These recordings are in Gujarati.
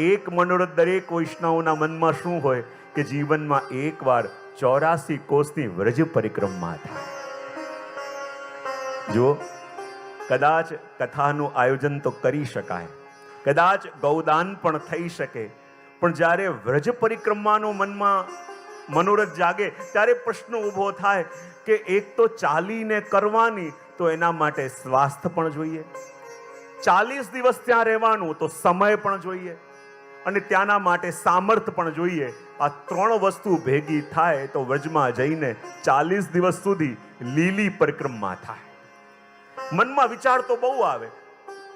એક મનોરથ દરેક વૈષ્ણવના મનમાં શું હોય કે જીવનમાં એકવાર 84 કોષની વ્રજ પરિક્રમા થાય. જો કદાચ કથાનું આયોજન તો કરી શકાય, કદાચ ગૌદાન પણ થઈ શકે, પણ જ્યારે વ્રજ પરિક્રમાનો મનમાં મનોરથ જાગે ત્યારે પ્રશ્ન ઊભો થાય કે એક તો ચાલીને કરવાની, તો એના માટે સ્વાસ્થ્ય પણ જોઈએ, 40 દિવસ ત્યાં રહેવાનું તો સમય પણ જોઈએ, અને ત્યાંના માટે સામર્થ્ય પણ જોઈએ. આ 3 વસ્તુ ભેગી થાય તો વ્રજમાં જઈને 40 દિવસ સુધી લીલી પરિક્રમા થાય. મનમાં વિચાર તો બહુ આવે.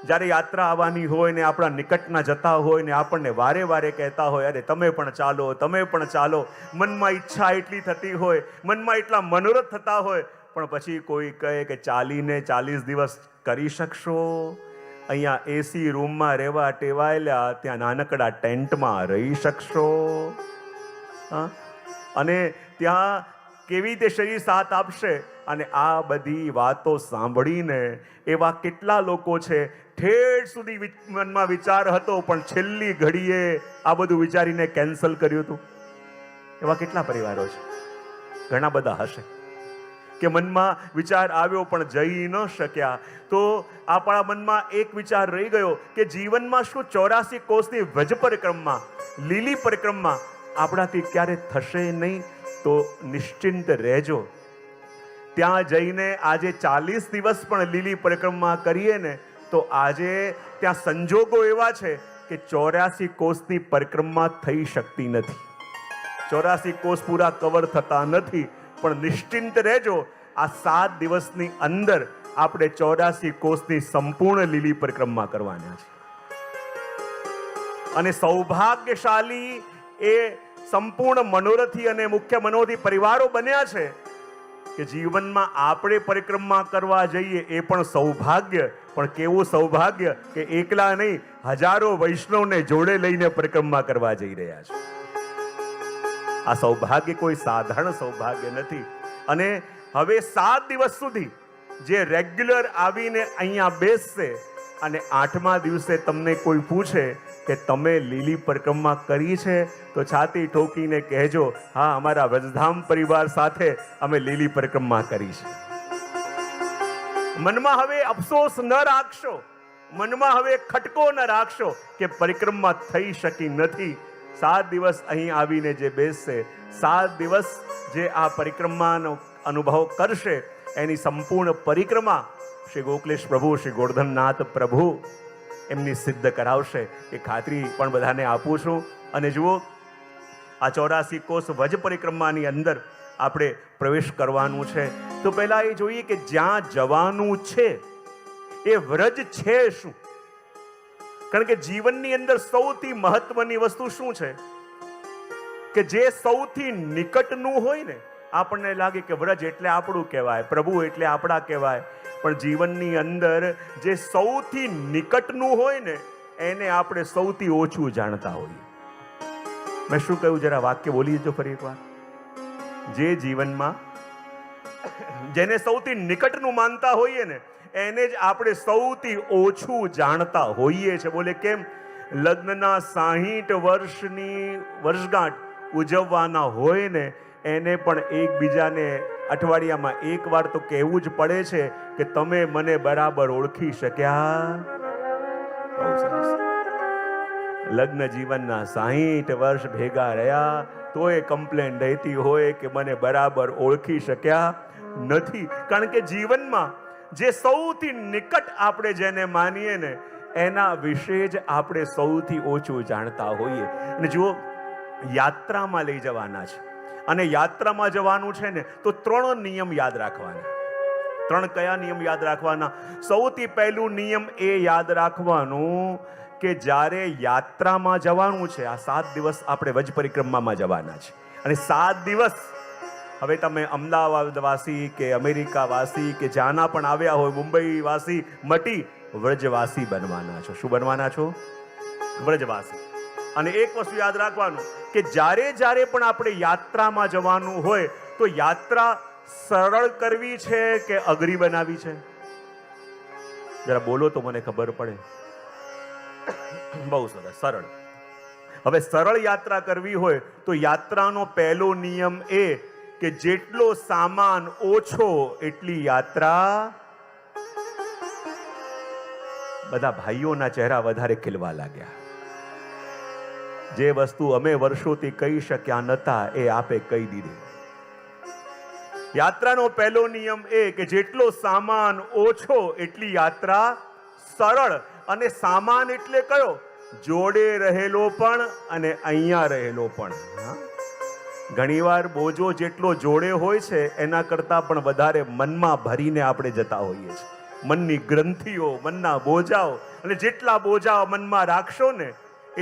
જ્યારે યાત્રા આવવાની હોય ને આપણા નિકટના જતા હોય ને આપણને વારે વારે કહેતા હોય, અરે તમે પણ ચાલો, તમે પણ ચાલો. મનમાં ઈચ્છા એટલી થતી હોય, મનમાં એટલા મનોરથ થતા હોય, પણ પછી કોઈ કહે કે ચાલીને 40 દિવસ કરી શકશો? અહીંયા એસી રૂમમાં રહેવા ટેવાયેલા, ત્યાં નાનકડા ટેન્ટમાં રહી શકશો? અને ત્યાં કેવી રીતે શરીર સાથ આપશે? અને આ બધી વાતો સાંભળીને એવા કેટલા લોકો છે, ઠેઠ સુધી મનમાં વિચાર હતો પણ છેલ્લી ઘડીએ આ બધું વિચારીને કેન્સલ કર્યું હતું. એવા કેટલા પરિવારો છે? ઘણા બધા હશે કે મનમાં વિચાર આવ્યો પણ જઈ ન શક્યા. તો આપણા મનમાં એક વિચાર રહી ગયો કે જીવનમાં શું 84 કોષની વ્રજ પરિક્રમા, લીલી પરિક્રમા આપણાથી ક્યારે થશે નહીં? તો નિશ્ચિંત રહેજો. ત્યાં જઈને આજે 40 દિવસ પણ લીલી પરિક્રમા કરીએ ને તો આજે ત્યાં સંજોગો એવા છે કે 84 કોષની પરિક્રમા થઈ શકતી નથી, 84 કોષ પૂરા કવર થતા નથી. પણ નિશ્ચિંત રહેજો, આ 7 દિવસની અંદર આપણે 84 કોષની સંપૂર્ણ લીલી પરિક્રમા કરવાના છે. અને સૌભાગ્યશાળી એ સંપૂર્ણ મનોરથી અને મુખ્ય મનોરથી પરિવારો બન્યા છે કે જીવનમાં આપણે પરિક્રમા કરવા જઈએ એ પણ સૌભાગ્ય. પણ કેવું સૌભાગ્ય કે એકલા નહીં, હજારો વૈષ્ણવને જોડે લઈને પરિક્રમા કરવા જઈ રહ્યા છે. આ સૌભાગ્ય કોઈ સાધારણ સૌભાગ્ય નથી. અને હવે 7 દિવસ સુધી જે રેગ્યુલર આવીને અહીંયા બેસશે અને 8મા દિવસે તમને કોઈ પૂછે કે તમે લીલી પરિક્રમા કરી છે, તો છાતી ઠોકીને કહેજો, હા, અમારા વ્રજધામ પરિવાર સાથે અમે લીલી પરિક્રમા કરી છે. મનમાં હવે અફસોસ ન રાખશો, મનમાં હવે ખટકો ન રાખશો કે પરિક્રમા થઈ શકી નથી. 7 દિવસ અહીં આવીને જે બેસશે, 7 દિવસ જે આ પરિક્રમાનો અનુભવ કરશે, એની સંપૂર્ણ પરિક્રમા શ્રી ગોકલેશ પ્રભુ, શ્રી ગોવર્ધનનાથ પ્રભુ એમની સિદ્ધ કરાવશે. એ ખાતરી પણ બધાને આપું છું. અને જુઓ, આ 84 કોષ વ્રજ પરિક્રમાની અંદર આપણે પ્રવેશ કરવાનું છે, તો પહેલા એ જોઈએ કે જ્યાં જવાનું છે એ વ્રજ છે શું? કારણ કે જીવનની અંદર સૌથી મહત્વની વસ્તુ શું છે કે જે સૌથી નિકટનું હોય ને, આપણને લાગે કે વ્રજ એટલે આપણું કહેવાય, પ્રભુ એટલે આપણા કહેવાય, પણ જીવનની અંદર જે સૌથી નિકટનું હોય ને એને આપણે સૌથી ઓછું જાણતા હોઈએ. મેં શું કહ્યું, જરા વાક્ય બોલી દેજો ફરી એકવાર. જે જીવનમાં જેને સૌથી નિકટનું માનતા હોઈએ ને એને જ આપણે સૌથી ઓછું જાણતા હોઈએ છે. બોલે કેમ? લગ્નના 60 વર્ષની વર્ષગાંઠ ઉજવવાના હોય ને એને પણ એકબીજાને અઠવાડિયામાં એકવાર તો કહેવું જ પડે છે કે તમે મને બરાબર ઓળખી શક્યા? બહુ સરસ. લગ્ન જીવનના 60 વર્ષ ભેગા રહ્યા તોય કમ્પ્લેન રહેતી હોય કે મને બરાબર ઓળખી શક્યા નથી. કારણ કે જીવનમાં જે સૌથી નિકટ આપણે જેને માનીએ ને એના વિશે જ આપણે સૌથી ઓછું જાણતા હોઈએ. અને જુઓ, યાત્રામાં લઈ જવાના છે, અને યાત્રામાં જવાનું છે ને તો 3 નિયમ યાદ રાખવાના. 3 કયા નિયમ યાદ રાખવાના? સૌથી પહેલું નિયમ એ યાદ રાખવાનું કે જ્યારે યાત્રામાં જવાનું છે, આ 7 દિવસ આપણે વ્રજ પરિક્રમામાં જવાના છે, અને 7 દિવસ હવે તમે અમદાવાદ વાસી કે અમેરિકા વાસી કે જ્યાંના પણ આવ્યા હોય, મુંબઈ વાસી મટી વ્રજવાસી બનવાના છો. શું બનવાના છો? વ્રજવાસી. અને એક વસ્તુ યાદ રાખવાનું કે જ્યારે પણ આપણે યાત્રામાં જવાનું હોય તો યાત્રા સરળ કરવી છે કે અઘરી બનાવી છે? જરા બોલો તો મને ખબર પડે. બહુ સરસ, સરળ. હવે સરળ યાત્રા કરવી હોય તો યાત્રાનો પહેલો નિયમ એ કે જેટલો સામાન ઓછો એટલી યાત્રા. બધા ભાઈઓના ચહેરા વધારે ખીલવા લાગ્યા. જે વસ્તુ અમે વર્ષોથી કહી શક્યા નતા એ આપે કહી દીધી. યાત્રાનો પહેલો નિયમ એ કે જેટલો સામાન ઓછો એટલી યાત્રા સરળ. અને સામાન એટલે કયો? જોડે રહેલો પણ અને અહીંયા રહેલો પણ. ઘણીવાર બોજો જેટલો જોડે હોય છે એના કરતાં પણ વધારે મનમાં ભરીને આપણે જતા હોઈએ છીએ. મનની ગ્રંથિઓ, મનના બોજાઓ, અને જેટલા બોજા મનમાં રાખશો ને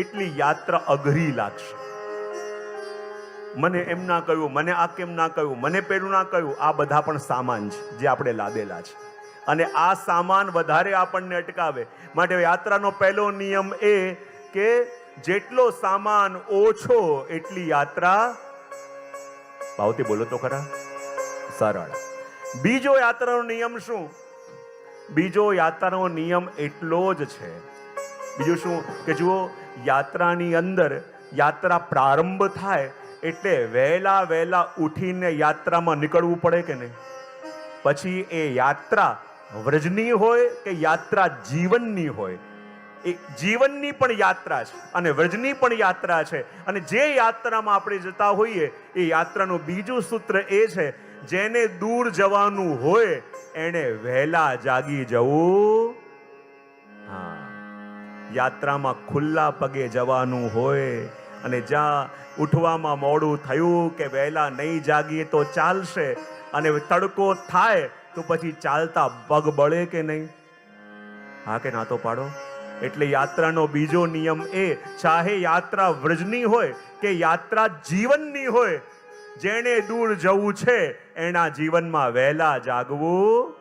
એટલી યાત્રા અઘરી લાગશે. મને એમ ના કહ્યું, મને આ કેમ ના કહ્યું, મને પેલું ના કહ્યું, આ બધા પણ સામાન છે જે આપણે લાદેલા છે. અને આ સામાન વધારે આપણને અટકાવે. માટે યાત્રાનો પહેલો નિયમ એ કે જેટલો સામાન ઓછો એટલી યાત્રા. ભાવથી બોલો તો ખરા, સરળ. બીજો યાત્રાનો નિયમ શું? બીજો યાત્રાનો નિયમ એટલો જ છે. બીજું શું કે જુઓ, યાત્રાની અંદર યાત્રા પ્રારંભ થાય એટલે વહેલા ઉઠીને યાત્રામાં નીકળવું પડે કે નહીં? પછી એ યાત્રા વ્રજની હોય કે યાત્રા જીવનની હોય, એ જીવનની પણ યાત્રા છે અને વ્રજની પણ યાત્રા છે. અને જે યાત્રામાં આપણે જતા હોઈએ એ યાત્રાનું બીજું સૂત્ર એ છે, જેને દૂર જવાનું હોય એને વહેલા જાગી જવું. હા, યાત્રામાં ખુલ્લા પગે જવાનું હોય અને જ્યાં ઉઠવામાં મોડું થયું કે વહેલા નહીં જાગીએ તો ચાલશે, અને તડકો થાય તો પછી ચાલતા પગ બળે કે નહીં? હા કે ના તો પાડો. એટલે યાત્રાનો બીજો નિયમ એ, ચાહે યાત્રા વ્રજની હોય કે યાત્રા જીવનની હોય, જેણે દૂર જવું છે એના જીવનમાં વહેલા જાગવું.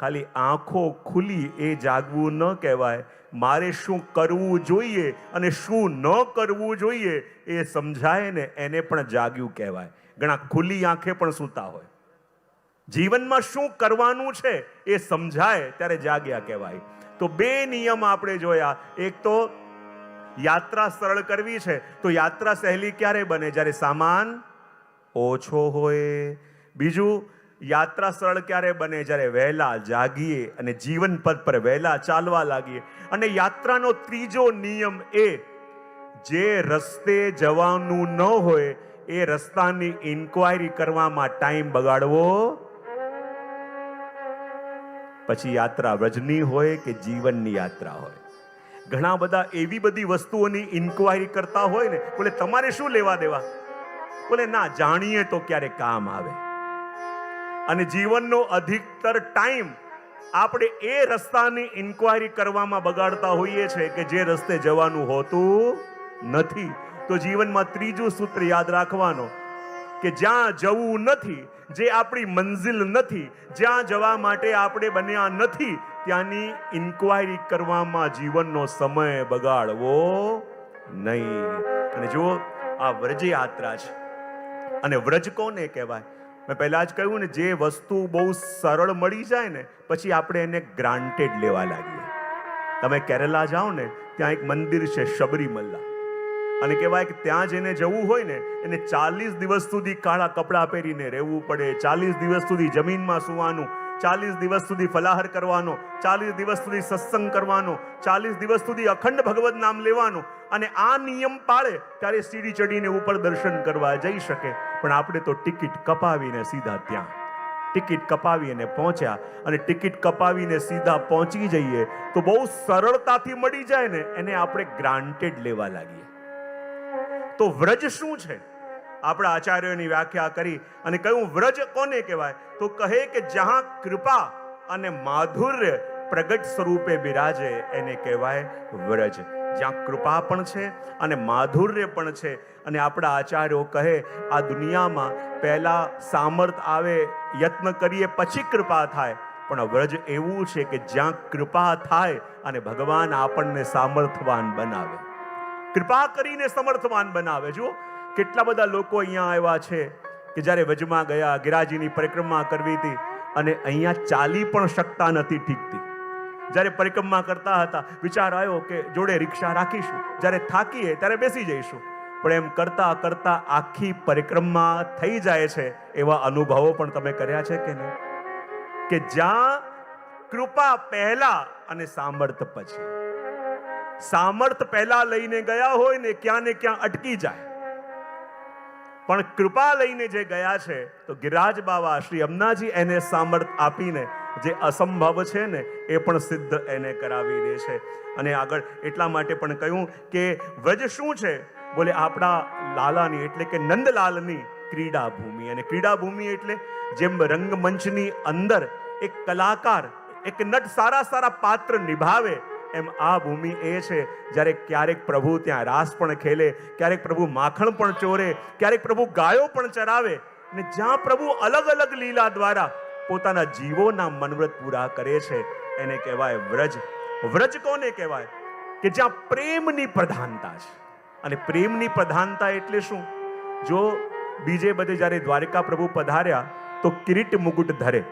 ખાલી આંખો ખુલી એ જાગવું ન કહેવાય. મારે શું કરવું જોઈએ અને શું ન કરવું જોઈએ એ સમજાય ને એને પણ જાગ્યું કહેવાય. ઘણા ખુલ્લી આંખે પણ સૂતા હોય. જીવનમાં શું કરવાનું છે એ સમજાય ત્યારે જાગ્યા કહેવાય. તો બે નિયમ આપણે જોયા. એક તો યાત્રા સરળ કરવી છે તો યાત્રા સહેલી ક્યારે બને? જ્યારે સામાન ઓછો હોય. બીજું, યાત્રા સરળ ક્યારે બને? જ્યારે વહેલા જાગીએ અને જીવન પથ પર વહેલા ચાલવા લાગીએ. અને યાત્રાનો ત્રીજો નિયમ એ, જે રસ્તે જવાનું ન હોય એ રસ્તાની ઇન્ક્વાયરી કરવામાં ટાઈમ બગાડવો. પછી યાત્રા વ્રજની હોય કે જીવનની યાત્રા હોય. ઘણા બધા એવી બધી વસ્તુઓની ઇન્ક્વાયરી કરતા હોય ને, બોલે તમારે શું લેવા દેવા? બોલે ના જાણીએ તો ક્યારે કામ આવે. અને જીવનનો અધિકતર ટાઈમ આપણે એ રસ્તાની ઇન્ક્વાયરી કરવામાં બગાડતા હોઈએ છીએ કે જે રસ્તે જવાનું હોતું નથી. તો જીવનમાં ત્રીજું સૂત્ર યાદ રાખવાનો કે જ્યાં જવું નથી, જે આપણી મંઝિલ નથી, જ્યાં જવા માટે આપણે બન્યા નથી, ત્યાંની ઇન્ક્વાયરી કરવામાં જીવનનો સમય બગાડવો નહીં. અને જુઓ, આ વ્રજ યાત્રા છે. અને વ્રજ કોને કહેવાય? મેં પહેલા જ કહ્યું ને, જે વસ્તુ બહુ સરળ મળી જાય ને પછી આપણે એને ગ્રાન્ટેડ લેવા લાગીએ. તમે કેરલા જાઓ ને, ત્યાં એક મંદિર છે શબરીમલા, અને કહેવાય કે ત્યાં જેને જવું હોય ને એને 40 દિવસ સુધી કાળા કપડાં પહેરીને રહેવું પડે, 40 દિવસ સુધી જમીનમાં સૂવાનું, 40 દિવસ સુધી ફલાહાર કરવાનો, 40 દિવસ સુધી સત્સંગ કરવાનો, 40 દિવસ સુધી અખંડ ભગવત નામ લેવાનું. અને આ નિયમ પાળે ત્યારે સીડી ચડીને ઉપર દર્શન કરવા જઈ શકે. પણ આપણે તો ટિકિટ કપાવીને સીધા ત્યાં ટિકિટ કપાવીને પહોંચ્યા, અને ટિકિટ કપાવીને સીધા પહોંચી જઈએ તો બહુ સરળતાથી મળી જાય ને એને આપણે ગ્રાન્ટેડ લેવા લાગીએ. તો વ્રજ શું છે? આપણા આચાર્યોની વ્યાખ્યા કરી અને કહ્યું વ્રજ કોને કહેવાય? તો કહે કે જ્યાં કૃપા અને માધુર્ય પ્રગટ સ્વરૂપે બિરાજે એને કહેવાય વ્રજ. જ્યાં કૃપા પણ છે અને માધુર્ય પણ છે. અને આપણા આચાર્યો કહે આ દુનિયામાં પહેલા સામર્થ આવે, યત્ન કરીએ પછી કૃપા થાય. પણ વ્રજ એવું છે કે જ્યાં કૃપા થાય અને ભગવાન આપણને સામર્થવાન બનાવે, કૃપા કરીને સમર્થવાન બનાવે. જુઓ, કેટલા બધા લોકો અહીંયા આવ્યા છે કે જ્યારે વજમાં ગયા, ગિરાજીની પરિક્રમા કરવી હતી અને અહીંયા ચાલી પણ શકતા નથી ઠીકથી. જ્યારે પરિક્રમા કરતા હતા વિચાર આવ્યો કે જોડે રિક્ષા રાખીશું, જ્યારે થાકીએ ત્યારે બેસી જઈશું. પણ એમ કરતા કરતા આખી પરિક્રમા થઈ જાય છે. એવા અનુભવો પણ તમે કર્યા છે કે નહીં? કે જ્યાં કૃપા પહેલા અને સામર્થ પછી. સામર્થ પહેલા લઈને ગયા હોય ને ક્યાં ને ક્યાં અટકી જાય, પણ કૃપા લઈને જે ગયા છે તો ગિરિરાજ બાવા શ્રી અમનાજી એને સામર્થ આપીને જે અસંભવ છે ને એ પણ સિદ્ધ એને કરાવી દે છે. અને આગળ એટલા માટે પણ કહ્યું કે વ્રજ શું છે? બોલે આપણા લાલાની એટલે કે નંદલાલની ક્રીડા ભૂમિ. અને ક્રીડા ભૂમિ એટલે જેમ રંગમંચની અંદર એક કલાકાર એક નટ સારા સારા પાત્ર નિભાવે, એમ આ ભૂમિ એ છે જ્યારે ક્યારેક પ્રભુ ત્યાં રાસ પણ ખેલે, ક્યારેક પ્રભુ માખણ પણ ચોરે, ક્યારેક પ્રભુ ગાયો પણ ચરાવે, ને જ્યાં પ્રભુ અલગ અલગ લીલા દ્વારા પોતાના જીવોના મનવ્રત પૂરા કરે છે એને કહેવાય વ્રજ. વ્રજ કોને કહેવાય? કે જ્યાં પ્રેમની પ્રધાનતા છે. અને પ્રેમની પ્રધાનતા એટલે શું? જો બીજે બધે જ્યારે દ્વારિકા પ્રભુ પધાર્યા તો કિરીટ મુગુટ ધરે,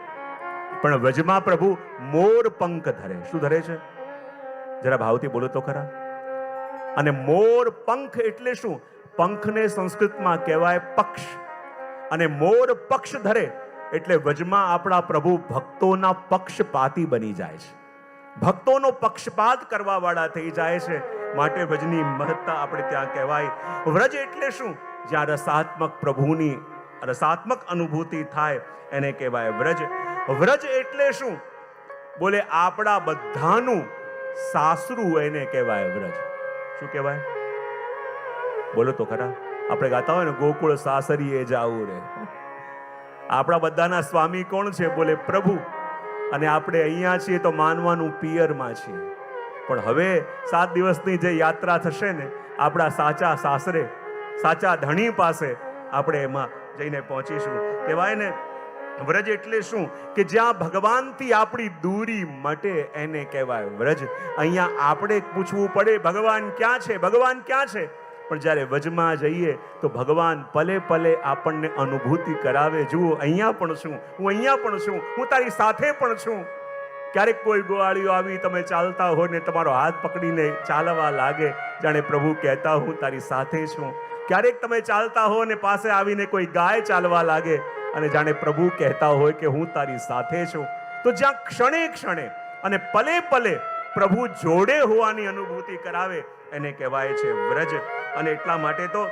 પણ વ્રજમાં પ્રભુ મોર પંખ ધરે. શું ધરે છે? જરા ભાવથી બોલો તો ખરા. અને મોર પંખ એટલે શું? પંખને સંસ્કૃતમાં કહેવાય પક્ષ. અને મોર પક્ષ ધરે એટલે વ્રજમાં આપણા પ્રભુ ભક્તોના પક્ષપાતી બની જાય છે, ભક્તોનો પક્ષપાત કરવા વાળા થઈ જાય છે. માટે વ્રજની મહત્તા આપણે ત્યાં કહેવાય. વ્રજ એટલે શું? જ્યાં રસાત્મક પ્રભુની રસાત્મક અનુભૂતિ થાય એને કહેવાય વ્રજ. વ્રજ એટલે શું? બોલે આપણા બધાનું સાસરું એને કહેવાય વ્રજ. શું કહેવાય? બોલો તો ખરા. આપણે ગાતા હોય ને ગોકુળ સાસરીએ જાવું રે. આપણા બધાના સ્વામી કોણ છે? બોલે પ્રભુ. અને આપણે અહીંયા છીએ તો માનવાનું પિયરમાં છીએ. પણ હવે 7 દિવસની જે યાત્રા થશે ને આપણા સાચા સાસરે, સાચા ધણી પાસે આપણે એમાં જઈને પહોંચીશું. કહેવાય ને વ્રજ એટલે શું? કે જ્યાં ભગવાનથી આપણી દૂરી મટે એને કહેવાય વ્રજ. અહીંયા આપણે પૂછવું પડે ભગવાન ક્યાં છે, ભગવાન ક્યાં છે? પણ જ્યારે વ્રજમાં જઈએ તો ભગવાન પલે પલે આપણને અનુભૂતિ કરાવે. જુઓ અહીંયા પણ છું, હું અહીંયા પણ છું, હું તારી સાથે પણ છું. ક્યારેક કોઈ ગોવાળીઓ આવી તમે ચાલતા હોય ને તમારો હાથ પકડીને ચાલવા લાગે, જાણે પ્રભુ કહેતા હું તારી સાથે છું. ક્યારેક તમે ચાલતા હો ને પાસે આવીને કોઈ ગાય ચાલવા લાગે અને જાણે પ્રભુ કહેતા હોય કે હું તારી સાથે છું. તો જ્યાં ક્ષણે ક્ષણે અને પલે પલે પ્રભુ જોડે હોવાની અનુભૂતિ કરાવે એને કહેવાય છે વ્રજ. અને એટલા માટે તો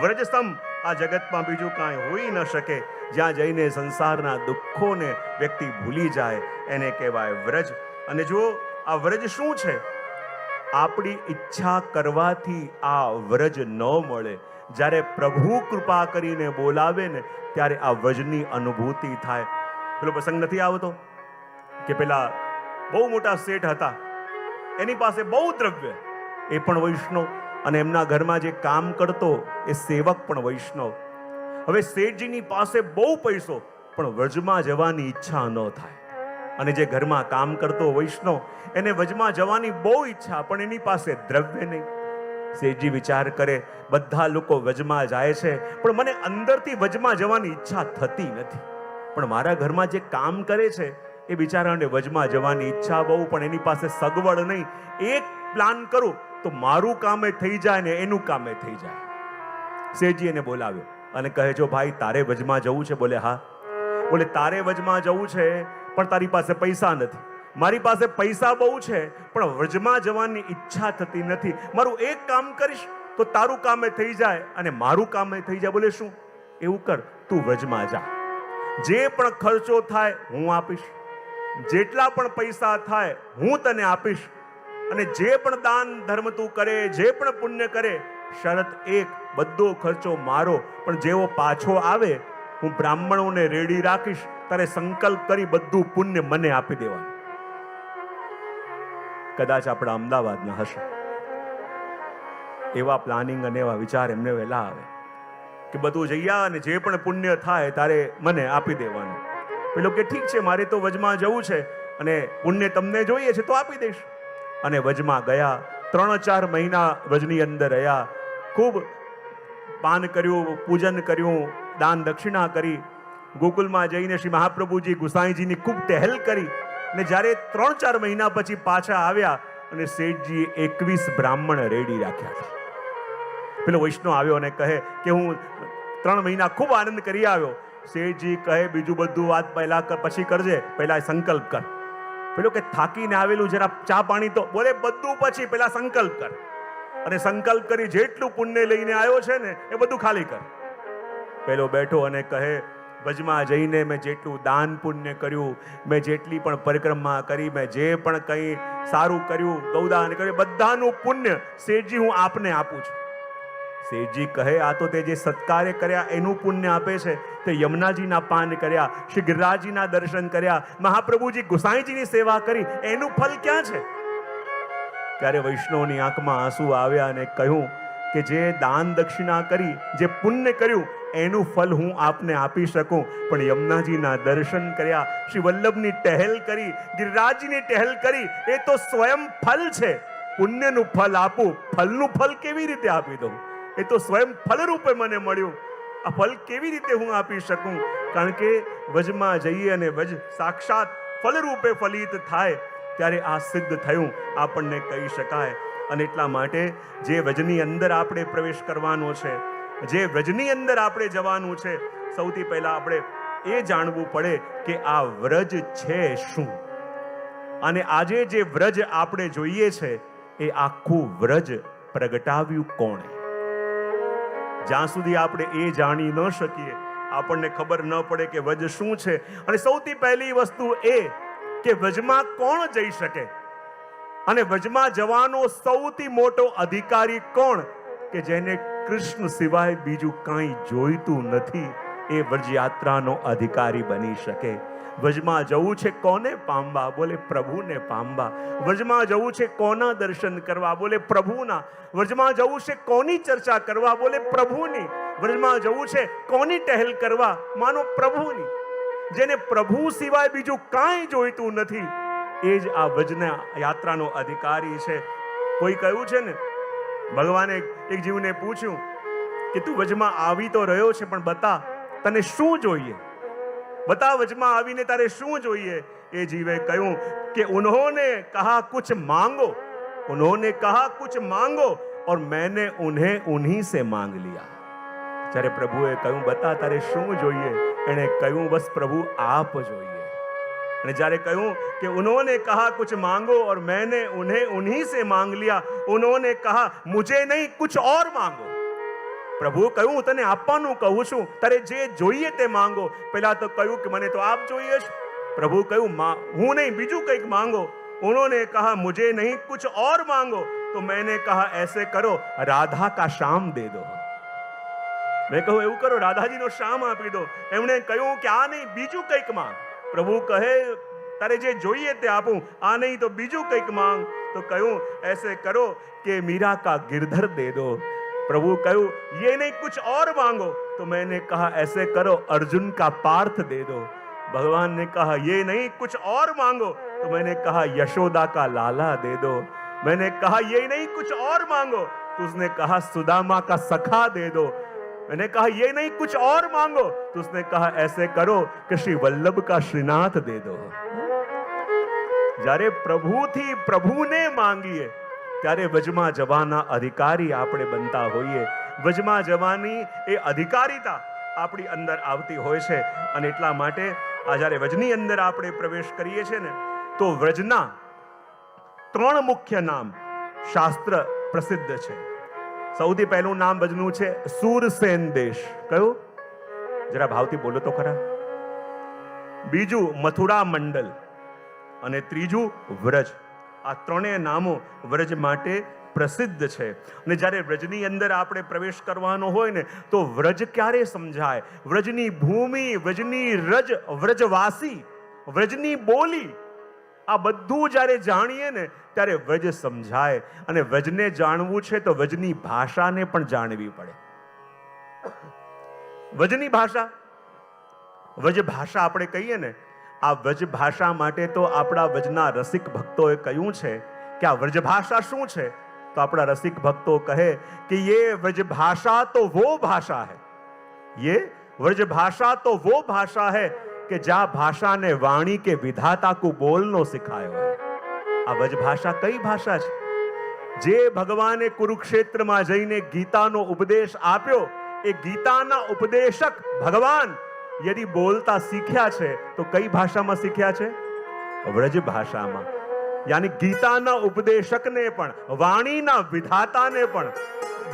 વ્રજસમ આ જગતમાં બીજું કાંઈ હોઈ ન શકે. જ્યાં જઈને સંસારના દુઃખોને વ્યક્તિ ભૂલી જાય એને કહેવાય વ્રજ. અને જો આ વ્રજ શું છે? આપણી ઈચ્છા કરવાથી આ વ્રજ ન મળે. જ્યારે પ્રભુ કૃપા કરીને બોલાવે ને ત્યારે આ વ્રજની અનુભૂતિ થાય. પેલો પ્રસંગ નથી આવતો કે પેલા બહુ મોટા શેઠ હતા, એની પાસે બહુ દ્રવ્ય, એ પણ વૈષ્ણવ, અને એમના ઘરમાં જે કામ કરતો એ સેવક પણ વૈષ્ણવ. હવે શેઠજીની પાસે બહુ પૈસો પણ વ્રજમાં જવાની ઈચ્છા ન થાય. અને જે ઘરમાં કામ કરતો વૈષ્ણવ એને વ્રજમાં જવાની બહુ ઈચ્છા, પણ એની પાસે દ્રવ્ય નહીં. શેઠજી વિચાર કરે બધા લોકો વ્રજમાં જાય છે પણ મને અંદરથી વ્રજમાં જવાની ઈચ્છા થતી નથી. પણ મારા ઘરમાં જે કામ કરે છે એ બિચારાને વ્રજમાં જવાની ઈચ્છા બહુ, પણ એની પાસે સગવડ નહીં. એક પ્લાન કરું તો મારું કામે થઈ જાય ને એનું કામે થઈ જાય. શેઠજી એને બોલાવ્યો અને કહે જો ભાઈ તારે વ્રજમાં જવું છે? બોલે હા. બોલે તારે વ્રજમાં જવું છે પણ તારી પાસે પૈસા નથી. મારી પાસે પૈસા બહુ છે પણ વ્રજમાં જવાની ઈચ્છા થતી નથી. મારું એક કામ કરીશ તો તારું કામે થઈ જાય અને મારું કામે થઈ જાય. બોલે શું? એવું કર, તું વ્રજમાં જા, જે પણ ખર્ચો થાય હું આપીશ, જેટલા પણ પૈસા થાય હું તને આપીશ, અને જે પણ દાન ધર્મ તું કરે, જે પણ પુણ્ય કરે, શરત એક, બધો ખર્ચો મારો, પણ જેવો પાછો આવે હું બ્રાહ્મણોને રેડી રાખીશ, તારે સંકલ્પ કરી બધું પુણ્ય મને આપી દેવાનું. કદાચ આપણા અમદાવાદના હશે એવા પ્લાનિંગ અને એવા વિચાર એમને વહેલા આવે કે બધું જઈ અને જે પણ પુણ્ય થાય તારે મને આપી દેવાનું. પેલો કે ઠીક છે, મારે તો વજમાં જવું છે અને પુણ્ય તમને જોઈએ છે તો આપી દઈશ. અને વજમાં ગયા, 3-4 મહિના વજની અંદર રહ્યા, ખૂબ પાન કર્યું, પૂજન કર્યું, દાન દક્ષિણા કરી, ગોકુલમાં જઈને શ્રી મહાપ્રભુજી ગુસાઈજીની ખૂબ ટહેલ કરી, ને જ્યારે 3-4 મહિના પછી પાછા આવ્યા અને શેઠજીએ 21 બ્રાહ્મણ રેડી રાખ્યા છે. પેલો વૈષ્ણવ આવ્યો અને કહે કે હું 3 મહિના ખૂબ આનંદ કરી આવ્યો. શેઠજી કહે બીજું બધું વાત પહેલા પછી કરજે, પહેલા સંકલ્પ કર. પેલો કે થાકીને આવેલું જરા ચા પાણી તો, બોલે બધું પછી, પહેલા સંકલ્પ કર. અને સંકલ્પ કરી જેટલું પુણ્ય લઈને આવ્યો છે ને એ બધું ખાલી કર. પેલો બેઠો અને કહે ભજમાં જઈને મેં જેટલું દાન પુણ્ય કર્યું, મેં જેટલી પણ પરિક્રમા કરી, મેં જે પણ કંઈ સારું કર્યું, ગૌદાન કર્યું, બધાનું પુણ્ય શેઠજી હું આપને આપું છું. શેઠજી કહે આ તો તે જે સત્કાર્ય કર્યા એનું પુણ્ય આપે છે. તે યમુનાજીના પાન કર્યા, શ્રી ગિરિરાજજીના દર્શન કર્યા, મહાપ્રભુજી ગુસાઈજીની સેવા કરી, એનું ફળ ક્યાં છે? ત્યારે વૈષ્ણવની આંખમાં આંસુ આવ્યા અને કહ્યું કે જે દાન દક્ષિણા કરી, જે પુણ્ય કર્યું એનું ફળ હું આપને આપી શકું, પણ યમુનાજીના દર્શન કર્યા, શ્રી વલ્લભની ટહેલ કરી, ગિરિરાજજીની ટહેલ કરી, એ તો સ્વયં ફળ છે. પુણ્યનું ફળ આપું, ફળનું ફળ કેવી રીતે આપી દઉં? એ તો સ્વયં ફળ રૂપે મને મળ્યું. આ ફળ કેવી રીતે હું આપી શકું? કારણ કે વજમાં જઈએ અને વજ સાક્ષાત ફળ રૂપે ફલિત થાય ત્યારે આ સિદ્ધ થયું આપણને કહી શકાય. અને એટલા માટે જે વ્રજની અંદર આપણે પ્રવેશ કરવાનો છે, જે વ્રજની અંદર આપણે જવાનું છે, સૌથી પહેલા આપણે એ જાણવું પડે કે આ વ્રજ છે શું. અને આજે જે વ્રજ આપણે જોઈએ છે એ આખું વ્રજ પ્રગટાવ્યું કોણે? જ્યાં સુધી આપણે એ જાણી ન શકીએ, આપણને ખબર ન પડે કે વ્રજ શું છે. અને સૌથી પહેલી વસ્તુ એ કે વ્રજમાં કોણ જઈ શકે, અને વ્રજમાં જવાનો સૌથી મોટો અધિકારી કોણ? કે જેને કૃષ્ણ સિવાય બીજું કાંઈ જોઈતું નથી, એ વ્રજ યાત્રાનો અધિકારી બની શકે. વ્રજમાં જવું છે કોને પામવા? બોલે પ્રભુને પામવા. વ્રજમાં જવું છે કોના દર્શન કરવા? બોલે પ્રભુના. વ્રજમાં જવું છે કોની ચર્ચા કરવા? બોલે પ્રભુની. વ્રજમાં જવું છે કોની ટહેલ કરવા? માનો પ્રભુની. જેને પ્રભુ સિવાય બીજું કાંઈ જોઈતું નથી, એ જ આ વ્રજના યાત્રાનો અધિકારી છે. કોઈ કહ્યું છે ને, ભગવાને એક જીવને પૂછ્યું કે તું વ્રજમાં આવી તો રહ્યો છે, પણ બતા તને શું જોઈએ? બતા વ્રજમાં આવીને તારે શું જોઈએ? એ જીવે કહ્યું કે ઉन्होंने कहा कुछ मांगो, उन्होंने कहा कुछ मांगो और मैंने उन्हें उन्हीं से मांग लिया. જ્યારે પ્રભુએ કહ્યું બતા તારે શું જોઈએ, એણે કહ્યું બસ પ્રભુ આપ જોઈએ. અને જ્યારે કહ્યું કે उन्होंने कहा कुछ मांगो और मैंने उन्हें उन्हीं से मांग लिया, उन्होंने कहा मुझे नहीं कुछ और मांगो. પ્રભુ કહ્યું તને આપવાનું કહું છું, તારે જે જોઈએ તે માંગો. પહેલા તો કહ્યું કે મને તો આપ જોઈએ છે. પ્રભુ કહ્યું હું નહીં, બીજું કંઈક માંગો. उन्होंने कहा मुझे नहीं कुछ और मांगो, तो मैंने कहा ऐसे करो राधा का श्याम दे दो. મેં કહ્યું એવું કરો, રાધાજીનો શ્યામ આપી દો. એમણે કહ્યું કે આ નહીં, બીજું કંઈક માંગ. પ્રભુ કહે તારે જે જોઈએ તે આપું, આ નહીં તો બીજું કંઈક માંગ. તો કહ્યું ऐसे करो કે मीरा का गिरधर दे दो. प्रभु कहूं ये नहीं कुछ और मांगो, तो मैंने कहा ऐसे करो अर्जुन का पार्थ दे दो. भगवान ने कहा ये नहीं कुछ और मांगो, तो मैंने कहा यशोदा का लाला दे दो. मैंने कहा ये नहीं कुछ और मांगो, तो उसने कहा सुदामा का सखा दे दो. मैंने कहा ये नहीं कुछ और मांगो, तो उसने कहा ऐसे करो कि श्री वल्लभ का श्रीनाथ दे दो. જ્યારે પ્રભુથી પ્રભુને માંગીએ ત્યારે વ્રજમાં જવાના અધિકારી આપણે બનતા હોઈએ. વ્રજમાં જવાની એ અધિકારીતા આપણી અંદર આવતી હોય છે. અને એટલા માટે આ જ્યારે વ્રજની અંદર આપણે પ્રવેશ કરીએ છીએ ને, તો વ્રજના 3 મુખ્ય નામ શાસ્ત્ર પ્રસિદ્ધ છે. સૌથી પહેલું નામ વ્રજનું છે સુરસેન દેશ. કયું? જરા ભાવથી બોલો તો ખરા. બીજું મથુરા મંડલ, અને ત્રીજું વ્રજ. આ 3 નામો વ્રજ માટે પ્રસિદ્ધ છે. અને જ્યારે વ્રજની અંદર આપણે પ્રવેશ કરવાનો હોય ને, તો વ્રજ ક્યારે સમજાય? વ્રજની ભૂમિ, વ્રજની રજ, વ્રજવાસી, વ્રજની બોલી, આ બધું જ્યારે જાણીએ ને ત્યારે વ્રજ સમજાય. અને વ્રજને જાણવું છે તો વ્રજની ભાષાને પણ જાણવી પડે. વ્રજની ભાષા, વ્રજ ભાષા આપણે કહીએ ને, આ વ્રજ ભાષા માટે તો આપણા વ્રજના રસિક ભક્તોએ કહ્યું છે કે આ વ્રજ ભાષા શું છે? તો આપણા રસિક ભક્તો કહે કે ये व्रज भाषा तो वो भाषा है, ये व्रज भाषा तो वो भाषा है કે જ્યાં ભાષાને વાણી કે વિધાતા કો બોલનો સિખાયો है। આ વ્રજ ભાષા કઈ ભાષા છે? જે ભગવાને કુરુક્ષેત્રમાં જઈને ગીતાનો ઉપદેશ આપ્યો, એ ગીતાના ઉપદેશક ભગવાન યદિ બોલતા શીખ્યા છે તો કઈ ભાષામાં શીખ્યા છે? વ્રજ ભાષામાં। યાની ગીતાના ઉપદેશકને પણ, વાણીના વિધાતાને પણ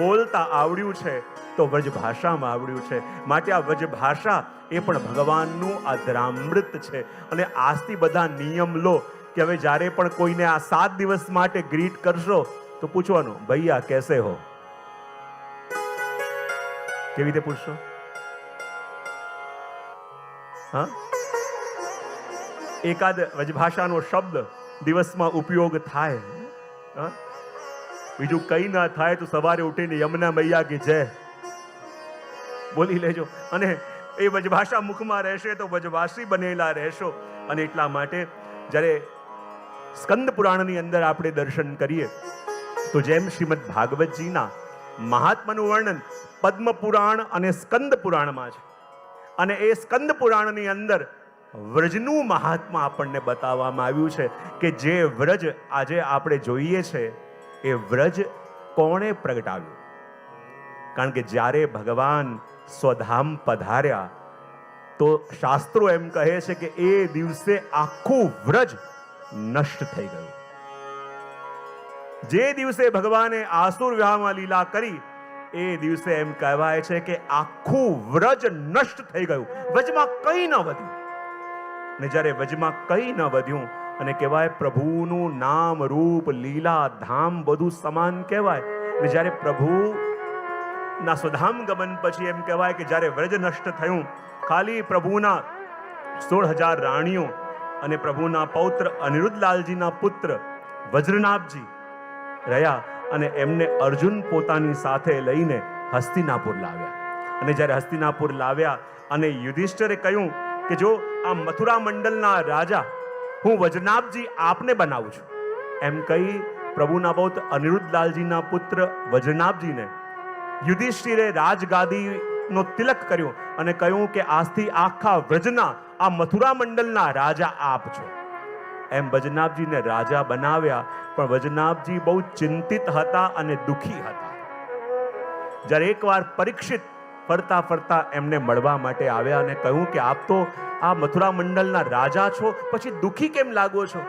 બોલતા આવડ્યું છે તો વ્રજ ભાષામાં આવડ્યું છે। માટે આ વ્રજ ભાષા એ પણ ભગવાનનું અધરામૃત છે। અને આજથી બધા નિયમ લો કે હવે જ્યારે પણ કોઈને આ 7 દિવસ માટે ગ્રીટ કરશો તો પૂછવાનું, ભૈયા કેસે હો? કેવી રીતે પૂછશો? હા, એકાદ વ્રજભાષાનો શબ્દ દિવસમાં ઉપયોગ થાય, હા, બીજું કઈ ના થાય તો સવારે ઉઠીને યમુના મૈયા કી જય બોલી લેજો, અને એ વ્રજભાષા મુખમાં રહેશે તો વ્રજવાસી બનેલા રહેશો। અને એટલા માટે જ્યારે સ્કંદ પુરાણની અંદર આપણે દર્શન કરીએ તો જેમ શ્રીમદ ભાગવતજીના મહાત્માનું વર્ણન પદ્મ પુરાણ અને સ્કંદ પુરાણમાં છે, અને એ સ્કંદ પુરાણની અંદર વ્રજનું મહાત્મા આપણને બતાવવામાં આવ્યું છે કે જે વ્રજ આજે આપણે જોઈએ છે એ વ્રજ કોણે પ્રગટાવ્યું? કારણ કે જ્યારે ભગવાન સ્વધામ પધાર્યા તો શાસ્ત્રો એમ કહે છે કે એ દિવસે આખું વ્રજ નષ્ટ થઈ ગયું। જે દિવસે ભગવાને આસુર વિવાહમાં લીલા કરી એ દિવસે એમ કહેવાય છે કે આખું વ્રજ નષ્ટ થઈ ગયું, વ્રજમાં કંઈ ન વધ્યું। ને જ્યારે વ્રજમાં કંઈ ન વધ્યું અને કહેવાય પ્રભુનું નામ રૂપ લીલા ધામ બધું સમાન કહેવાય, ને જ્યારે પ્રભુના સ્વધામ ગમન પછી એમ કહેવાય કે જ્યારે વ્રજ નષ્ટ થયું, ખાલી પ્રભુના 16,000 રાણીઓ અને પ્રભુના પૌત્ર અનિરુદ્ધલાલજીના પુત્ર વજ્રનાભજી રહ્યા, અને એમને અર્જુન પોતાની સાથે લઈને હસ્તિનાપુર લાવ્યા। અને જ્યારે હસ્તિનાપુર લાવ્યા અને યુધિષ્ઠિરે કહ્યું કે જો આ મથુરા મંડલના રાજા હું વજ્રનાભજી આપને બનાવું છું, એમ કહી પ્રભુના પૌત્ર અનિરુદ્ધલાલજીના પુત્ર વજ્રનાભજીને યુધિષ્ઠિરે રાજગાદીનો તિલક કર્યો અને કહ્યું કે આજથી આખા વ્રજના આ મથુરા મંડલના રાજા આપ છો। એમ વજ્રનાભજીને રાજા બનાવ્યા, પણ વજ્રનાભજી બહુ ચિંતિત હતા અને દુખી હતા। જ્યારે એકવાર પરીક્ષિત ફરતા ફરતા એમને મળવા માટે આવ્યા અને કહ્યું કે આપ તો આ મથુરા મંડલના રાજા છો, પછી દુખી કેમ લાગો છો?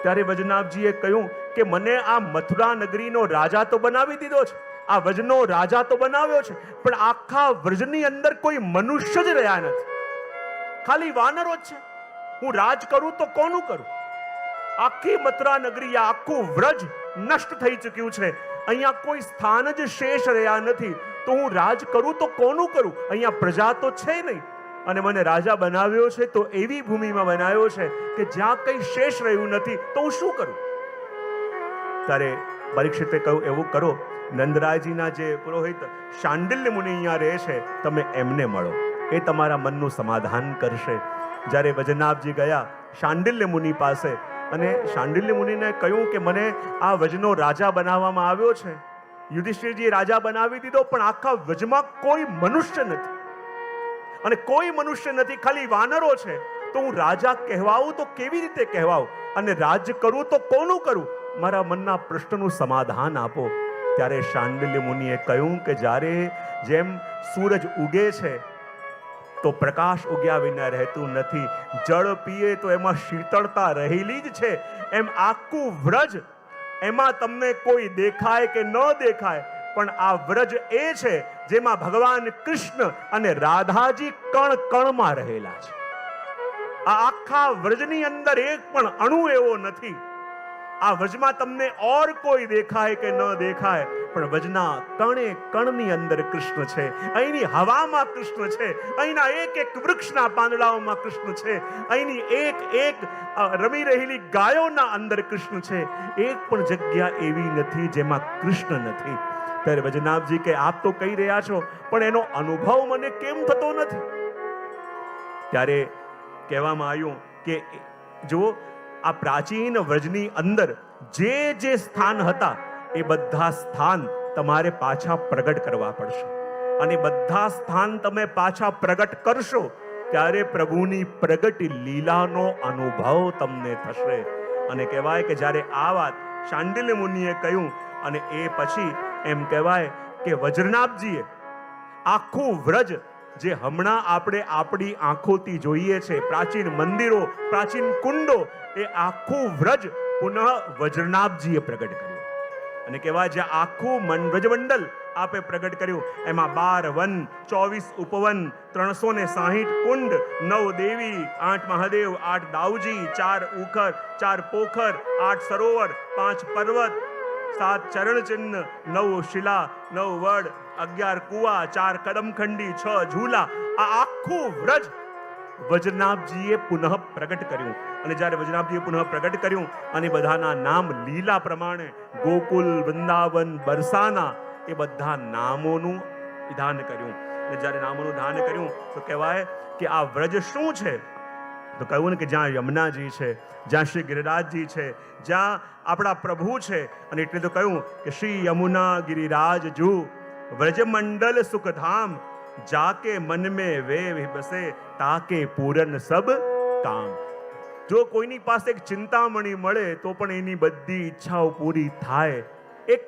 ત્યારે વજ્રનાભજીએ કહ્યું કે મને આ મથુરા નગરીનો રાજા તો બનાવી દીધો છે, આ વ્રજનો રાજા તો બનાવ્યો છે, પણ આખા વ્રજની અંદર કોઈ મનુષ્ય જ રહ્યા નથી, ખાલી વાનરો જ છે। હું રાજ કરું તો કોનું કરું? આખી મથુરા નગરી, આખું વ્રજ નષ્ટ થઈ ચૂક્યું છે, અહીંયા કોઈ સ્થાન જ શેષ રહ્યા નથી, તો હું રાજ કરું તો કોનું કરું? અહીંયા પ્રજા તો છે નહીં, અને મને રાજા બનાવ્યો છે તો એવી ભૂમિમાં બનાવ્યો છે કે જ્યાં કંઈ શેષ રહ્યું નથી, તો હું શું કરું? ત્યારે પરીક્ષિતે કહ્યું એવું કરો, નંદરાયજીના જે પુરોહિત શાંડિલ્ય મુનિ અહીંયા રહે છે, તમે એમને મળો, એ તમારા મનનું સમાધાન કરશે। જ્યારે વજ્રનાભજી ગયા શાંડિલ્ય મુનિ પાસે, અને શાંડિલ્ય મુનિને કહ્યું કે મને આ વ્રજનો રાજા બનાવવામાં આવ્યો છે, યુધિષ્ઠિરજીએ રાજા બનાવી દીધો, પણ આખા વ્રજમાં કોઈ મનુષ્ય નથી, અને કોઈ મનુષ્ય નથી, ખાલી વાનરો છે, તો હું રાજા કહેવાઉં તો કેવી રીતે કહેવાઉં? અને રાજ કરું તો કોનું કરું? મારા મનના પ્રશ્નનું સમાધાન આપો। ત્યારે શાંડિલ્ય મુનિએ કહ્યું કે જ્યારે જેમ સૂરજ ઉગે છે તો પ્રકાશ ઉગ્યા વિના રહેતું નથી, જળ પીએ તો એમાં શીતળતા રહેલી જ છે, એમ આખું વ્રજ એમાં તમને કોઈ દેખાય કે ન દેખાય, પણ આ વ્રજ એ છે જેમાં ભગવાન કૃષ્ણ અને રાધાજી કણ કણમાં રહેલા છે। આ આખા વ્રજની અંદર એક પણ અણુ એવો નથી, આ વ્રજમાં તમને ઓર કોઈ દેખાય કે ન દેખાય, પણ વ્રજના કણે કણની અંદર કૃષ્ણ છે, અહીંની હવામાં કૃષ્ણ છે, અહીંના એક એક વૃક્ષના પાંદડાઓમાં કૃષ્ણ છે, અહીંની એક એક રમી રહેલી ગાયોના અંદર કૃષ્ણ છે, એક પણ જગ્યા એવી નથી જેમાં કૃષ્ણ નથી। ત્યારે વજ્રનાભજી કે આપ તો કહી રહ્યા છો, પણ એનો અનુભવ મને કેમ થતો નથી? ત્યારે કહેવામાં આવ્યું કે જો આ પ્રાચીન વ્રજની અંદર જે જે સ્થાન હતા એ બધા સ્થાન તમારે પાછા પ્રગટ કરવા પડશે, અને બધા સ્થાન તમે પાછા પ્રગટ કરશો ત્યારે પ્રભુની પ્રગટ લીલાનો અનુભવ તમને થશે. અને કહેવાય કે જ્યારે આ વાત શાંડિલ્ય મુનિએ કહ્યું અને એ પછી એમ કહેવાય કે વજ્રનાભજીએ આખું વ્રજ જે હમણાં આપણે આપણી આંખોથી જોઈએ છે, પ્રાચીન મંદિરો, પ્રાચીન કુંડો, એ આખું વ્રજ પુનઃ વજ્રનાભજીએ પ્રગટ કર્યું. અને કહેવાય જે આખું વ્રજમંડલ આપે પ્રગટ કર્યું, એમાં 12 વન, 24 ઉપવન, 360 કુંડ, 9 દેવી, 8 મહાદેવ, 8 દાઉજી, 4 ઉખર, 4 પોખર, 8 સરોવર, 5 પર્વત, 7 ચરણ ચિહ્ન, 9 શિલા, 9 વડ, 11 કુવા, 4 કદમખંડી, 6 ઝૂલા, આ આખું વ્રજ વજ્રનાભજીએ પુનઃ પ્રગટ કર્યું. અને જ્યારે વજ્રનાભજીએ પુનઃ પ્રગટ કર્યું અને બધાના નામ લીલા પ્રમાણે ગોકુલ, વૃંદાવન, બરસાના, એ બધા નામોનું વિધાન કર્યું. અને જ્યારે નામોનું દાન કર્યું તો કહેવાય કે આ વ્રજ શું છે? તો કહ્યું ને કે જ્યાં યમુનાજી છે, જ્યાં શ્રી ગિરિરાજજી છે, જ્યાં આપણા પ્રભુ છે. અને એટલે તો કહ્યું કે શ્રી યમુના ગિરિરાજ જુ વ્રજમંડલ સુખધામ, જાકે મન में वे बसे ताके पूरन સબ કામ. જો કોઈની પાસે એક ચિંતામણી મળે તો પણ એની બધી ઈચ્છાઓ પૂરી થાય. એક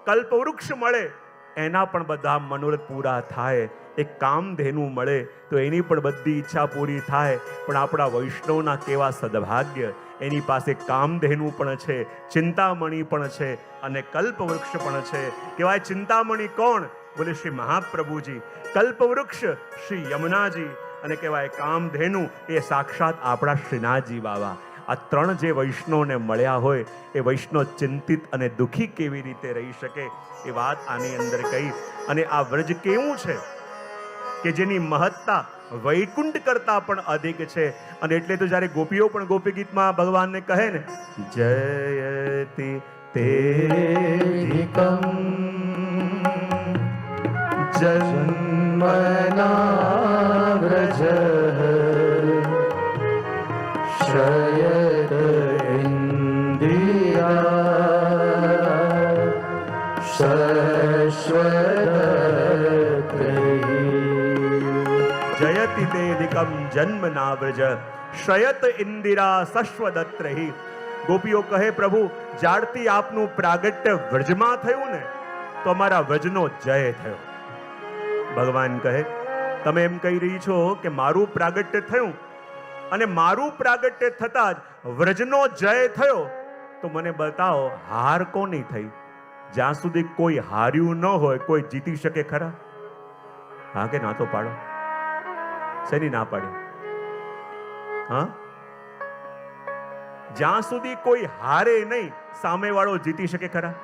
કલ્પવૃક્ષ મળે એના પણ બધા મનોરથ પૂરા થાય. એક કામધેનુ મળે તો એની પણ બધી ઈચ્છા પૂરી થાય. પણ આપણા વૈષ્ણવના કેવા સદભાગ્ય, એની પાસે કામધેનુ પણ છે, ચિંતામણી પણ છે અને કલ્પવૃક્ષ પણ છે. કહેવાય ચિંતામણી કોણ? બોલે શ્રી મહાપ્રભુજી. કલ્પવૃક્ષ શ્રી યમુનાજી. અને કહેવાય કામધેનુ એ સાક્ષાત આપણા શ્રીનાથજી બાબા. આ ત્રણ જે વૈષ્ણવને મળ્યા હોય એ વૈષ્ણવ ચિંતિત અને દુઃખી કેવી રીતે રહી શકે એ વાત આની અંદર કહી. અને આ વ્રજ કેવું છે કે જેની મહત્તા વૈકુંઠ કરતા પણ અધિક છે. અને એટલે તો જ્યારે ગોપીઓ પણ ગોપી ગીતમાં ભગવાનને કહે ને, જયતિ તેધિકમ જન્મના વ્રજ શયત ઇન્દ્રિયા શશ્વત જયતિ તેધિકમ જન્મના વ્રજ શયત ઇન્દિરા શશ્વદત્રહિ. ગોપીઓ કહે પ્રભુ જ્યારથી આપનું પ્રાગટ્ય વ્રજમાં થયું ને તો અમારા વ્રજનો જય થયો. ભગવાન કહે તમે એમ કહી રહી છો કે મારું પ્રાગટ્ય થયું અને મારું પ્રાગટ્ય થતા જ વ્રજનો જય થયો, તો મને બતાવો હાર કોની થઈ? જ્યાં સુધી કોઈ હાર્યું ન હોય કોઈ જીતી શકે ખરા? હા કે ના? તો પાડો. શેની ના પાડી? હા, જ્યાં સુધી કોઈ હારે નહીં સામેવાળો જીતી શકે ખરા?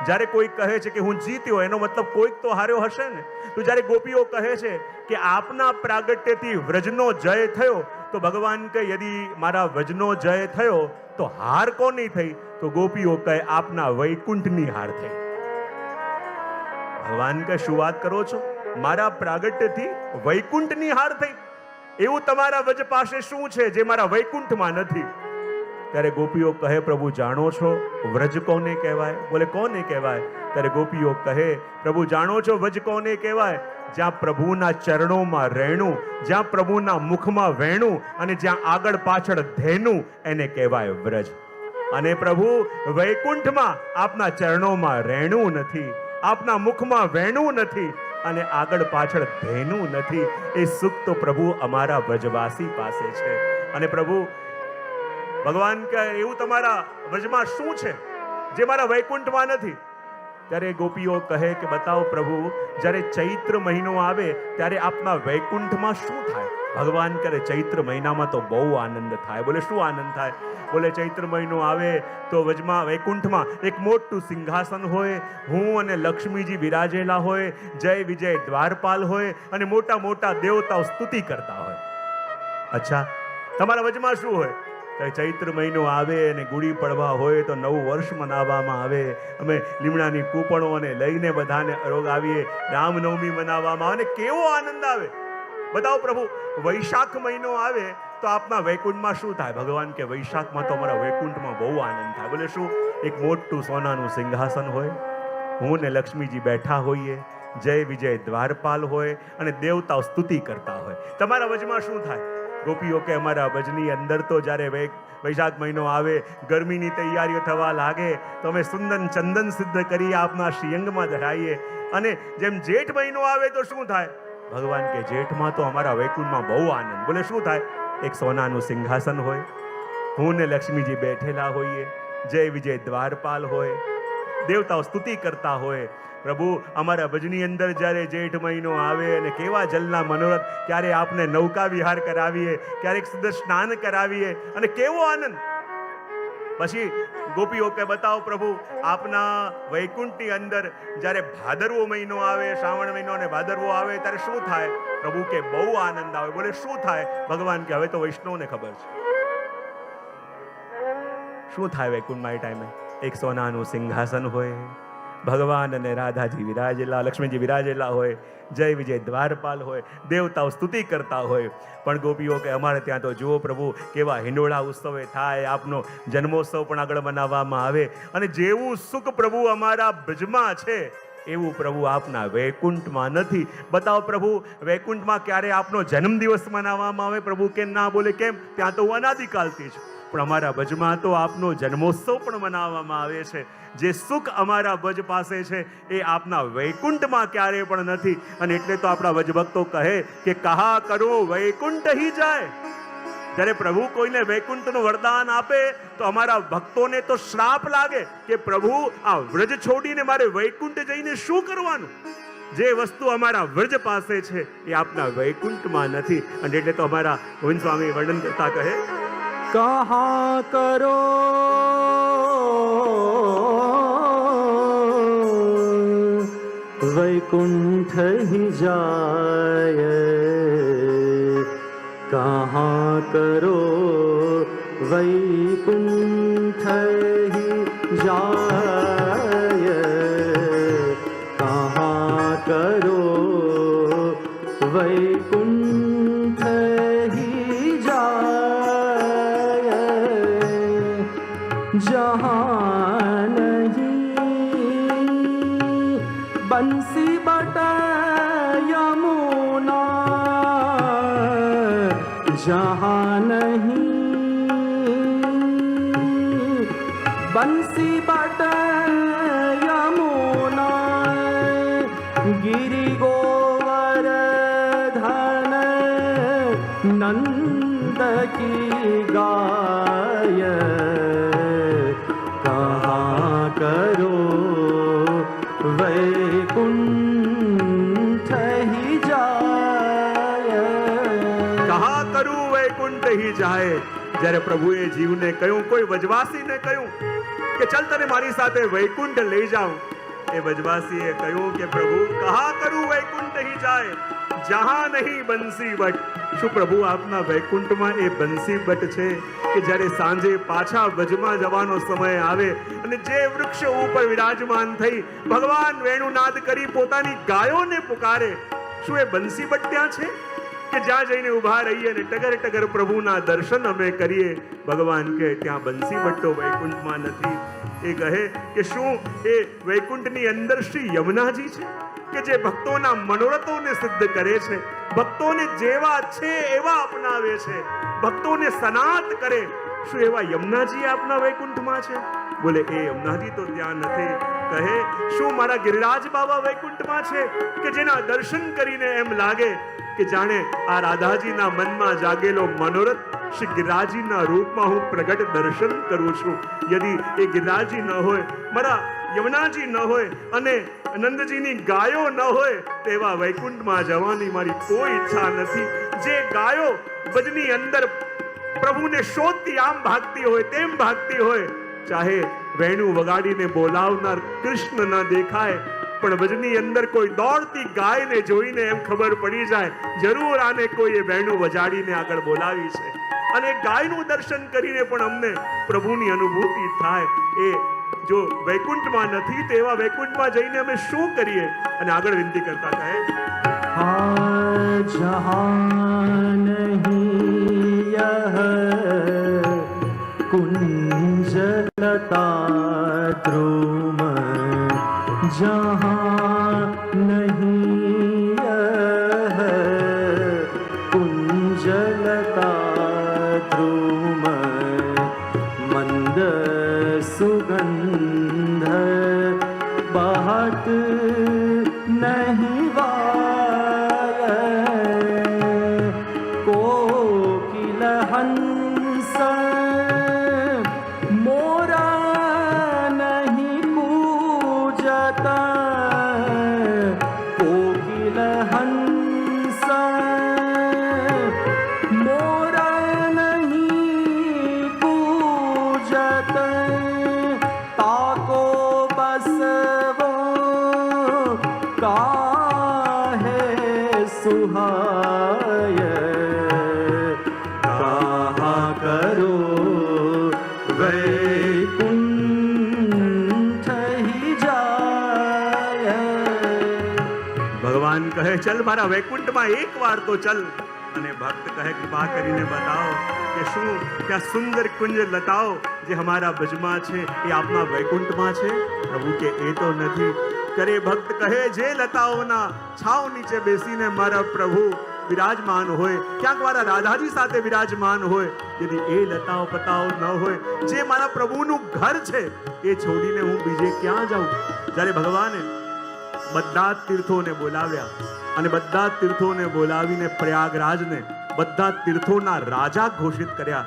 જ્યારે કોઈ કહે છે કે હું જીત્યો એનો મતલબ કોઈક તો હાર્યો હશે ને. તો જ્યારે ગોપીઓ કહે છે કે આપના પ્રાગટ્યથી વ્રજનો જય થયો, તો ભગવાન કહે યદી મારા વ્રજનો જય થયો તો હાર કોની થઈ? તો ગોપીઓ કહે આપના વૈકુંઠની હાર થઈ. ભગવાન કહે શું વાત કરો છો? મારા પ્રાગટ્યથી વૈકુંઠની હાર થઈ? એવું તમારા વ્રજ પાસે શું છે જે મારા વૈકુંઠમાં નથી? ત્યારે ગોપીઓ કહે પ્રભુ જાણો છો વ્રજ કોને કહેવાય? બોલે કોને કહેવાય? ત્યારે ગોપીઓ કહે પ્રભુ જાણો છો વ્રજ કોને કહેવાય? જ્યાં પ્રભુના ચરણોમાં રહેણું, જ્યાં પ્રભુના મુખમાં વહેણું અને જ્યાં આગળ પાછળ ધેનું, એને કહેવાય વ્રજ. અને પ્રભુ વૈકુંઠમાં આપના ચરણોમાં રહેણું નથી, આપના મુખમાં વહેણું નથી અને આગળ પાછળ ધેનું નથી. એ સુખ તો પ્રભુ અમારા વ્રજવાસી પાસે છે. અને પ્રભુ ભગવાન કહે એવું તમારા વ્રજમાં શું છે જે મારા વૈકુંઠમાં નથી? ત્યારે ગોપીઓ કહે કે બતાવો પ્રભુ, જ્યારે ચૈત્ર મહિનો આવે ત્યારે આપના વૈકુંઠમાં શું થાય? ભગવાન કહે ચૈત્ર મહિનામાં તો બહુ આનંદ થાય. બોલે શું આનંદ થાય? બોલે ચૈત્ર મહિનો આવે તો વ્રજમાં વૈકુંઠમાં એક મોટું સિંહાસન હોય, હું અને લક્ષ્મીજી બિરાજેલા હોય, જય વિજય દ્વારપાલ હોય અને મોટા મોટા દેવતાઓ સ્તુતિ કરતા હોય. અચ્છા, તમારા વ્રજમાં શું હોય? ચૈત્ર મહિનો આવે અને ગુડી પડવા હોય તો નવું વર્ષ મનાવવામાં આવે. અમે લીમડાની કૂપણોને લઈને બધાને અરોગાવીએ, રામનવમી મનાવવામાં આવે. કેવો આનંદ આવે! બતાવો પ્રભુ, વૈશાખ મહિનો આવે તો આપના વૈકુંઠમાં શું થાય? ભગવાન કે વૈશાખમાં તો અમારા વૈકુંઠમાં બહુ આનંદ થાય. બોલે શું? એક મોટું સોનાનું સિંહાસન હોય, હું ને લક્ષ્મીજી બેઠા હોઈએ, જય વિજય દ્વારપાલ હોય અને દેવતાઓ સ્તુતિ કરતા હોય. તમારા વચમાં શું થાય? ગોપીઓ કે અમારા વચની અંદર તો જ્યારે વૈશાખ મહિનો આવે, ગરમીની તૈયારીઓ થવા લાગે તો અમે સુંદર ચંદન સિદ્ધ કરી આપના શ્રીઅંગમાં ધરાઈએ. અને જેમ જેઠ મહિનો આવે તો શું થાય? ભગવાન કે જેઠમાં તો અમારા વૈકુંઠમાં બહુ આનંદ. બોલે શું થાય? એક સોનાનું સિંહાસન હોય, હું ને લક્ષ્મીજી બેઠેલા હોઈએ, જય વિજય દ્વારપાલ હોય, દેવતાઓ સ્તુતિ કરતા હોય. પ્રભુ અમારા ભજની અંદર જ્યારે જેઠ મહિનો આવે અને કેવા જલના મનોરથ, ક્યારે આપને નૌકા વિહાર કરાવીએ, ક્યારેક સુંદર સ્નાન કરાવીએ અને કેવો આનંદ. પછી ગોપીઓ કે બતાવો પ્રભુ આપના વૈકુંઠની અંદર જ્યારે ભાદરવો મહિનો આવે, શ્રાવણ મહિનો અને ભાદરવો આવે ત્યારે શું થાય? પ્રભુ કે બહુ આનંદ આવે. બોલે શું થાય? ભગવાન કે હવે તો વૈષ્ણવને ખબર છે શું થાય વૈકુંઠમાં એ ટાઈમે. એક સોનાનું સિંહાસન હોય, ભગવાન અને રાધાજી વિરાજેલા, લક્ષ્મીજી વિરાજેલા હોય, જય વિજય દ્વારપાલ હોય, દેવતાઓ સ્તુતિ કરતા હોય. પણ ગોપીઓ કે અમારે ત્યાં તો જુઓ પ્રભુ કેવા હિંડોળા ઉત્સવે થાય, આપનો જન્મોત્સવ પણ આગળ મનાવવામાં આવે. અને જેવું સુખ પ્રભુ અમારા બ્રજમાં છે એવું પ્રભુ આપના વૈકુંઠમાં નથી. બતાવો પ્રભુ વૈકુંઠમાં ક્યારે આપનો જન્મદિવસ મનાવવામાં આવે? પ્રભુ કે ના. બોલે કેમ? ત્યાં તો હું અનાદિકાલથી છું. પણ અમારા ભજમાં તો આપનો જન્મોત્સવ પણ મનાવવામાં આવે છે. જે સુખ અમારા ભજ પાસે છે એ આપના વૈકુંઠમાં ક્યારે પણ નથી. અને એટલે તો આપણા વજભક્તો કહે કે કહા કરો વૈકુંઠ હી જાય. જ્યારે પ્રભુ કોઈને વૈકુંઠનું વરદાન આપે તો અમારા ભક્તોને તો શ્રાપ લાગે કે પ્રભુ આ વ્રજ છોડીને મારે વૈકુંઠ જઈને શું કરવાનું? જે વસ્તુ અમારા વ્રજ પાસે છે એ આપના વૈકુંઠમાં નથી. અને એટલે તો અમારા ગોવિંદ સ્વામી વર્ણન કરતા કહે, कहाँ करो वैकुंठ ही जाय, कहाँ करो वैकुंठ ही जाय, कहाँ करो वैकुंठ ही जाय, जहाँ नहीं बंसी बट यमुना, जहाँ नहीं बंसी बट यमुना, गिरि गोवर्धन नंद की गाय, कहाँ करो वैकुंठ ही जाय, કહા કરું વૈકુંઠ હી જાય. જ્યારે પ્રભુએ જીવને કહ્યું, કોઈ વજવાસીને કહ્યું કે ચાલ તને મારી સાથે વૈકુંઠ લઈ જાઉં, એ વજવાસીએ કહ્યું કે પ્રભુ કહા કરું વૈકુંઠ હી જાય, જહાં નહીં બંસી બટ. શું પ્રભુ આપના વૈકુંઠમાં એ બંસી બટ છે કે જ્યારે સાંજે પાછા વજમાં જવાનો સમય આવે અને જે વૃક્ષ ઉપર વિરાજમાન થઈ ભગવાન વેણુનાદ કરી પોતાની ગાયોને પુકારે, શું એ બંસી બટ ત્યાં છે કે જ્યાં જઈને ઉભા રહીએ અને ટગર ટગર પ્રભુના દર્શન અમે કરીએ? ભગવાન કે ત્યાં બંસી બટ્ટો વૈકુંઠમાં નથી. એ કહે કે શું એ વૈકુંઠની અંદર શ્રી યમુનાજી છે કે જે ભક્તોના મનોરથોને સિદ્ધ કરે છે, ભક્તોને જેવા છે એવા અપનાવે છે, ભક્તોને સનાત કરે? શું એવા યમુનાજી આપના વૈકુંઠમાં છે? બોલે એ યમુનાજી તો ત્યાં નથી. કહે શું મારા ગિરિરાજ બાબા વૈકુંઠમાં છે કે જેના દર્શન કરીને એમ લાગે કે જાણે આ રાધાજીના મનમાં જાગેલો મનોરથ શ્રી ગિરિરાજીના રૂપમાં હું પ્રગટ દર્શન કરું છું. યદિ એ ગિરિરાજી ન હોય, મારા યમુનાજી ન હોય અને નંદજીની ગાયો ન હોય તેવા વૈકુંઠમાં જવાની મારી કોઈ ઈચ્છા નથી. જે ગાયો ભજની અંદર પ્રભુને શોધતી આમ ભાગતી હોય તેમ ભાગતી હોય, ચાહે વેણુ વગાડીને બોલાવનાર કૃષ્ણ ન દેખાય પણ ભજની અંદર કોઈ દોડતી ગાયને જોઈને એમ ખબર પડી જાય જરૂર આને કોઈએ વેણુ વજાડીને આગળ બોલાવી છે. અને ગાયનું દર્શન કરીને પણ અમને પ્રભુની અનુભૂતિ થાય. એ જો વૈકુંઠમાં નથી તો એવા વૈકુંઠમાં જઈને અમે શું કરીએ? અને આગળ વિનંતી કરતા કહે, जहाँ नहीं यह कुंज लता द्रुम, जहाँ नहीं काहे सुहाय कहाँ करो वैकुंठ ही जाय। ભગવાન કહે ચલ મારા વૈકુંઠમાં એકવાર તો ચલ, અને ભક્ત કહે કૃપા કરીને બતાવો કે શું ત્યાં સુંદર કુંજ લતાઓ જે અમારા ભજમાં છે એ આપના વૈકુંઠમાં છે? પ્રભુ કે એ તો નથી. ત્યારે ભક્ત કહે જે લતાઓના છાવ નીચે બેસીને મારા પ્રભુ વિરાજમાન હોય, ક્યાંક મારા રાધાજી સાથે વિરાજમાન હોય, यदि એ લતાઓ પતાઓ ન હોય, જે મારા પ્રભુનું ઘર છે, એ છોડીને હું બીજે ક્યાં જાઉં? જ્યારે ભગવાને બધા તીર્થોને બોલાવ્યા અને બધા તીર્થોને બોલાવીને પ્રયાગરાજને બધા તીર્થોના રાજા ઘોષિત કર્યા,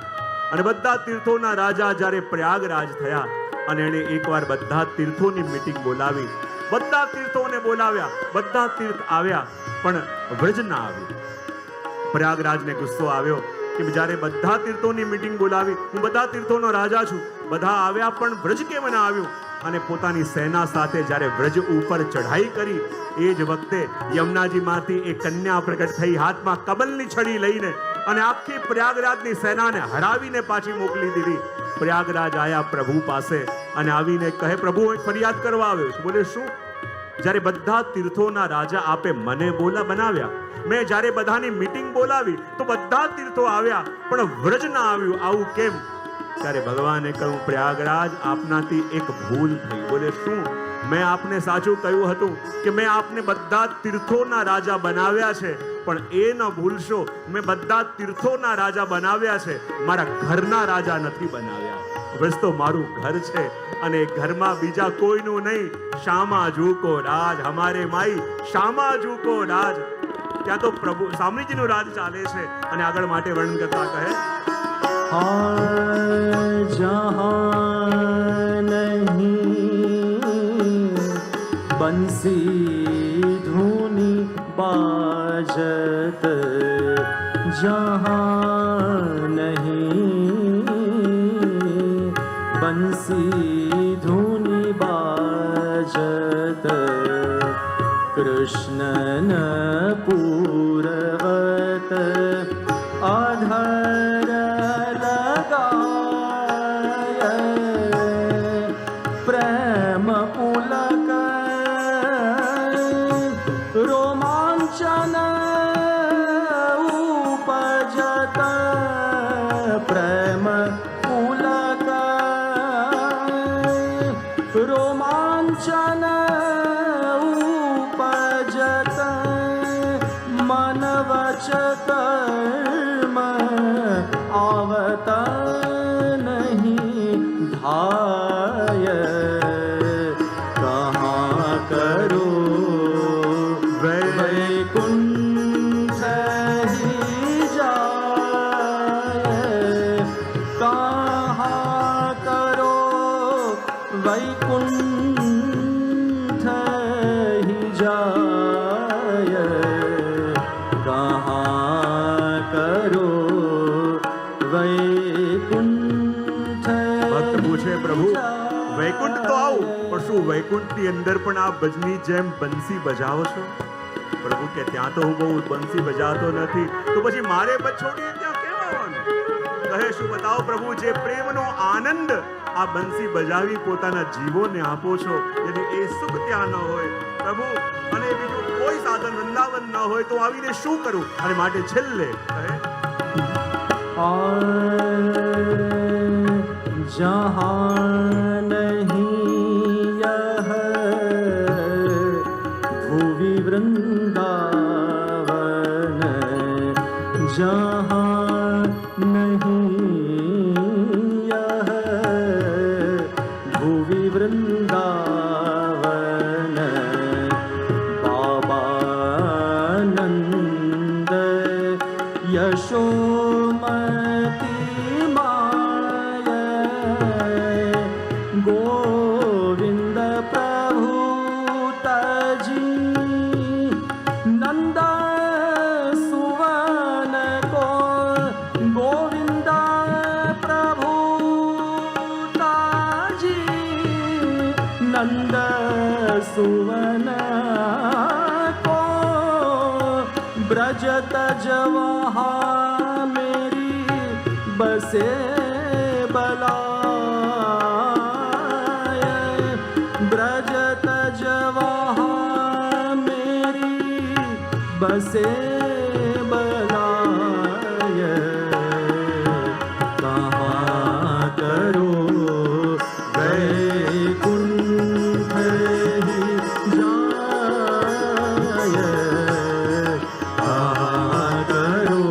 અને બધા તીર્થોના રાજા જ્યારે પ્રયાગરાજ થયા અને એણે એકવાર બધા તીર્થોની મીટિંગ બોલાવી, બધા તીર્થોને બોલાવ્યા, બધા તીર્થ આવ્યા, પણ વ્રજ ના આવ્યું. પ્રયાગરાજને ગુસ્સો આવ્યો કે જ્યારે બધા તીર્થોની મીટિંગ બોલાવી, હું બધા તીર્થોનો રાજા છું, બધા આવ્યા પણ વ્રજ કેમ ના આવ્યું? અને પોતાની સેના સાથે જ્યારે વ્રજ ઉપર ચઢાઈ કરી, એ જ વખતે યમુનાજીમાંથી એક કન્યા પ્રગટ થઈ, હાથમાં કમલની છડી લઈને, અને આખી પ્રયાગરાજની સેનાને હરાવીને પાછી મોકલી દીધી. પ્રયાગરાજ આયા પ્રભુ પાસે અને આવીને કહે પ્રભુ હું ફરિયાદ કરવા આવ્યો છું. બોલે શું? જ્યારે બધા તીર્થોના રાજા આપે મને બનાવ્યા, મેં જ્યારે બધાની મીટિંગ બોલાવી તો બધા તીર્થો આવ્યા પણ વ્રજ ના આવ્યું, આવું કેમ? ત્યારે ભગવાને કહ્યું પ્રયાગરાજ આપનાથી એક ભૂલ થઈ. બોલે શું? મેં આપને સાચું કહ્યું હતું કે મેં આપને બધા તીર્થોના રાજા બનાવ્યા છે, પણ એ ન ભૂલશો મેં બધા તીર્થોના રાજા બનાવ્યા છે, મારા ઘરના રાજા નથી બનાવ્યા. વ્રજ તો મારું ઘર છે અને ઘરમાં બીજા કોઈનું નહીં. શામા જૂકો રાજ હમારે માઈ, શામા જૂકો રાજ. ત્યાં તો પ્રભુ સામરીજીનું રાજ ચાલે છે. અને આગળ માટે વર્ણન કરતા કહે जहाँ नहीं बंसी धुनी बाजत, जहाँ नहीं बंसी धुनी बाजत, कृष्ण पूरवत अधर लगाय, प्रेम पुलक रोमांचन उपजत, प्रेम पुलक रोमांचन उपजत, मन वच कर्म आवत नहीं धाय, कहाँ करो वैकुंठ ही जाय, कहाँ करो वैकुंठ ही जाय, कहाँ करो वैकुंठ. ભક્ત પૂછે પ્રભુ વૈકુંઠ તો આવું, પણ શું વૈકુંઠની અંદર પણ આપ ભજની જેમ બંસી બજાવો છો? પ્રભુ કે ત્યાં તો હું બહુ બંસી બજાવતો નથી, તો પછી મારે બસ છોડીને ત્યાં કેમ આવવાનું? કહે શું બતાવો પ્રભુ, જે પ્રેમનો આનંદ આ બંસી બજાવી પોતાના જીવોને આપો છો, યદિ એ સુખ ત્યાં ન હોય પ્રભુ, અને બીજું કોઈ સાધન વૃંદાવન ન હોય તો આવીને શું કરું? અને માટે છેલ્લે કહે जहाँ नहीं यह भुवि वृंदावन, जहाँ नहीं यह भुवि वृंदावन, बाबानंद यशोमती गोविंद प्रभु तजी नंद सुवन को, गोविंद प्रभु ताजी नंद सुवन ब्रज तज वहाँ मेरी बसे बलाय, ब्रज तज वहाँ मेरी बसे बलाय, कहाँ करो वैकुंठ ही जाय, कहाँ करो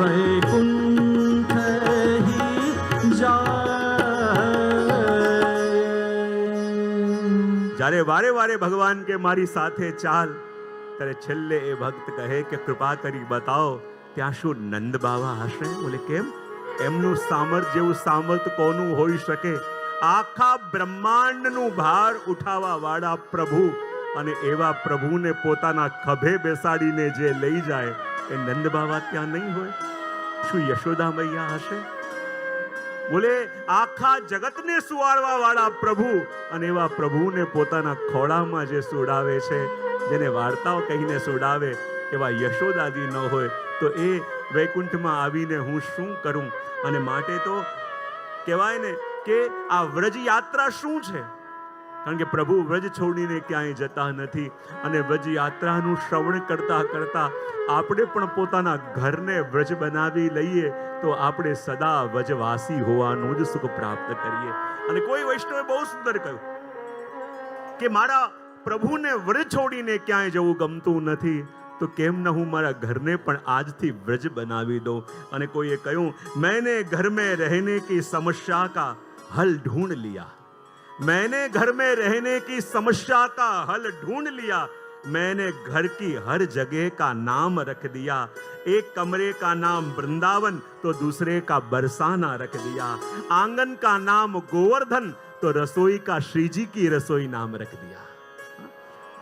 वैकुंठ ही જ્યારે વારે વારે ભગવાન કે મારી સાથે ચાલ, ત્યારે છેલ્લે એ ભક્ત કહે કે કૃપા કરી બતાવો ત્યાં શું નંદ બાવા હશે? બોલે કેમ? એમનું સામર્થ્ય જેવું સામર્થ્ય કોનું હોઈ શકે? આખા બ્રહ્માંડનું ભાર ઉઠાવવા વાળા પ્રભુ, અને એવા પ્રભુને પોતાના ખભે બેસાડીને જે લઈ જાય એ નંદ બાવા ત્યાં નહીં હોય? શું યશોદા મૈયા હશે? બોલે આખા જગતને સુવાડવા વાળા પ્રભુ, અને એવા પ્રભુને પોતાના ખોળામાં જે સુડાવે છે, જેને વાર્તાઓ કહીને સુડાવે, એવા યશોદાજી ન હોય તો એ વૈકુંઠમાં આવીને હું શું કરું? અને માટે તો કહેવાય ને કે આ વ્રજ યાત્રા શું છે? કારણ કે પ્રભુ વ્રજ છોડીને ક્યાંય જતા નથી, અને વ્રજ યાત્રાનું શ્રવણ કરતા કરતા આપણે પણ પોતાના ઘરને વ્રજ બનાવી લઈએ તો આપણે સદા વ્રજવાસી હોવાનું જ સુખ પ્રાપ્ત કરીએ. અને કોઈ વૈષ્ણવે બહુ સુંદર કહ્યું કે મારા પ્રભુને વ્રજ છોડીને ક્યાંય જવું ગમતું નથી, તો કેમ ન હું મારા ઘરને પણ આજથી વ્રજ બનાવી દઉં. અને કોઈએ કહ્યું मैंने घर में रहने की समस्या का हल ढूंढ लिया, मैंने घर में रहने की समस्या का हल ढूंढ लिया, मैंने घर की हर जगह का नाम रख दिया, एक कमरे का नाम वृंदावन तो दूसरे का बरसाना रख दिया, आंगन का नाम गोवर्धन तो रसोई का श्री जी की रसोई नाम रख दिया.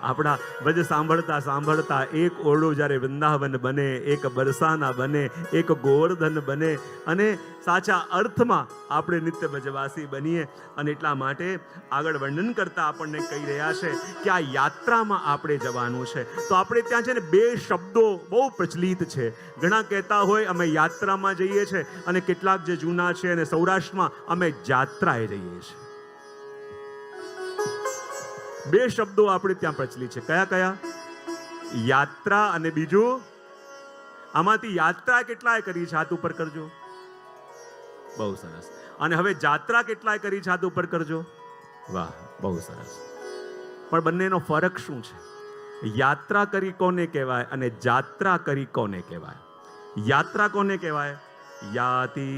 આપણા ભજ સાંભળતા સાંભળતા એક ઓરડો જ્યારે વૃંદાવન બને, એક બરસાના બને, એક ગોવર્ધન બને, અને સાચા અર્થમાં આપણે નિત્ય ભજવાસી બનીએ. અને એટલા માટે આગળ વર્ણન કરતા આપણને કહી રહ્યા છે કે આ યાત્રામાં આપણે જવાનું છે. તો આપણે ત્યાં છે ને બે શબ્દો બહુ પ્રચલિત છે. ઘણા કહેતા હોય અમે યાત્રામાં જઈએ છીએ, અને કેટલાક જે જૂના છે અને સૌરાષ્ટ્રમાં અમે જાત્રાએ જઈએ છીએ. બે શબ્દો આપણે ત્યાં પ્રચલિત છે. કયા કયા? યાત્રા અને બીજું. આમાંથી યાત્રા કેટલાય કરી છે? હાથ ઉપર કરજો. બહુ સરસ. અને હવે જાત્રા કેટલાય કરી છે? હાથ ઉપર કરજો. વાહ, બહુ સરસ. પણ બંનેનો ફરક શું છે? યાત્રા કરી કોને કહેવાય અને જાત્રા કરી કોને કહેવાય? યાત્રા કોને કહેવાય? યાતિ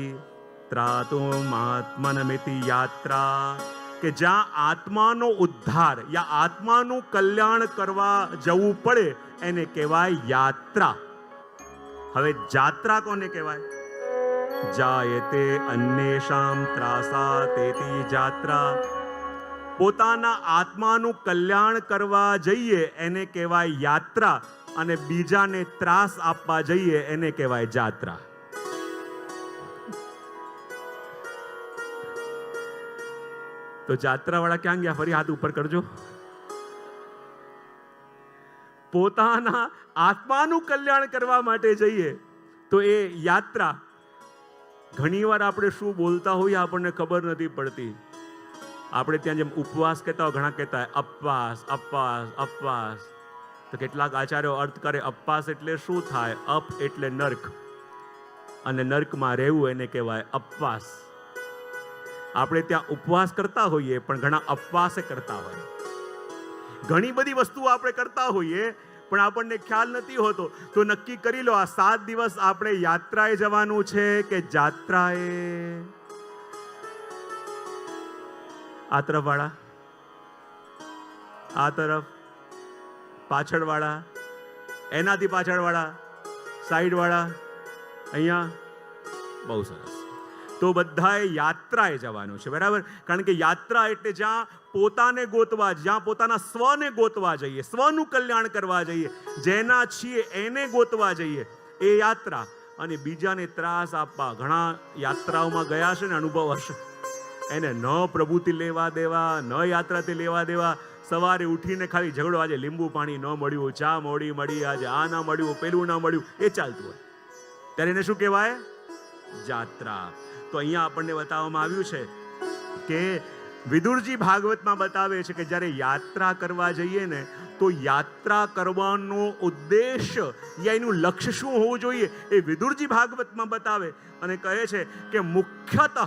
ત્રાતુમ આત્મનમિતિ યાત્રા, કે જ્યાં આત્માનો ઉદ્ધાર યા આત્માનું કલ્યાણ કરવા જવું પડે એને કહેવાય યાત્રા. હવે જાત્રા કોને કહેવાય? જાયતે અન્યેષામ ત્રાસા તેતી જાત્રા. પોતાના આત્માનું કલ્યાણ કરવા જઈએ એને કહેવાય યાત્રા, અને બીજાને ત્રાસ આપવા જઈએ એને કહેવાય જાત્રા. તો જાત્રા વાળા ક્યાં ગયા? ફરી હાથ ઉપર કરજો. પોતાના આત્માનું કલ્યાણ કરવા માટે જઈએ તો એ યાત્રા. ઘણીવાર આપણે શું બોલતા હોઈએ આપણને ખબર નથી પડતી. આપણે ત્યાં જેમ ઉપવાસ કહેતા હોય, ઘણા કહેતા હોય અપવાસ અપવાસ અપવાસ. તો કેટલાક આચાર્યો અર્થ કરે અપવાસ એટલે શું થાય? અપ એટલે નર્ક, અને નર્કમાં રહેવું એને કહેવાય અપવાસ. આપણે ત્યાં ઉપવાસ કરતા હોઈએ પણ ઘણા અપવાસે કરતા હોય. ઘણી બધી વસ્તુઓ આપણે કરતા હોઈએ પણ આપણને ખ્યાલ નથી હોતો. તો નક્કી કરી લો આ 7 દિવસ આપણે યાત્રાએ જવાનું છે કે જાત્રાએ? આ તરફ વાળા, આ તરફ, પાછળ વાળા, એનાથી પાછળ વાળા, સાઈડ વાળા, અહીંયા. બહુ સરસ. તો બધાએ યાત્રાએ જવાનું છે, બરાબર? કારણ કે યાત્રા એટલે જ્યાં પોતાને ગોતવા, જ્યાં પોતાના સ્વને ગોતવા જઈએ, સ્વનું કલ્યાણ કરવા જઈએ, જેના છીએ એને ગોતવા જઈએ, એ યાત્રા. અને બીજાને ત્રાસ આપવા. ઘણા યાત્રાઓમાં ગયા છે ને, અનુભવ હશે, એને ન પ્રભુથી લેવા દેવા, ન યાત્રાથી લેવા દેવા. સવારે ઉઠીને ખાલી ઝઘડો, આજે લીંબુ પાણી ન મળ્યું, ચા મોડી મળી, આજે આ ના મળ્યું, પેલું ના મળ્યું, એ ચાલતું હોય. ત્યારે એને શું કહેવાય? યાત્રા. તો અહીંયા આપણને બતાવવામાં આવ્યું છે કે વિદુરજી ભાગવતમાં બતાવે છે કે જ્યારે યાત્રા કરવા જઈએ ને, તો યાત્રા કરવાનો ઉદ્દેશ્ય યા એનું લક્ષ્ય શું હોવું જોઈએ એ વિદુરજી ભાગવતમાં બતાવે અને કહે છે કે મુખ્યતઃ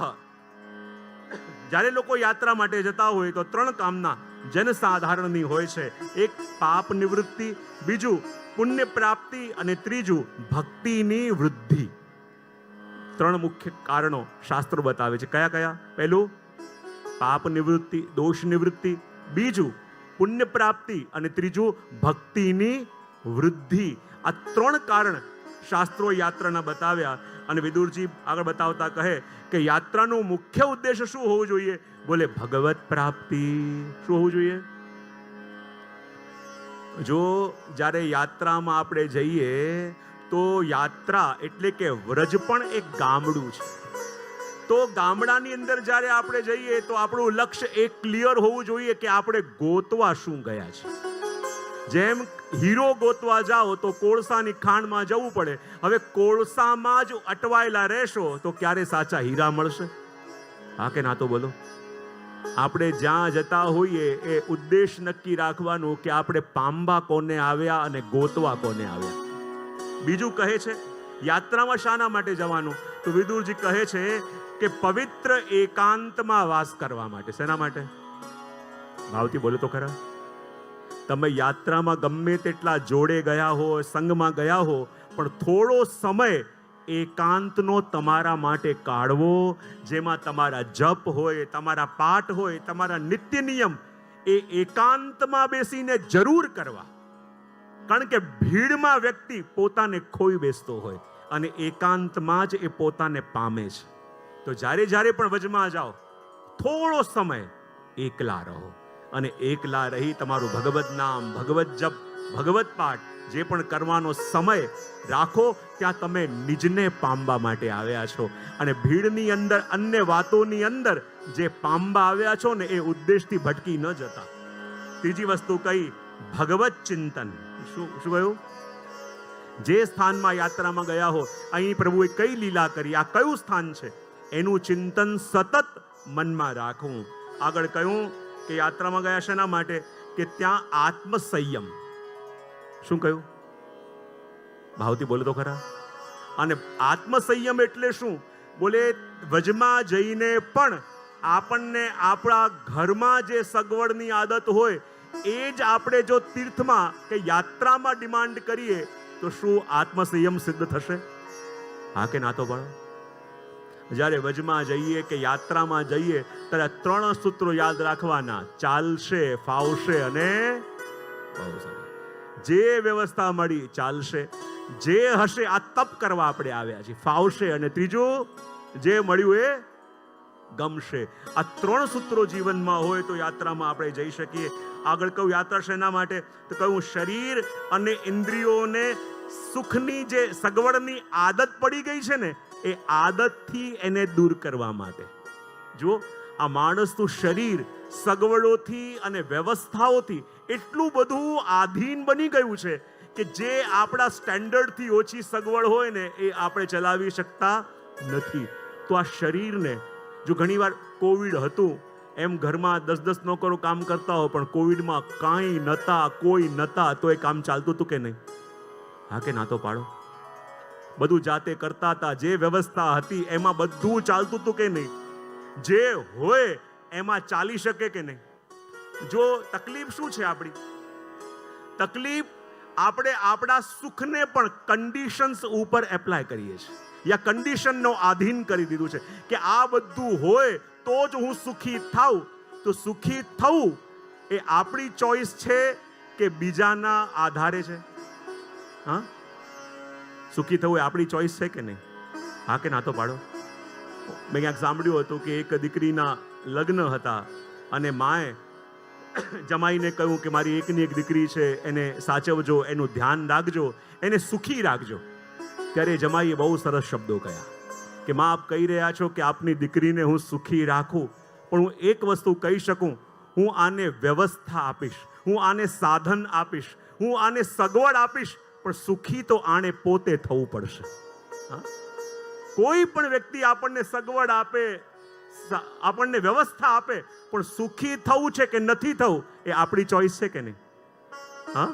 જ્યારે લોકો યાત્રા માટે જતા હોય તો 3 કામના જનસાધારણની હોય છે. એક પાપ નિવૃત્તિ, બીજું પુણ્ય પ્રાપ્તિ અને ત્રીજું ભક્તિની વૃદ્ધિ. 3 મુખ્ય કારણો શાસ્ત્રો બતાવે છે. કયા કયા? પહેલું પાપ નિવૃત્તિ, દોષ નિવૃત્તિ, બીજું પુણ્ય પ્રાપ્તિ અને ત્રીજું ભક્તિની વૃદ્ધિ. આ 3 કારણ શાસ્ત્રો યાત્રાના બતાવ્યા. અને વિદુરજી આગળ બતાવતા કહે કે યાત્રાનો મુખ્ય ઉદ્દેશ શું હોવું જોઈએ? બોલે ભગવત પ્રાપ્તિ. શું હોવું જોઈએ? જો જ્યારે યાત્રામાં આપણે જઈએ તો યાત્રા એટલે કે વ્રજ પણ એક ગામડું છે. તો ગામડાની અંદર જ્યારે આપણે જઈએ તો આપણું લક્ષ્ય એક ક્લિયર હોવું જોઈએ કે આપણે ગોતવા શું ગયા છે. જેમ હીરો ગોતવા જાઓ તો કોળસાની ખાણમાં જવું પડે. હવે કોળસામાં જ અટવાયેલા રહેશો તો ક્યારે સાચા હીરા મળશે? હા કે ના? તો બોલો. આપણે જ્યાં જતા હોઈએ એ ઉદ્દેશ નક્કી રાખવાનું કે આપણે પામવા કોને આવ્યા અને ગોતવા કોને આવ્યા. બીજું કહે છે યાત્રામાં શાના માટે જવાનું? તો વિદુરજી કહે છે કે પવિત્ર એકાંતમાં વાસ કરવા માટે. શેના માટે? ભાવથી બોલો તો ખરા. તમે યાત્રામાં ગમે તેટલા જોડે ગયા હો, સંગમાં ગયા હો, પણ થોડો સમય એકાંતનો તમારા માટે કાઢવો, જેમાં તમારા જપ હોય, તમારા પાઠ હોય, તમારા નિત્ય નિયમ એ એકાંતમાં બેસીને જરૂર કરવા. કારણ કે ભીડમાં વ્યક્તિ પોતાને ખોઈ બેસતો હોય અને એકાંતમાં જ એ પોતાને પામે છે. તો જ્યારે જ્યારે પણ વજમાં જાઓ થોડો સમય એકલા રહો અને એકલા રહી તમારું ભગવત નામ, ભગવત જપ, ભગવત પાઠ જે પણ કરવાનો સમય રાખો. ત્યાં તમે નિજને પામવા માટે આવ્યા છો અને ભીડની અંદર, અન્ય વાતોની અંદર જે પામવા આવ્યા છો ને એ ઉદ્દેશથી ભટકી ન જતા. ત્રીજી વસ્તુ કઈ? ભગવત ચિંતન. શું કહ્યું? જે સ્થાનમાં યાત્રામાં ગયા હો, અહીં પ્રભુએ કઈ લીલા કરી, આ કયું સ્થાન છે, એનું ચિંતન સતત મનમાં રાખવું. આગળ કહ્યું કે યાત્રામાં ગયા શેના માટે? કે ત્યાં આત્મસંયમ. શું કહ્યું? ભાવથી બોલો તો ખરા. અને આત્મસંયમ એટલે શું? બોલે વજમાં જઈને પણ આપણને આપણા ઘરમાં જે સગવડની આદત હોય એ જ આપણે જો તીર્થમાં કે યાત્રામાં ડિમાન્ડ કરીએ તો શું આત્મસંયમ સિદ્ધ થશે? હા કે ના? તો પાડો. જ્યારે વજમાં જઈએ કે યાત્રામાં જઈએ ત્યારે 3 સૂત્રો યાદ રાખવાના: ચાલશે, ફાવશે અને બહુ સારું. જે વ્યવસ્થા મળી ચાલશે, જે હશે આ તપ કરવા આપણે આવ્યા છીએ, ફાવશે, અને ત્રીજું જે મળ્યું એ ગમશે. આ 3 સૂત્રો જીવનમાં હોય તો યાત્રામાં આપણે જઈ શકીએ. આગળ કહું યાત્રા શેના માટે? તો કહું શરીર અને ઇન્દ્રિયોને સુખની જે સગવડની આદત પડી ગઈ છે ને એ આદતથી એને દૂર કરવા માટે. જો આ માણસનું શરીર સગવડોથી અને વ્યવસ્થાઓથી એટલું બધું આધીન બની ગયું છે કે જે આપણા સ્ટેન્ડર્ડથી ઓછી સગવડ હોય ને એ આપણે ચલાવી શકતા નથી. તો આ શરીરને જો ઘણીવાર કોવિડ હતું એમ ઘરમાં 10-10 નોકરો કામ કરતા હોય પણ કોવિડમાં કાંઈ નતા, કોઈ નતા, તો એ કામ ચાલતું હતું કે નહીં? હા કે ના? તો પાડો. બધું જાતે કરતા હતા. જે વ્યવસ્થા હતી એમાં બધું ચાલતું હતું કે નહીં? જે હોય એમાં ચાલી શકે કે નહીં? જો તકલીફ શું છે આપણી? તકલીફ આપણે આપણા સુખને પણ કન્ડિશન્સ ઉપર એપ્લાય કરીએ છીએ, યા કન્ડિશનનો આધીન કરી દીધું છે કે આ બધું હોય તો જ હું સુખી થાઉં. તો સુખી થવું એ આપણી ચોઈસ છે કે બીજાના આધારે છે? હા, સુખી થવું એ આપણી ચોઈસ છે કે નહીં? હા કે ના? તો પાડો. મેં ક્યાંક સાંભળ્યું હતું કે એક દીકરીના લગ્ન હતા અને માએ જમાઈને કહ્યું કે મારી એકની એક દીકરી છે, એને સાચવજો, એનું ધ્યાન રાખજો, એને સુખી રાખજો. ત્યારે જમાઈએ બહુ સરસ શબ્દો કહ્યા કે માં આપ કહી રહ્યા છો કે આપની દીકરીને હું સુખી રાખું, પણ હું એક વસ્તુ કહી શકું, હું આને વ્યવસ્થા આપીશ, હું આને સાધન આપીશ, હું આને સગવડ આપીશ, પણ સુખી તો આને પોતે થવું પડશે. હા? કોઈ પણ વ્યક્તિ આપણને સગવડ આપે, આપણને વ્યવસ્થા આપે, પણ સુખી થવું છે કે નથી થવું એ આપણી ચોઈસ છે કે નહીં? હા,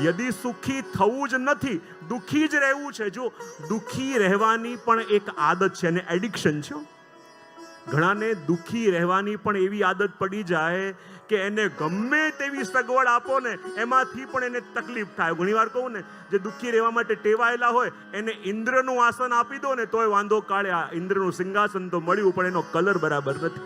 યદિ સુખી થવું જ નથી, દુખી જ રહેવું છે. જો દુખી રહેવાની પણ એક આદત છે અને એડિક્શન છે. ઘણાને દુખી રહેવાની પણ એવી આદત પડી જાય કે એને ગમે તેવી સગવડ આપો ને એમાંથી પણ એને તકલીફ થાય. ઘણી વાર કહું ને, જે દુખી રહેવા માટે ટેવાયેલા હોય એને ઇન્દ્રનું આસન આપી દો ને તોય વાંધો કાઢે. આ ઇન્દ્રનું સિંહાસન તો મળ્યું પણ એનો કલર બરાબર નથી.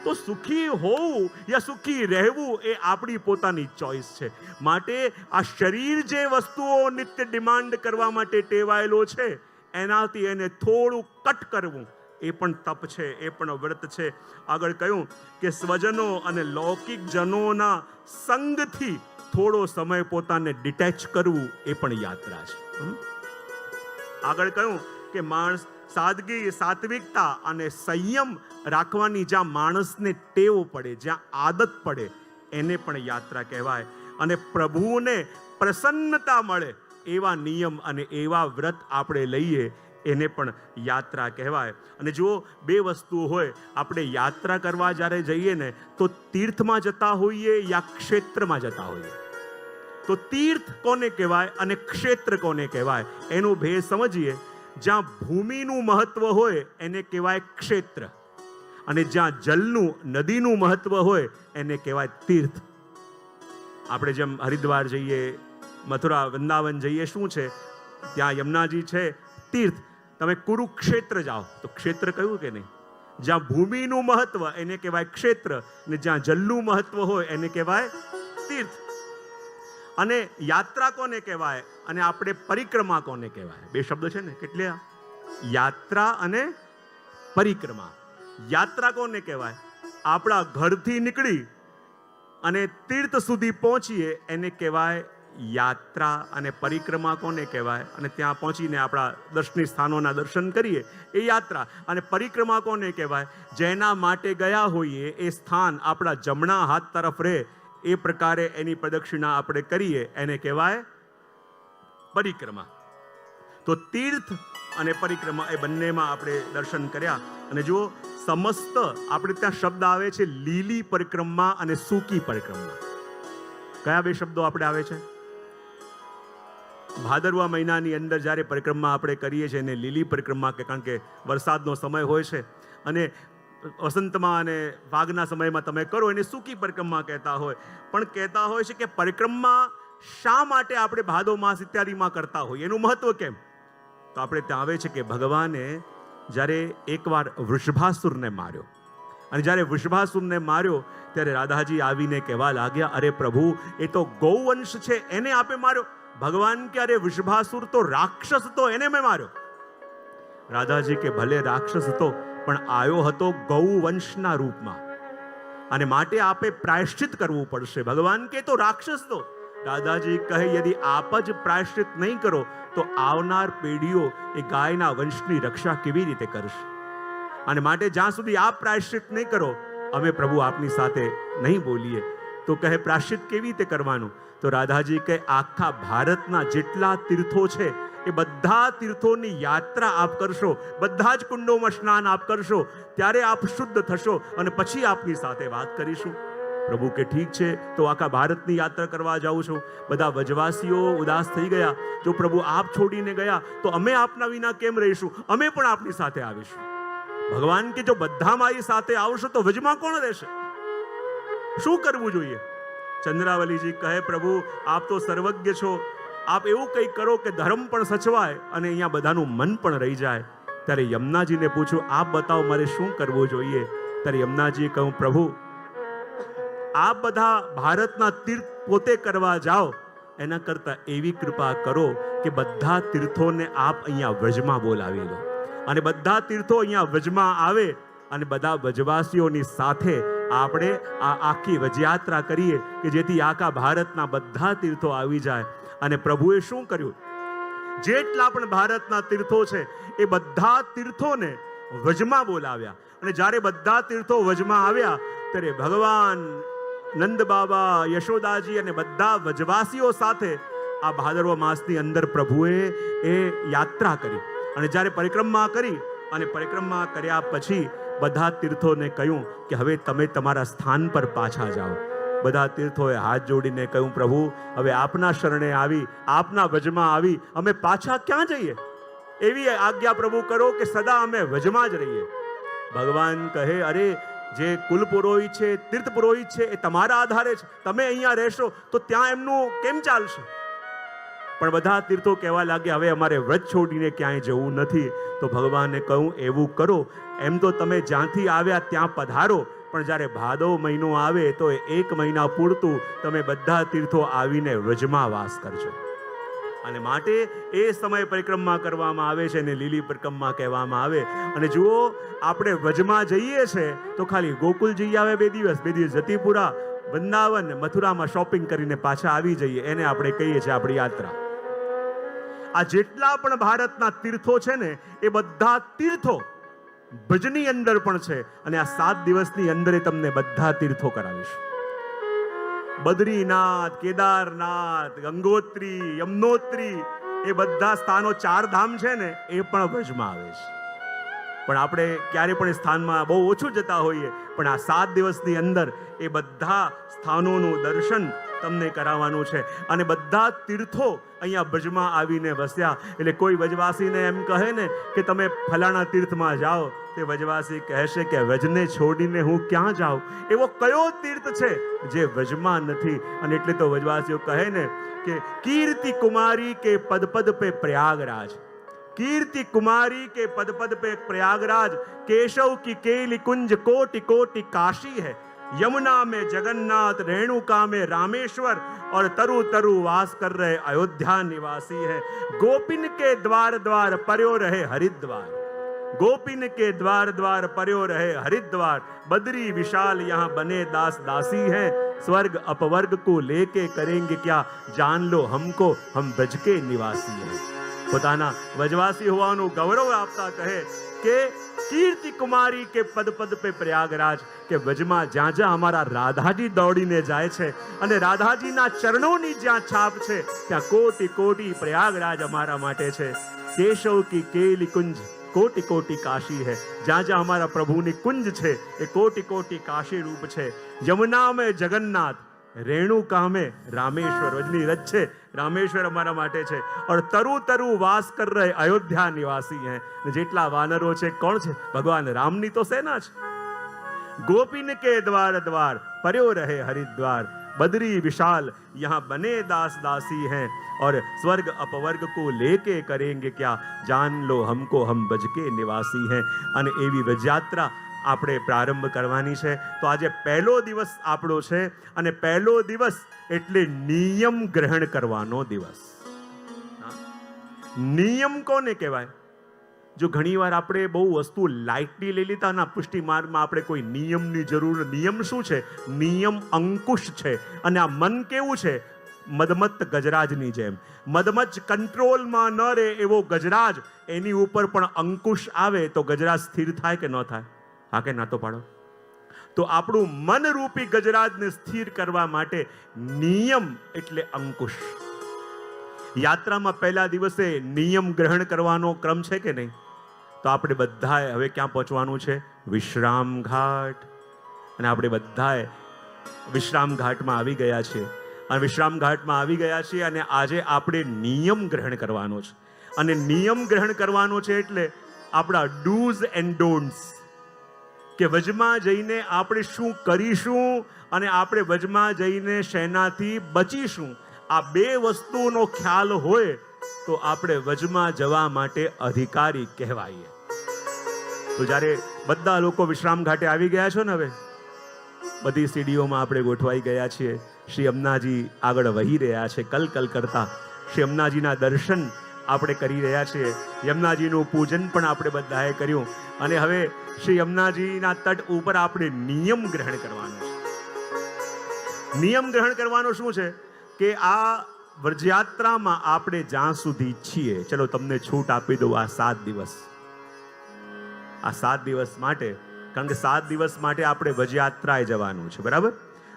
તો સુખી હોવું યા સુખી રહેવું એ આપણી પોતાની ચોઈસ છે. માટે આ શરીર જે વસ્તુઓ નિત્ય ડિમાન્ડ કરવા માટે ટેવાયેલો છે એનાથી એને થોડું કટ કરવું એ પણ તપ છે, એ પણ વ્રત છે. આગળ કહ્યું કે સ્વજનો અને લૌકિક જનોના સંગથી થોડો સમય પોતાને ડિટેચ કરવું એ પણ યાત્રા છે. આગળ કહ્યું કે માણસ સાદગી, સાત્વિકતા અને સંયમ રાખવાની જ્યાં માણસને ટેવ પડે, જ્યાં આદત પડે એને પણ યાત્રા કહેવાય. અને પ્રભુને પ્રસન્નતા મળે એવા નિયમ અને એવા વ્રત આપણે લઈએ એને પણ યાત્રા કહેવાય. અને જો બે વસ્તુ હોય, આપણે યાત્રા કરવા જ્યારે જઈએ ને તો તીર્થમાં જતા હોઈએ યા ક્ષેત્રમાં જતા હોઈએ, તો તીર્થ કોને કહેવાય અને ક્ષેત્ર કોને કહેવાય એનો ભેદ સમજીએ. જ્યાં ભૂમિનું મહત્વ હોય એને કહેવાય ક્ષેત્ર, અને જ્યાં જલનું, નદીનું મહત્વ હોય એને કહેવાય તીર્થ. આપણે જેમ હરિદ્વાર જઈએ, મથુરા, વૃંદાવન જઈએ, શું છે ત્યાં? યમુનાજી છે, તીર્થ. તમે કુરુક્ષેત્ર જાઓ તો ક્ષેત્ર કયું કે નહીં? જ્યાં ભૂમિનું મહત્વ એને કહેવાય ક્ષેત્ર, ને જ્યાં જલનું મહત્વ હોય એને કહેવાય તીર્થ. અને યાત્રા કોને કહેવાય અને આપણે પરિક્રમા કોને કહેવાય? બે શબ્દ છે ને, કેટલે? યાત્રા અને પરિક્રમા. યાત્રા કોને કહેવાય? આપણા ઘરથી નીકળી અને તીર્થ સુધી પહોંચીએ એને કહેવાય યાત્રા. અને પરિક્રમા કોને કહેવાય? અને ત્યાં પહોંચીને આપણા દર્શનીય સ્થાનોના દર્શન કરીએ એ યાત્રા. અને પરિક્રમા કોને કહેવાય? જેના માટે ગયા હોઈએ એ સ્થાન આપણા જમણા હાથ તરફ રહે એ પ્રકારે એની પ્રદક્ષિણા આપણે કરીએ એને કહેવાય પરિક્રમા. તો તીર્થ અને પરિક્રમા એ બંનેમાં આપણે દર્શન કર્યા. અને જો સમસ્ત આપણે ત્યાં શબ્દ આવે છે લીલી પરિક્રમા અને સૂકી પરિક્રમા. કયા બે શબ્દો આપણે આવે છે? ભાદરવા મહિનાની અંદર જ્યારે પરિક્રમા આપણે કરીએ છીએ એને લીલી પરિક્રમા કે, કારણ કે વરસાદનો સમય હોય છે, અને વસંતમાં અને વાઘના સમયમાં તમે કરો એને સૂકી પરિક્રમા કહેતા હોય. પણ કહેતા હોય છે કે પરિક્રમા શા માટે આપણે ભાદો માસ ઇત્યાદિમાં કરતા હોઈએ, એનું મહત્વ કેમ? તો આપણે ત્યાં આવે છે કે ભગવાને જ્યારે એકવાર વૃષભાસુરને માર્યો, અને જ્યારે વૃષભાસુરને માર્યો ત્યારે રાધાજી આવીને કહેવા લાગ્યા, અરે પ્રભુ, એ તો ગૌવંશ છે, એને આપે માર્યો. ભગવાન કે અરે વૃષભાસુર તો રાક્ષસ હતો, એને મેં માર્યો. રાધાજી કે ભલે રાક્ષસ હતો પણ આવ્યો હતો ગૌવંશના રૂપમાં, અને માટે આપે પ્રાયશ્ચિત કરવું પડશે. ભગવાન કે તો રાક્ષસ તો. દાદાજી કહે યદિ આપ જ પ્રાયશ્ચિત નહીં કરો તો આવનાર પેઢીઓ એ ગાયના વંશની રક્ષા કેવી રીતે કરશે? અને માટે જ્યાં સુધી આપ પ્રાયશ્ચિત નહીં કરો અમે પ્રભુ આપની સાથે નહીં બોલીએ. તો કહે પ્રાયશ્ચિત કેવી રીતે કરવાનું? તો રાધાજી કહે આખા ભારતના જેટલા તીર્થો છે એ બધા તીર્થોની યાત્રા આપ કરશો, બધા જ કુંડોમાં સ્નાન આપ કરશો, ત્યારે આપ શુદ્ધ થશો અને પછી આપની સાથે વાત કરીશું. પ્રભુ કે ઠીક છે, તો આખા ભારતની યાત્રા કરવા જાઉં છું. બધા વ્રજવાસીઓ ઉદાસ થઈ ગયા, જો પ્રભુ આપ છોડીને ગયા તો અમે આપના વિના કેમ રહીશું? અમે પણ આપની સાથે આવીશું. ભગવાન કે જો બધા મારી સાથે આવશો તો વ્રજમાં કોણ રહેશે? શું કરવું જોઈએ? ચંદ્રાવલીજી કહે પ્રભુ આપ તો સર્વજ્ઞ છો, આપ એવું કંઈ કરો કે ધર્મ પણ સચવાય અને અહીંયા બધાનું મન પણ રહી જાય. ત્યારે યમુનાજીને પૂછ્યું આપ બતાવો મારે શું કરવું જોઈએ? ત્યારે યમુનાજીએ કહ્યું પ્રભુ આપ બધા ભારતના તીર્થ પોતે કરવા જાઓ એના કરતાં એવી કૃપા કરો કે બધા તીર્થોને આપ અહીંયા વ્રજમાં બોલાવી લો, અને બધા તીર્થો અહીંયા વ્રજમાં આવે અને બધા વ્રજવાસીઓની સાથે આપણે આ આખી વ્રજયાત્રા કરીએ કે જેથી આખા ભારતના બધા તીર્થો આવી જાય. અને પ્રભુએ શું કર્યું? જેટલા પણ ભારતના તીર્થો છે એ બધા તીર્થોને વજમાં બોલાવ્યા. અને જ્યારે બધા તીર્થો વજમાં આવ્યા ત્યારે ભગવાન નંદ બાબા, યશોદાજી અને બધા વજવાસીઓ સાથે આ ભાદરવા માસની અંદર પ્રભુએ એ યાત્રા કરી. અને જ્યારે પરિક્રમા કરી અને પરિક્રમા કર્યા પછી બધા તીર્થોને કહ્યું કે હવે તમે તમારા સ્થાન પર પાછા જાઓ. બધા તીર્થોએ હાથ જોડીને કહ્યું, પ્રભુ હવે આપના શરણે આવી, આપના વજમાં આવી, અમે પાછા ક્યાં જઈએ? એવી આજ્ઞા પ્રભુ કરો કે સદા અમે વજમાં જ રહીએ. ભગવાન કહે, અરે જે કુલ પુરોહિત છે, તીર્થ પુરોહિત છે, એ તમારા આધારે છે. તમે અહીંયા રહેશો તો ત્યાં એમનું કેમ ચાલશે? પણ બધા તીર્થો કહેવા લાગ્યા, હવે અમારે વ્રત છોડીને ક્યાંય જવું નથી. તો ભગવાને કહ્યું, એવું કરો, એમ તો તમે જ્યાંથી આવ્યા ત્યાં પધારો, પણ જ્યારે ભાદવ મહિનો આવે તો 1 મહિના પૂરતું તમે બધા તીર્થો આવીને વ્રજમાં વાસ કરજો. અને માટે એ સમય પરિક્રમા કરવામાં આવે છે અને લીલી પરિક્રમા કહેવામાં આવે. અને જુઓ, આપણે વ્રજમાં જઈએ છે તો ખાલી ગોકુલ જઈ આવે 2 દિવસ જતીપુરા, વૃંદાવન, મથુરામાં શોપિંગ કરીને પાછા આવી જઈએ, એને આપણે કહીએ છીએ આપણી યાત્રા. આ જેટલા પણ ભારતના તીર્થો છે ને એ બધા તીર્થો ભજની અંદર પણ છે. અને આ 7 દિવસની અંદર તમને બધા તીર્થો કરાવીશું. બદ્રીનાથ, કેદારનાથ, ગંગોત્રી, યમનોત્રી, એ બધા સ્થાનો 4 ધામ છે ને એ પણ ભજમાં આવે છે. પણ આપણે ક્યારે પણ સ્થાનમાં બહુ ઓછું જતા હોઈએ, પણ આ 7 દિવસની અંદર એ બધા સ્થાનોનું દર્શન તમને કરાવવાનું છે. અને બધા તીર્થો અહીંયા ભજમાં આવીને વસ્યા. એટલે કોઈ વજવાસીને એમ કહે ને કે તમે ફલાણા તીર્થમાં જાઓ, તે વજવાસી કહેશે કે વ્રજને છોડીને હું ક્યાં જાઉં? એવો કયો તીર્થ છે જે વ્રજમાં નથી? અને એટલે તો વજવાસીઓ કહે ને કે કીર્તિ કુમારી કે પદ પદ પે પ્રયાગરાજ, कीर्ति कुमारी के पद पद पे प्रयागराज, केशव की केली कुंज कोटि कोटि काशी है, यमुना में जगन्नाथ, रेणुका में रामेश्वर और तरु तरु वास कर रहे अयोध्या निवासी है. गोपिन के द्वार द्वार पर्यो रहे हरिद्वार, गोपिन के द्वार द्वार पर्यो रहे हरिद्वार, बद्री विशाल यहाँ बने दास दासी हैं, स्वर्ग अपवर्ग को लेके करेंगे क्या, जान लो हमको हम ब्रज के निवासी हैं. પોતાના વજવાસી હોવાનું ગૌરવ આપતા કહે કે કીર્તિ કુમારી કે પદ પદ પે પ્રયાગરાજ, કે વજમાં જ્યાં જ્યાં અમારા રાધાજી દોડીને જાય છે અને રાધાજીના ચરણોની જ્યાં છાપ છે ત્યાં કોટી કોટી પ્રયાગરાજ અમારા માટે છે. કેશવ કી કેલી કુંજ કોટી કોટી કાશી है, જ્યાં જ્યાં અમારા પ્રભુની કુંજ છે એ કોટી કોટી કાશી રૂપ છે. યમુના મેં જગન્નાથ, રેણુકા में रामेश्वर, वजनी रथ છે રામેશ્વર અમારા માટે છે. और तरु तरु वास कर रहे अयोध्या निवासी हैं. જેટલા વાનરો છે કોણ છે? ભગવાન રામની તો સેના છે. गोपिन के द्वार द्वार पर्यो रहे हरिद्वार, बद्री विशाल यहाँ बने दास दासी हैं, और स्वर्ग अपवर्ग को लेके करेंगे क्या, जान लो हमको हम ब्रज के निवासी हैं. અને એવી વ્રજયાત્રા આપણે પ્રારંભ કરવાની છે. તો આજે પહેલો દિવસ આપણો છે અને પહેલો દિવસ એટલે નિયમ ગ્રહણ કરવાનો દિવસ. નિયમ કોને કહેવાય? જો ઘણીવાર આપણે બહુ વસ્તુ લાઇટલી લઈ લીધા ના, પુષ્ટિ માર્ગમાં આપણે કોઈ નિયમની જરૂર. નિયમ શું છે? નિયમ અંકુશ છે. અને આ મન કેવું છે? મદમત ગજરાજની જેમ. મદમત કંટ્રોલમાં ન રહે એવો ગજરાજ, એની ઉપર પણ અંકુશ આવે તો ગજરાજ સ્થિર થાય કે ન થાય? હા કે ના તો પાડો. તો આપણું મનરૂપી ગજરાજને સ્થિર કરવા માટે નિયમ એટલે અંકુશ. યાત્રામાં પહેલા દિવસે નિયમ ગ્રહણ કરવાનો ક્રમ છે કે નહીં? તો આપણે બધાએ હવે ક્યાં પહોંચવાનું છે? વિશ્રામ ઘાટ. અને આપણે બધાએ વિશ્રામ ઘાટમાં આવી ગયા છીએ. અને વિશ્રામ ઘાટમાં આવી ગયા છીએ અને આજે આપણે નિયમ ગ્રહણ કરવાનો છે. અને નિયમ ગ્રહણ કરવાનો છે એટલે આપણા ડૂઝ એન્ડ ડોન્ટ્સ, કે વજમાં જઈને આપણે શું કરીશું અને આપણે વજમાં જઈને શેનાથી બચીશું. આ બે વસ્તુનો ખ્યાલ હોય તો આપણે વજમાં જવા માટે અધિકારી કહેવાઈએ. તો જ્યારે બધા લોકો વિશ્રામ ઘાટે આવી ગયા છો ને, હવે બધી સીડીઓમાં આપણે ગોઠવાઈ ગયા છીએ. શ્રી યમુનાજી આગળ વહી રહ્યા છે કલ કલ કરતા. શ્રી યમુનાજીના દર્શન આપણે કરી રહ્યા છીએ. યમુનાજીનું પૂજન પણ આપણે બધાએ કર્યું. અને હવે શ્રી યમુનાજીના તટ ઉપર આપણે નિયમ ગ્રહણ કરવાનો છે. નિયમ ગ્રહણ કરવાનો શું છે કે આ વ્રજયાત્રામાં આપણે જ્યાં સુધી છીએ, ચલો તમને છૂટ આપી દઉં આ 7 દિવસ, આ 7 દિવસ માટે, કારણ કે 7 દિવસ માટે આપણે વ્રજયાત્રાએ જવાનું છે, બરાબર?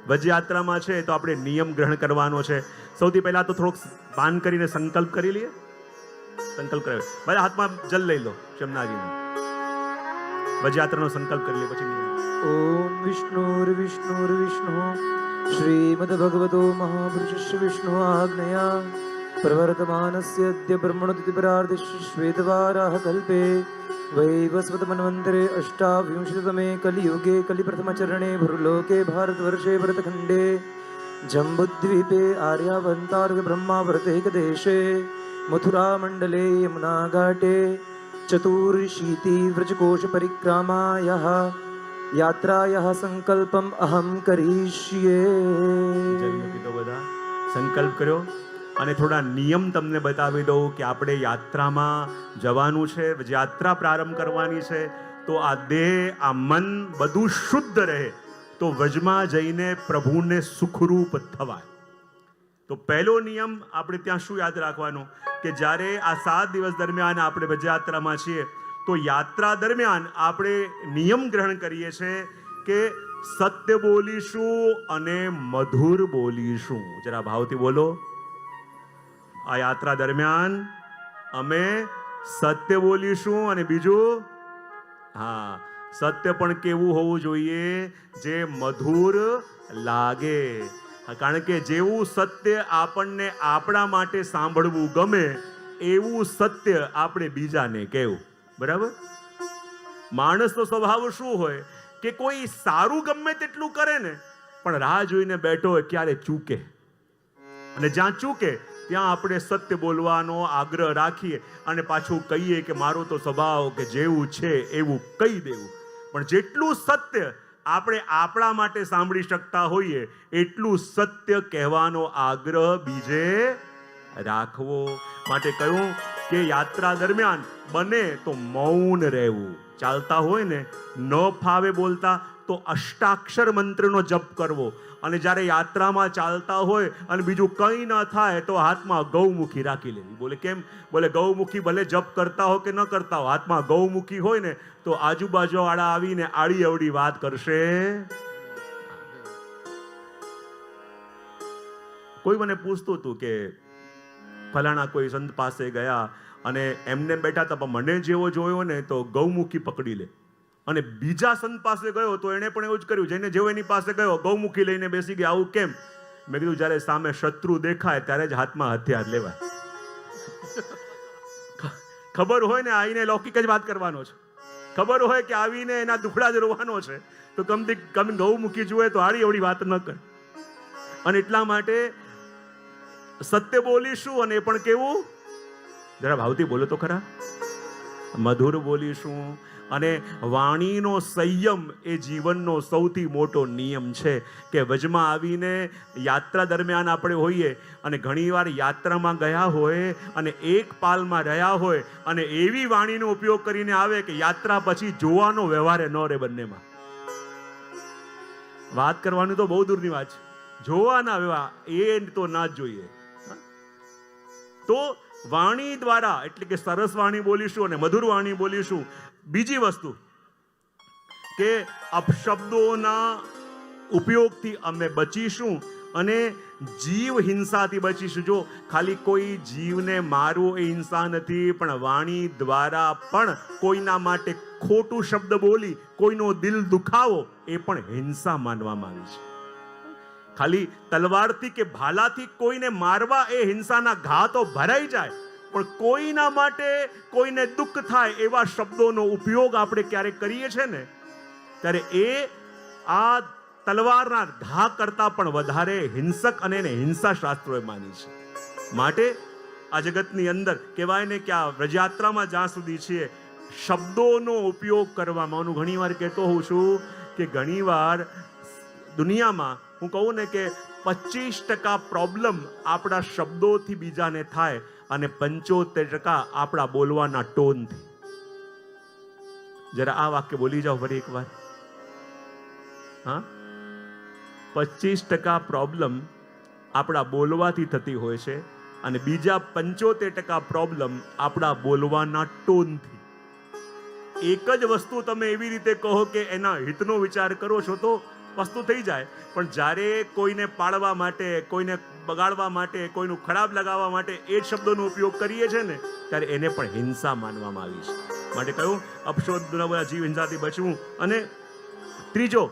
વ્રજયાત્રામાં છે તો આપણે નિયમ ગ્રહણ કરવાનો છે. સૌથી પહેલા તો થોડોક પાન કરીને સંકલ્પ કરી લઈએ. સંકલ્પ કરે બધા હાથમાં જલ લઈ લો, ચમનાજીનો વ્રજયાત્રાનો સંકલ્પ કરી લે પછી નિયમ. ઓમ વિષ્ણુર્વિષ્ણુર્વિષ્ણુ શ્રીમદ્ભગવતો મહાપુરુષસ્ય વિષ્ણુ આજ્ઞયા પ્રવર્તમાનસ્ય અદ્ય બ્રહ્મણોતિપરાર્ધિષ્ય શ્વેતવારાહ કલ્પે વૈવસ્વતમન્વन्तरे अष्टाविंशतितमे कलियुगे कलिप्रथमचरणे भूर्लोके भारतवर्षे भरतखण्डे जम्बुद्वीपे आर्यावन्तार्कब्रह्मावृतैकदेशे मथुरामण्डले यमुनाघाटे चतुर्शीतिव्रजकोशपरिक्रामायाः यात्रायाः संकल्पम् अहं करिष्ये. તો બધા સંકલ્પ કર્યો અને થોડા નિયમ તમને બતાવી દઉં કે આપણે યાત્રામાં જવાનું છે, યાત્રા પ્રારંભ કરવાની છે, તો આ દેહ, આ મન બધું શુદ્ધ રહે તો વ્રજમાં જઈને પ્રભુને સુખરૂપ થવાય. તો પહેલો નિયમ આપણે ત્યાં શું યાદ રાખવાનું કે જ્યારે આ 7 દિવસ દરમિયાન આપણે વ્રજયાત્રામાં છીએ તો યાત્રા દરમિયાન આપણે નિયમ ગ્રહણ કરીએ છીએ કે સત્ય બોલીશું અને મધુર બોલીશું. જરા ભાવથી બોલો. આ યાત્રા દરમિયાન અમે સત્ય બોલીશું અને બીજું, હા, સત્ય પણ કેવું હોવું જોઈએ? જે મધુર લાગે. કારણ કે જેવું સત્ય આપણને આપણા માટે સાંભળવું ગમે એવું સત્ય આપણે બીજાને કહેવું, બરાબર? માણસનો સ્વભાવ શું હોય કે કોઈ સારું ગમે તેટલું કરે ને પણ રાહ જોઈને બેઠો હોય ક્યારે ચૂકે, અને જ્યાં ચૂકે ત્યાં આપણે સત્ય બોલવાનો આગ્રહ રાખીએ અને પાછું કહીએ કે મારો તો સ્વભાવ કે જેવું છે એવું કહી દેવું. પણ જેટલું સત્ય આપણે આપણા માટે સાંભળી શકતા હોઈએ એટલું સત્ય કહેવાનો આગ્રહ બીજે રાખવો. માટે કહ્યું કે યાત્રા દરમિયાન બને તો મૌન રહેવું. ચાલતા હોય ને ન ફાવે બોલતા તો અષ્ટાક્ષર મંત્રનો જપ કરવો. અને જ્યારે યાત્રામાં ચાલતા હોય અને બીજું કંઈ ન થાય તો હાથમાં ગૌમુખી રાખી લેવી. બોલે કેમ? બોલે ગૌમુખી ભલે જપ કરતા હો કે ન કરતા હો, હાથમાં ગૌમુખી હોય ને તો આજુબાજુ વાળા આવીને આડી અવડી વાત કરશે. કોઈ મને પૂછતું હતું કે ફલાણા કોઈ સંત પાસે ગયા અને એમને બેઠા હતા પણ મને જેવો જોયો ને તો ગૌમુખી પકડી લે, અને બીજા સંત પાસે ગયો તો એને પણ એવું જ કર્યું. જેને જેવો એની પાસે ગયો ગૌમુખી લઈને બેસી ગયા. આવું કેમ? મેં કીધું જ્યારે સામે શત્રુ દેખાય ત્યારે જ હાથમાં હથિયાર લેવાય. ખબર હોય ને આવીને લૌકિક જ વાત કરવાનો છે, ખબર હોય કે આવીને એના દુખડા જ રોવાનો છે તો કમ ગૌમુખી જુએ તો આડી અવડી વાત ન કર. અને એટલા માટે સત્ય બોલીશું અને એ પણ કેવું? જરા ભાવથી બોલો તો ખરા. મધુર બોલીશું. અને વાણીનો સંયમ એ જીવનનો સૌથી મોટો નિયમ છે કે વજમાં આવીને યાત્રા દરમિયાન આપણે હોઈએ અને ઘણીવાર યાત્રામાં ગયા હોય અને એક પાલમાં રહ્યા હોય અને એવી વાણીનો ઉપયોગ કરીને આવે કે યાત્રા પછી જોવાનો વ્યવહાર ન રહે બંનેમાં. વાત કરવાની તો બહુ દૂરની વાત છે, જોવાના વ્યવહાર એ તો ના જ જોઈએ. તો વાણી દ્વારા એટલે કે સરસ વાણી બોલીશું અને મધુર વાણી બોલીશું. બીજી વસ્તુ કે અપશબ્દોના ઉપયોગથી અમે બચીશું અને જીવ હિંસાથી બચીશું. જો ખાલી કોઈ જીવને મારવું એ હિંસા નથી, પણ વાણી દ્વારા પણ કોઈના માટે ખોટું શબ્દ બોલી કોઈનો દિલ દુખાવો એ પણ હિંસા માનવામાં આવી છે. ખાલી તલવારથી કે ભાલાથી કોઈને મારવા એ હિંસાના ઘા તો ભરાઈ જાય, પણ કોઈના માટે કોઈને દુઃખ થાય એવા શબ્દોનો ઉપયોગ આપણે ક્યારેક કરીએ છીએ ને ત્યારે એ આ તલવારના ઘા કરતા પણ વધારે હિંસક અને એને હિંસા શાસ્ત્રોએ માની છે. માટે આ જગતની અંદર કહેવાય ને કે આ વ્રજયાત્રામાં જ્યાં સુધી છીએ શબ્દોનો ઉપયોગ કરવામાં, હું ઘણીવાર કહેતો હોઉં છું કે ઘણીવાર દુનિયામાં હું કહું ને કે 25% પ્રોબ્લેમ આપણા શબ્દોથી બીજાને થાય અને 75% આપણા બોલવાના ટોનથી. જરા આ વાક્ય બોલી જાઓ ફરી એકવાર. હા, 25% પ્રોબ્લેમ આપણા બોલવાથી થતી હોય છે અને બીજા 75% પ્રોબ્લેમ આપણા બોલવાના ટોનથી. એક જ વસ્તુ તમે એવી રીતે કહો કે એના હિતનો વિચાર કરો છો તો વસ્તુ થઈ જાય, પણ જ્યારે કોઈને પાડવા માટે, કોઈને બગાડવા માટે, કોઈનું ખરાબ લગાવવા માટે એ જ શબ્દોનો ઉપયોગ કરીએ છીએ ને, ત્યારે એને પણ હિંસા માનવામાં આવી છે. માટે કહ્યું અપશબ્દ બધા જીવ હિંસાથી બચવું. અને ત્રીજો,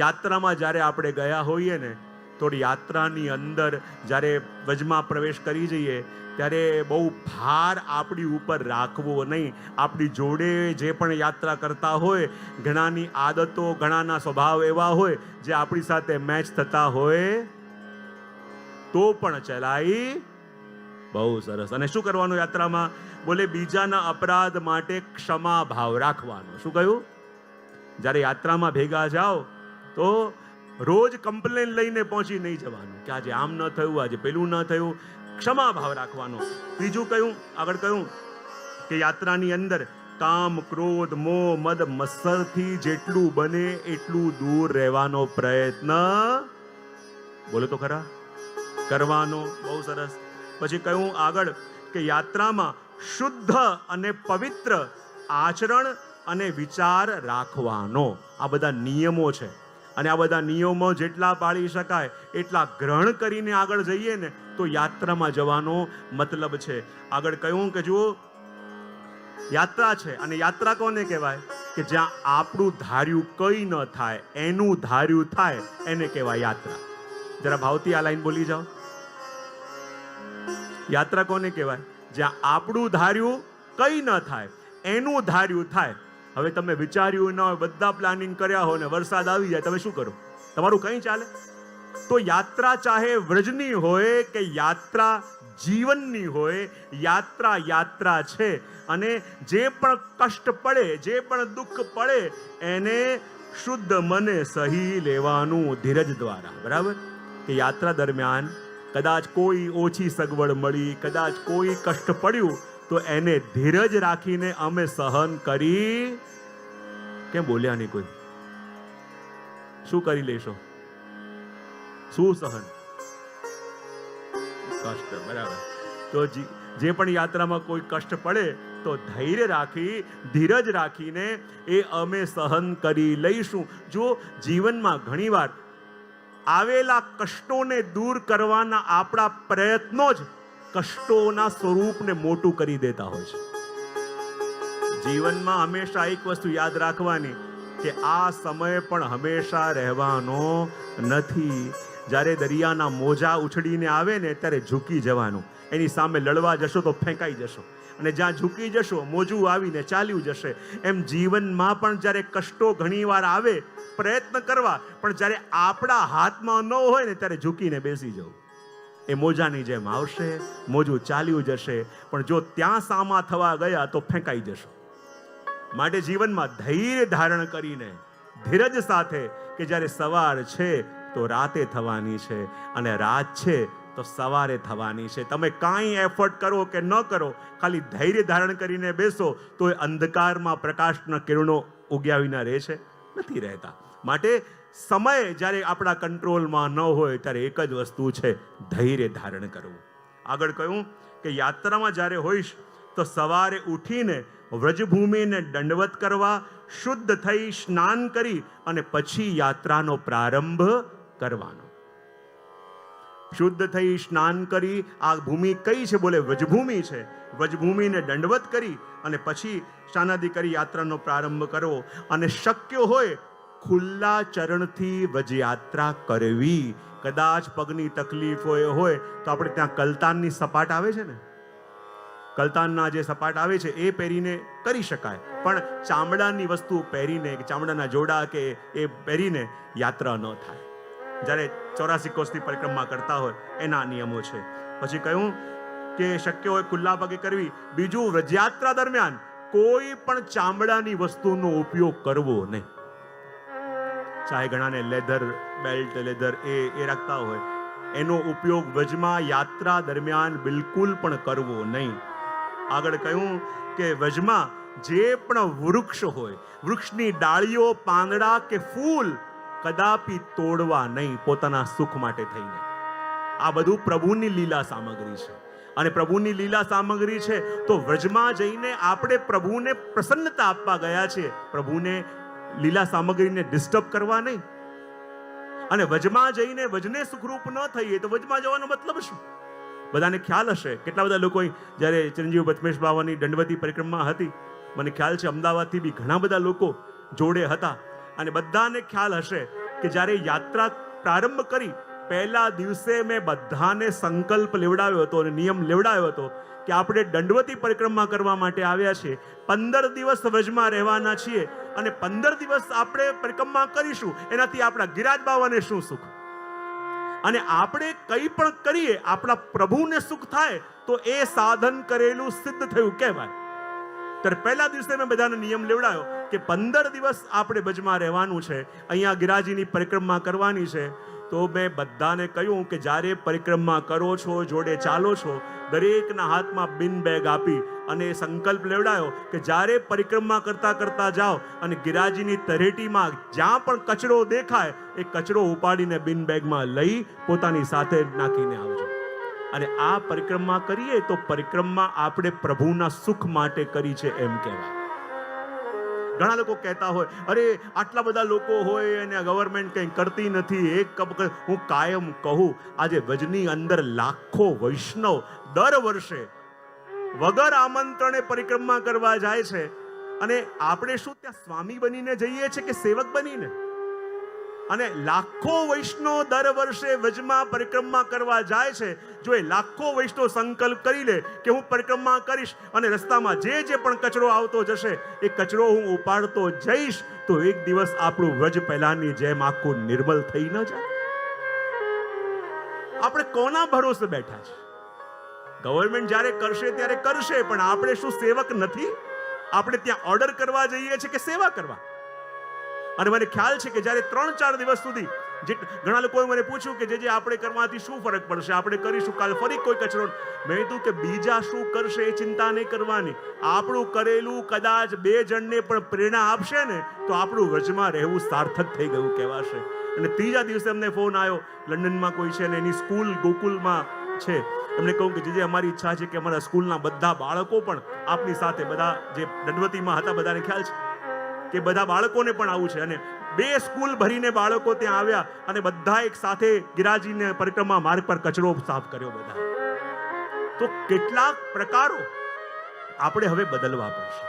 યાત્રામાં જ્યારે આપણે ગયા હોઈએ ને, તો યાત્રાની અંદર જ્યારે વજમાં પ્રવેશ કરી જઈએ ત્યારે બહુ ભાર આપણી ઉપર રાખવો નહીં. આપણી જોડે જે પણ યાત્રા કરતા હોય, ઘણાની આદતો, ઘણાના સ્વભાવ એવા હોય જે આપણી સાથે મેચ થતા હોય તો પણ ચલાઈ. બહુ સરસ. અને શું કરવાનું યાત્રામાં? બોલે બીજાના અપરાધ માટે ક્ષમા ભાવ રાખવાનો. શું કહ્યું? જ્યારે યાત્રામાં ભેગા જાઓ તો રોજ કમ્પ્લેન લઈને પહોંચી નહીં જવાનું કે આજે આમ ન થયું, આજે પેલું ન થયું. ક્ષમા ભાવ રાખવાનો. ત્રીજું કયું? આગળ કયું કે યાત્રાની અંદર કામ, ક્રોધ, મોહ, મદ, મત્સરથી જેટલું બને એટલું દૂર રહેવાનો પ્રયત્ન, બોલો તો ખરા, કરવાનો. બહુ સરસ. પછી કયું આગળ કે યાત્રામાં શુદ્ધ અને પવિત્ર આચરણ અને વિચાર રાખવાનો. આ બધા નિયમો છે અને આ બધા નિયમો જેટલા પાળી શકાય એટલા ગ્રહણ કરીને આગળ જઈએ ને તો યાત્રામાં જવાનો મતલબ છે. આગળ કહ્યું કે જુઓ, યાત્રા છે અને યાત્રા કોને કહેવાય? કે જ્યાં આપણું ધાર્યું કંઈ ન થાય, એનું ધાર્યું થાય, એને કહેવાય યાત્રા. જરા ભાવથી આ લાઈન બોલી જાઓ. યાત્રા કોને કહેવાય? જ્યાં આપણું ધાર્યું કંઈ ન થાય, એનું ધાર્યું થાય. હવે તમે વિચાર્યું ન હોય, બધા પ્લાનિંગ કર્યા હોય ને વરસાદ આવી જાય, તમે શું કરો? તમારું કંઈ ચાલે? તો યાત્રા ચાહે વ્રજની હોય કે યાત્રા જીવનની હોય, યાત્રા યાત્રા છે. અને જે પણ કષ્ટ પડે, જે પણ દુઃખ પડે, એને શુદ્ધ મને સહી લેવાનું ધીરજ દ્વારા. બરાબર? કે યાત્રા દરમિયાન કદાચ કોઈ ઓછી સગવડ મળી, કદાચ કોઈ કષ્ટ પડ્યું, તો એને ધીરજ રાખીને અમે સહન કરી. કેમ બોલ્યા નહીં કોઈ? શું કરી લેશો? શું સહન? કષ્ટ. બરાબર. તો જે પણ યાત્રામાં કોઈ કષ્ટ પડે તો ધૈર્ય રાખી, ધીરજ રાખીને એ અમે સહન કરી લઈશું. જો જીવનમાં ઘણીવાર આવેલા કષ્ટોને દૂર કરવાના આપણા પ્રયત્નો જ કષ્ટોના સ્વરૂપને મોટું કરી દેતા હોય છે. જીવનમાં હંમેશા એક વસ્તુ યાદ રાખવાની કે આ સમય પણ હંમેશા રહેવાનો નથી. જ્યારે દરિયાના મોજા ઉછળીને આવે ને ત્યારે ઝૂકી જવાનું. એની સામે લડવા જશો તો ફેંકાઈ જશો, અને જ્યાં ઝૂકી જશો મોજું આવીને ચાલ્યું જશે. એમ જીવનમાં પણ જ્યારે કષ્ટો ઘણીવાર આવે, પ્રયત્ન કરવા, પણ જ્યારે આપણા હાથમાં ન હોય ને ત્યારે ઝૂકીને બેસી જવું. એ મોજાની જેમ આવશે, મોજું ચાલ્યું જશે, પણ જો ત્યાં સામા થવા ગયા તો ફેંકાઈ જશો. માટે જીવનમાં ધૈર્ય ધારણ કરીને, ધીરજ સાથે, કે જ્યારે સવાર છે તો રાતે થવાની છે અને રાત છે તો સવારે થવાની છે. તમે કાંઈ એફર્ટ કરો કે ન કરો, ખાલી ધૈર્ય ધારણ કરીને બેસો તો એ અંધકારમાં પ્રકાશના કિરણો ઉગ્યા વિના રહે છે? નથી રહેતા. માટે સમય જ્યારે આપણા કંટ્રોલમાં ન હોય ત્યારે એક જ વસ્તુ છે, ધૈર્ય ધારણ કરવું. આગળ કહ્યું કે યાત્રામાં જ્યારે હોઈશ તો સવારે ઉઠીને વ્રજભૂમિને દંડવત કરવા, શુદ્ધ થઈ સ્નાન કરી અને પછી યાત્રાનો પ્રારંભ કરવાનો. શુદ્ધ થઈ સ્નાન કરી, આ ભૂમિ કઈ છે? બોલે વ્રજભૂમિ છે. વ્રજભૂમિને દંડવત કરી અને પછી સ્નાનાદિ કરી યાત્રાનો પ્રારંભ કરવો. અને શક્ય હોય ખુલ્લા ચરણથી વ્રજયાત્રા કરવી. કદાચ પગની તકલીફ હોય તો આપણે ત્યાં કલતાનની સપાટ આવે છે ને, કલતાનના જે સપાટ આવે છે એ પહેરીને કરી શકાય, પણ ચામડાની વસ્તુ પહેરીને, ચામડાના જોડા કે એ પહેરીને યાત્રા ન થાય. જ્યારે 84 કોસની પરિક્રમા કરતા હોય એના નિયમો છે. પછી કહ્યું કે શક્ય હોય ખુલ્લા પગે કરવી. બીજું, વ્રજયાત્રા દરમિયાન કોઈ પણ ચામડાની વસ્તુનો ઉપયોગ કરવો નહીં. ચાહે ઘણાને લેધર બેલ્ટ, લેધર એ રાખતા હોય, એનો ઉપયોગ વ્રજમાં યાત્રા દરમિયાન બિલકુલ પણ કરવો નહીં. આગળ કહ્યું કે વ્રજમાં જે પણ વૃક્ષ હોય, વૃક્ષની ડાળીઓ, પાંદડા કે ફૂલ કદાપી તોડવા નહીં પોતાના સુખ માટે થઈને. આ બધું પ્રભુની લીલા સામગ્રી છે. અને પ્રભુની લીલા સામગ્રી છે તો વ્રજમાં જઈને આપણે પ્રભુને પ્રસન્નતા આપવા ગયા છીએ, પ્રભુને લીલા સામગ્રીને ડિસ્ટર્બ કરવા નહીં. અને વજમાં જઈને વજને સુખરૂપ ન થઈએ તો વજમાં જવાનો મતલબ શું? બધાને ખ્યાલ હશે, કેટલા બધા લોકો જ્યારે ચિરંજીવ પદ્મેશ બાવાની દંડવતી પરિક્રમા હતી, મને ખ્યાલ છે અમદાવાદથી બી ઘણા બધા લોકો જોડે હતા, અને બધાને ખ્યાલ હશે કે જ્યારે યાત્રા પ્રારંભ કરી પહેલા દિવસે મેં બધાને સંકલ્પ લેવડાવ્યો હતો અને નિયમ લેવડાવ્યો હતો કે આપણે દંડવતી પરિક્રમા કરવા માટે આવ્યા છીએ, 15 દિવસ વ્રજમાં રહેવાના છીએ, અને 15 દિવસ આપણે પરિક્રમા કરીશું, એનાથી આપણા ગિરાજ બાવાને શું સુખ, અને આપણે કંઈ પણ કરીએ આપણા પ્રભુને સુખ થાય તો એ સાધન કરેલું સિદ્ધ થયું કહેવાય. ત્યારે પહેલા દિવસે મેં બધાને નિયમ લેવડાયો કે 15 દિવસ આપણે વ્રજમાં રહેવાનું છે, અહીંયા ગિરાજીની પરિક્રમા કરવાની છે. તો મેં બધાને કહ્યું કે જ્યારે પરિક્રમા કરો છો, જોડે ચાલો છો, દરેકના હાથમાં બિન બેગ આપી અને સંકલ્પ લેવડાયો કે જ્યારે પરિક્રમા કરતા કરતા જાઓ અને ગિરાજીની તળેટીમાં જ્યાં પણ કચરો દેખાય એ કચરો ઉપાડીને બિન બેગમાં લઈ પોતાની સાથે નાખીને આવજો. અને આ પરિક્રમા કરીએ તો પરિક્રમા આપણે પ્રભુના સુખ માટે કરી છે એમ કહેવાય. ઘણા લોકો કહેતા હોય, અરે આટલા બધા લોકો હોય અને ગવર્મેન્ટ કંઈ કરતી નથી. હું કાયમ કહું, આજે વ્રજની અંદર લાખો વૈષ્ણવ દર વર્ષે વગર આમંત્રણે પરિક્રમા કરવા જાય છે, અને આપણે શું ત્યાં સ્વામી બનીને જઈએ છીએ કે સેવક બનીને? અને લાખો વૈષ્ણવ દર વર્ષે વ્રજમાં પરિક્રમા કરવા જાય છે. જો એ લાખો વૈષ્ણવ સંકલ્પ કરી લે કે હું પરિક્રમા કરીશ અને રસ્તામાં જે પણ કચરો આવતો જશે એ કચરો હું ઉપાડતો જઈશ, તો એક દિવસ આપણું વ્રજ પહેલાની જેમ આખું નિર્મલ થઈ ન જાય. આપણે કોના ભરોસે બેઠા છે? ગવર્મેન્ટ જ્યારે કરશે ત્યારે કરશે, પણ આપણે શું સેવક નથી? આપણે ત્યાં ઓર્ડર કરવા જઈએ છીએ કે સેવા કરવા? અને મને ખ્યાલ છે કે જ્યારે 3-4 દિવસ સુધી ઘણા લોકોએ મને પૂછ્યું કે જે આપણે કરવાથી શું ફરક પડશે, આપણે કરીશું કાલ ફરી કોઈ કચરો. મેં કીધું કે બીજા શું કરશે એ ચિંતા નહીં કરવાની, આપણું કરેલું કદાચ 2 જણને પણ પ્રેરણા આપશે ને તો આપણું વ્રજમાં રહેવું સાર્થક થઈ ગયું કહેવાશે. અને ત્રીજા દિવસે અમને ફોન આવ્યો, લંડનમાં કોઈ છે ને એની સ્કૂલ ગોકુલમાં છે. એમને કહું કે જે અમારી ઈચ્છા છે કે અમારા સ્કૂલના બધા બાળકો પણ આપની સાથે, બધા જે દંડવતીમાં હતા બધાને ખ્યાલ છે કે બધા બાળકોને પણ આવું છે. અને 2 સ્કૂલ ભરીને બાળકો ત્યાં આવ્યા અને બધા એક સાથે ગિરાજીને પરિક્રમા માર્ગ પર કચરો સાફ કર્યો બધા. તો કેટલાક પ્રકારો આપણે હવે બદલવા પડશે.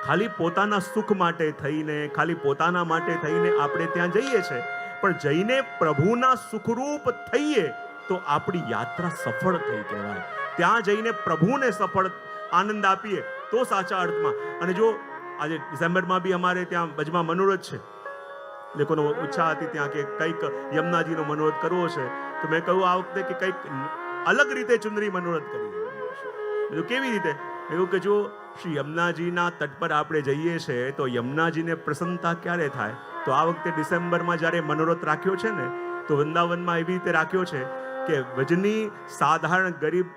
ખાલી પોતાના સુખ માટે થઈને, ખાલી પોતાના માટે થઈને આપણે ત્યાં જઈએ છીએ, પણ જઈને પ્રભુના સુખરૂપ થઈએ તો આપણી યાત્રા સફળ થઈ કહેવાય. ત્યાં જઈને પ્રભુને સફળ આનંદ આપીએ તો સાચા અર્થમાં. અને જો આજે ડિસેમ્બરમાં બી અમારે ત્યાં ભજમાં મનોરથ છે, લોકોનો ઈચ્છા હતી ત્યાં કે કંઈક યમુનાજીનો મનોરથ કરવો છે, તો મેં કહ્યું આ વખતે કે કંઈક અલગ રીતે ચુંદરી મનોરથ કરીએ. કેવી રીતે? મેં કહ્યું કે જો શ્રી યમુનાજીના તટ પર આપણે જઈએ છીએ તો યમુનાજીને પ્રસન્નતા ક્યારે થાય? તો આ વખતે ડિસેમ્બરમાં જ્યારે મનોરથ રાખ્યો છે ને, તો વૃંદાવનમાં એવી રીતે રાખ્યો છે કે વ્રજની સાધારણ ગરીબ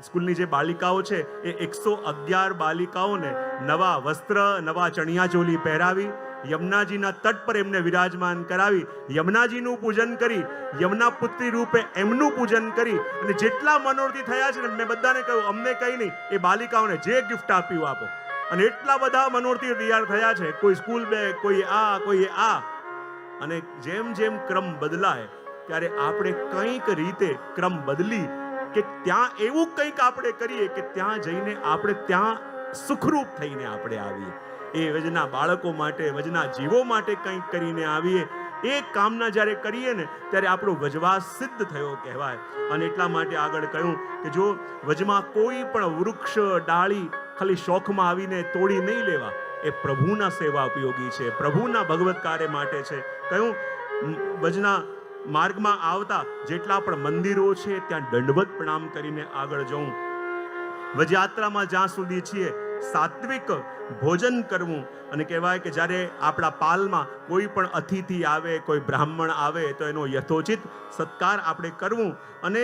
સ્કૂલની જે બાલિકાઓ છે એ 111 બાલિકાઓને નવા વસ્ત્ર, નવા ચણિયા ચોલી પહેરાવી યમુનાજીના તટ પર એમને વિરાજમાન કરાવી, યમુનાજીનું પૂજન કરી, યમુના પુત્રી રૂપે એમનું પૂજન કરી, અને જેટલા મનોરથી થયા છે ને મેં બધાને કહ્યું અમને કંઈ નહીં, એ બાલિકાઓને જે ગિફ્ટ આપ્યું આપો. અને એટલા બધા મનોરથી તૈયાર થયા છે, કોઈ સ્કૂલ બેગ, કોઈ આ, કોઈ આ. અને જેમ જેમ ક્રમ બદલાય ત્યારે આપણે કંઈક રીતે ક્રમ બદલી કે ત્યાં એવું કંઈક આપણે કરીએ કે ત્યાં જઈને આપણે ત્યાં સુખરૂપ થઈને આપણે આવીએ. એ વ્રજના બાળકો માટે, વ્રજના જીવો માટે કંઈક કરીને આવીએ. એ કામના જ્યારે કરીએ ને ત્યારે આપણો વ્રજવાસ સિદ્ધ થયો કહેવાય. અને એટલા માટે આગળ કહ્યું કે જો વ્રજમાં કોઈ પણ વૃક્ષ, ડાળી ખાલી શોખમાં આવીને તોડી નહીં લેવા, એ પ્રભુના સેવા ઉપયોગી છે, પ્રભુના ભગવત કાર્ય માટે છે. કહ્યું વ્રજના માર્ગમાં આવતા જેટલા પણ મંદિરો છે ત્યાં દંડવત પ્રણામ કરીને આગળ જવું. વ્રજયાત્રામાં જ્યાં સુધી છીએ સાત્વિક ભોજન કરવું. અને કહેવાય કે જ્યારે આપણા પાલમાં કોઈ પણ અતિથિ આવે, કોઈ બ્રાહ્મણ આવે તો એનો યથોચિત સત્કાર આપણે કરવું. અને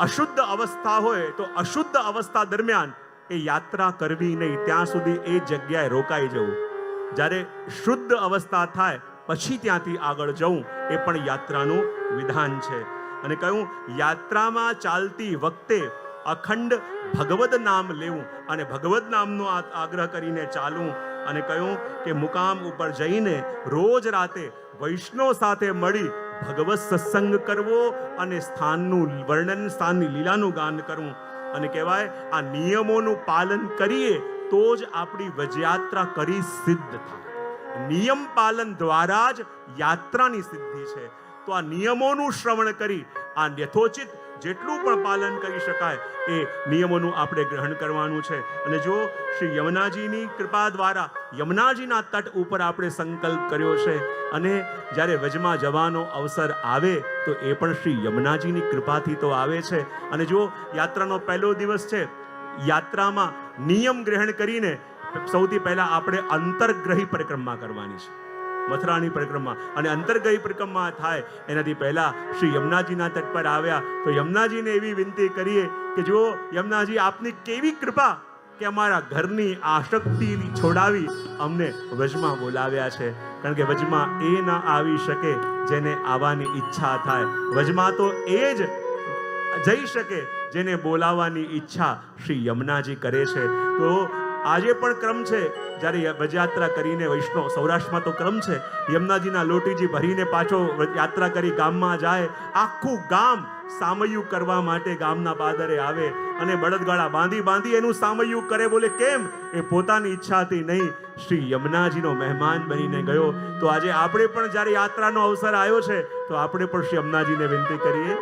અશુદ્ધ અવસ્થા હોય તો અશુદ્ધ અવસ્થા દરમિયાન એ યાત્રા કરવી નહીં, ત્યાં સુધી એ જગ્યાએ રોકાઈ જવું. જ્યારે શુદ્ધ અવસ્થા થાય પછી ત્યાંથી આગળ જવું એ પણ યાત્રાનું વિધાન છે. અને કહ્યું યાત્રામાં ચાલતી વખતે અખંડ ભગવદ નામ લેવું અને ભગવદ નામનો આગ્રહ કરીને ચાલવું. અને કહ્યું કે મુકામ ઉપર જઈને રોજ રાતે વૈષ્ણવ સાથે મળી ભગવત સત્સંગ કરવો અને સ્થાનનું વર્ણન, સ્થાનની લીલાનું ગાન કરવું. અને કહેવાય આ નિયમોનું પાલન કરીએ તો જ આપણી વજયાત્રા કરી સિદ્ધ થાય. નિયમ પાલન દ્વારા જ યાત્રાની સિદ્ધિ છે. તો આ નિયમોનું શ્રવણ કરી આ યથોચિત જેટલું પણ પાલન કરી શકાય એ નિયમોનું આપણે ગ્રહણ કરવાનું છે. અને જો શ્રી યમુનાજીની કૃપા દ્વારા યમુનાજીના તટ ઉપર આપણે સંકલ્પ કર્યો છે અને જ્યારે વજમાં જવાનો અવસર આવે તો એ પણ શ્રી યમુનાજીની કૃપાથી તો આવે છે. અને જો યાત્રાનો પહેલો દિવસ છે, યાત્રામાં નિયમ ગ્રહણ કરીને સૌથી પહેલા આપણે અંતર્ગ્રહી પરિક્રમા કરવાની છે, મથુરાની પરિક્રમા. અને અંતર્ગ્રહી પરિક્રમા થાય એનાથી પહેલા શ્રી યમુનાજીના તટ પર આવ્યા તો યમુનાજીને એવી વિનંતી કરીએ કે જો યમુનાજી આપની કેવી કૃપા કે અમારા ઘરની આસક્તિ છોડાવી અમને વજમાં બોલાવ્યા છે. કારણ કે વજમાં એ ન આવી શકે જેને આવવાની ઈચ્છા થાય. વજમાં તો એ જ જઈ શકે જેને બોલાવવાની ઈચ્છા શ્રી યમુનાજી કરે છે. તો આજે પણ ક્રમ છે જ્યારે વજયાત્રા કરીને વૈષ્ણવ સૌરાષ્ટ્રમાં તો ક્રમ છે યમુનાજીના લોટીજી ભરીને પાછો યાત્રા કરી ગામમાં જાય. આખું ગામ સામયું કરવા માટે ગામના પાદરે આવે અને બળદગાડા બાંધી એનું સામયું કરે. બોલે કેમ? એ પોતાની ઈચ્છાથી નહીં, શ્રી યમુનાજીનો મહેમાન બનીને ગયો. તો આજે આપણે પણ જ્યારે યાત્રાનો અવસર આવ્યો છે તો આપણે પણ શ્રી યમુનાજીને વિનંતી કરીએ.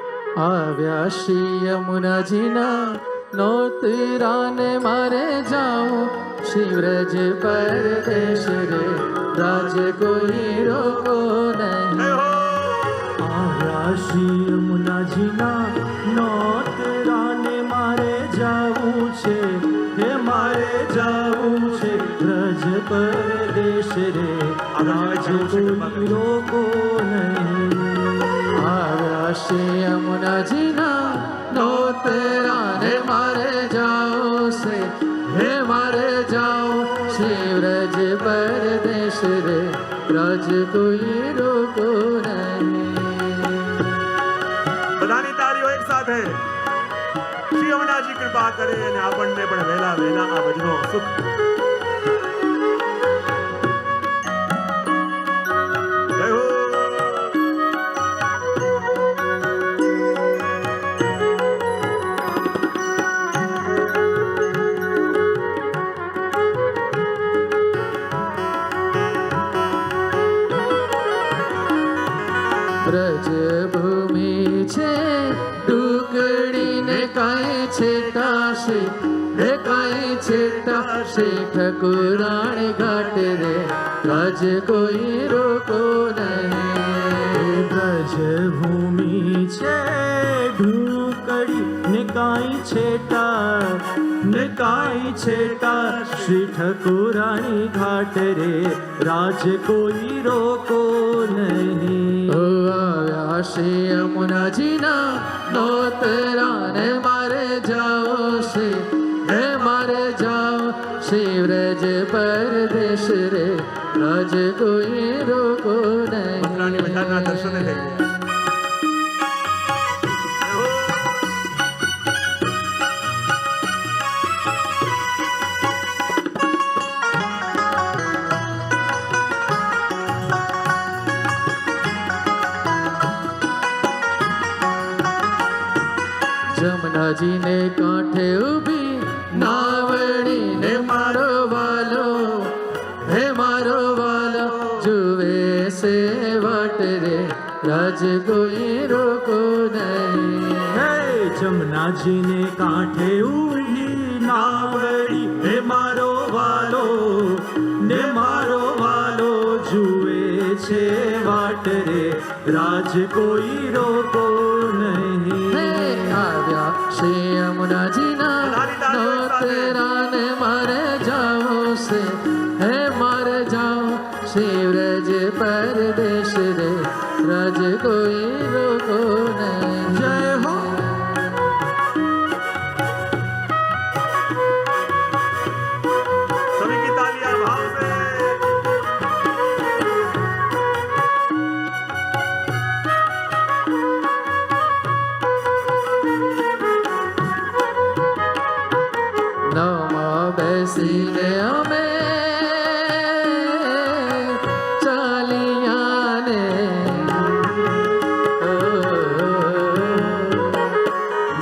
આવ્યા શ્રી યમુનાજીના નોતરાને મારે જાઉં, શિવરજ પરદેશ રે રાજ કોઈ રોકો નહીં. આવ્યા શ્રી યમુનાજીના નોતરાને મારે જાવું છે, હે મારે જાવું છે બ્રજ પરદેશ રે રાજ કોઈ રોકો નહીં. આવ્યા શ્રી યમુનાજીના નોતરાને મારે જાઉં છે, હે મારે જાઉં શિવરજ પરદેશ રે રાજ કોઈ રોકો નહીં. બધાની તાળીઓ એક સાથે. શ્રી યમુનાજી કૃપા કરે અને આપણને પણ વહેલા આ વજનો સુખ. જય હો. બ્રજ ભૂમિ છે ટુકડીને કાંઈ છેટાશે, હે કાંઈ છેટાશે ઠકુરાણી ઘાટ રે રાજ કોઈ રોકો નહીં. બ્રજ ભૂમિ છે ઢૂકડી ને કાંઈ છેટા શ્રી ઠકુરાણી ઘાટ રે રાજ કોઈ રોકો નહીં. ઓ આવ્યા શ્રી યમુનાજીના નોતરાને મારે જાઓ છે, હે મારે જાઓ શિવરજ પરદેશ રે રાજ કોઈ રોકો મથુરાની બજારના નહીં. દર્શને થઈ ગયા. જમનાજીને કાંઠે ઊભી નાવડીને મારો વાલો, હે મારો વાલો જુએ છે વાટ રે રાજ કોઈ રોકો નહીં. હે જમનાજીને કાંઠે ઉભી નાવડી હે મારો વાલો ને મારો વાલો જુએ છે વાટ રે રાજ કોઈ રોકો નહીં. હે આવ્યા શ્રી યમુનાજીના નોતરાને મારે જાઓ છે, હે મારે જાઓ શિવરજ પરદેશ રે રાજ કોઈ રોકો નહીં. જય હો. सभी की तालियां भाव से. નાવમાં બેસીને અમે ચાલ્યા ને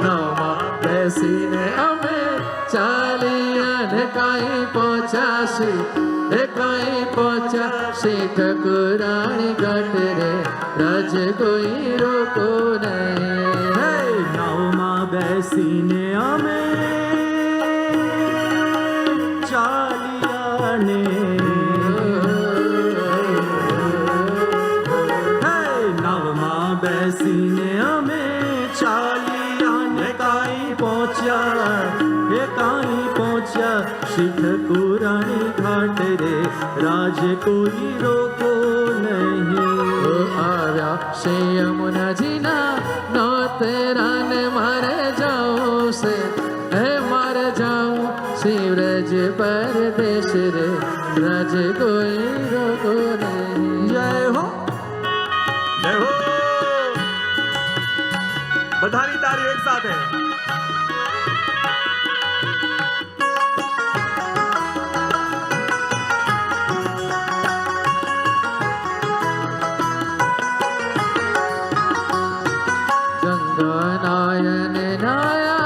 નાવમાં બેસીને અમે ચાલ્યા ને કાંઈ પહોંચાશી કાંઈ પહોંચાશી ઠકુરાણી ઘાટ રે રાજ કોઈ રોકો નહીં. હે નાવમાં બેસીને અમે ચાલ્યા ને હે નાવમાં બેસીને અમે ચાલ્યા ને કાંઈ પહોંચ્યા કાંઈ પહોંચ્યા શ્રી ઠકુરાણી ઘાટ રે રાજ કોઈ રોકો નહીં. આવ્યા શ્રી યમુનાજીના નોતરાને મારે જાઉં છે હે મારે જાઉં શ્રી વ્રજ પરદેશ રે રાજ કોઈ રોકો નહીં. જય હો જય હો. બધાની તારી એક સાથે. ગંગાનાયન નાયા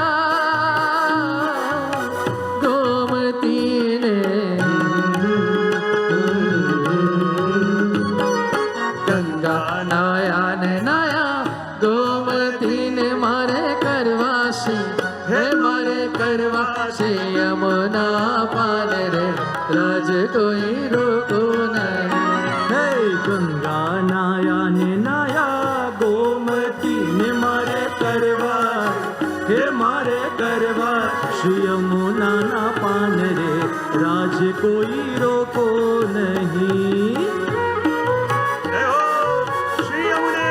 ગોમતીને ગંગાનાયન નાયા ગોમતીને મારે કરવાશી હે મારે કરવાશી યમુના પાર રે રાજ કોઈ રોકો નહીં. હે ગંગા નાયા ને નાયા ગોમતી ને મારે કરવા હે મારે કરવા શ્રી યમુનાના પાન રે રાજ કોઈ રોકો નહીં. જય હો શ્રી યમુને.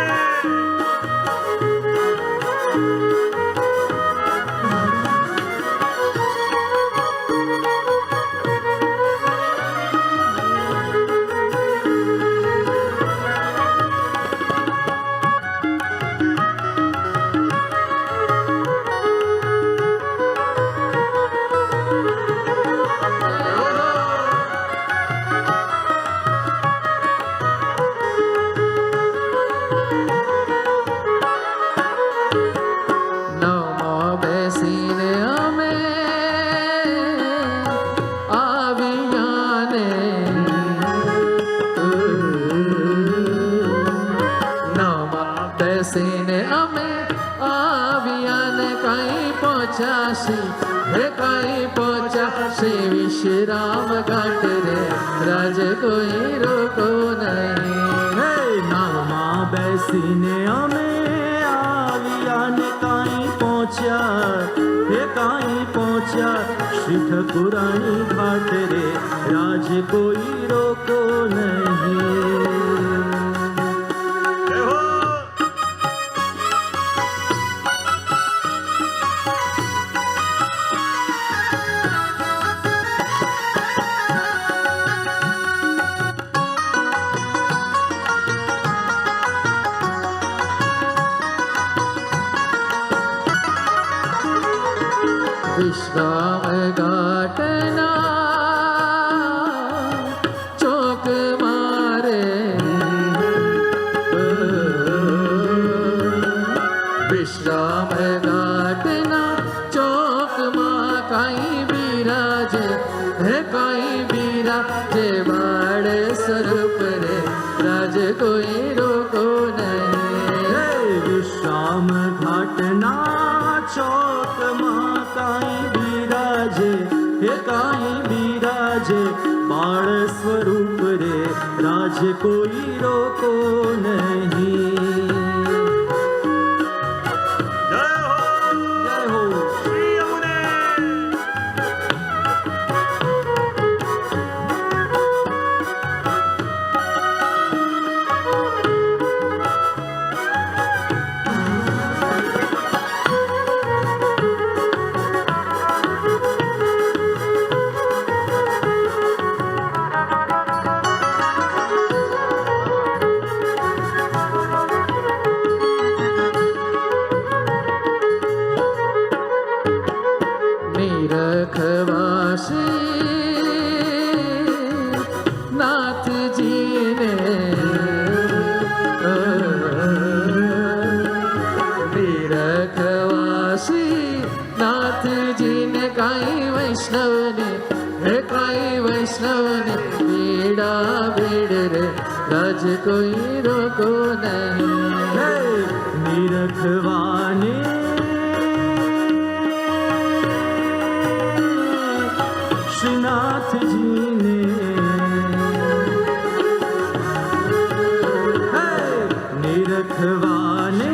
નાવમાં બેસીને અમે આવ્યા ને નાવમાં બેસીને અમે આવ્યા ને કાંઈ પહોંચાશી કાંઈ પહોંચાશી વિશ્રામ ઘાટ રે રાજ કોઈ રોકો નહીં. હે નાવમાં બેસીને અમે આવ્યા ને કાંઈ પહોંચ્યા હે કાંઈ પહોંચ્યા શ્રી ઠકુરાણી ઘાટ રે રાજ કોઈ રોકો નહીં. જય હો. વિશ્રામ ઘાટના ચોક મારે વિશ્રામ ઘાટના ચોકમાં કાંઈ બિરાજે હે કાંઈ બિરાજે બાળ સ્વરૂપ રે રાજ કોઈ રોકો નહીં. હે વિશ્રામ ઘાટના ચોકમાં કાંઈ બિરાજે હે કાંઈ બિરાજે બાળ સ્વરૂપ રે રાજ કોઈ રોકો નહીં. જય હો જય હો શ્રી યમુને. નાથજીને નિરખવાસી નાથજીને કાંઈ વૈષ્ણવને હે કાંઈ વૈષ્ણવને પીડા ભીડ રે રાજ કોઈ રોકો નહીં નિરખવાને શ્રીનાથજીને નિરખવાને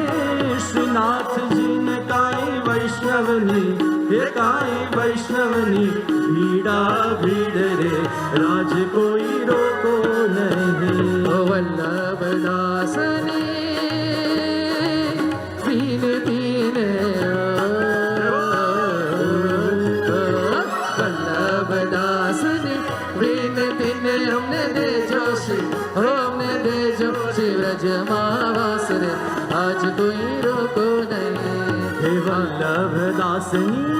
શ્રીનાથજીને કાંઈ વૈષ્ણવની હે કાંઈ વૈષ્ણવની ભીડા ભીડ રે રાજ કોઈ રોકો નહીં વલ્લભદાસને વિનતીને વલ્લભદાસને વિનતીને અમને દેજો અમને દેજો શ્રી વ્રજમાં વાસ રે આજ કોઈ રોકો નહીં હે વલ્લભદાસની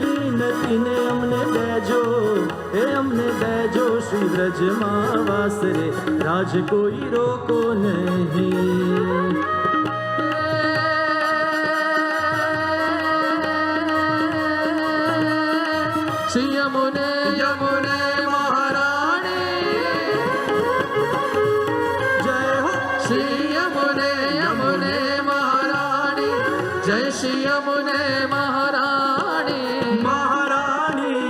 વિનતીને અમને દેજો હે અમને દેજો શ્રી વ્રજમાં વાસ રે રાજ કોઈ રોકો નહીં શ્રી યમુને યમુને મહારાણી જય હો શ્રી યમુને યમુને મહારાણી જય શ્રી યમુને મહારાણી મહારાણી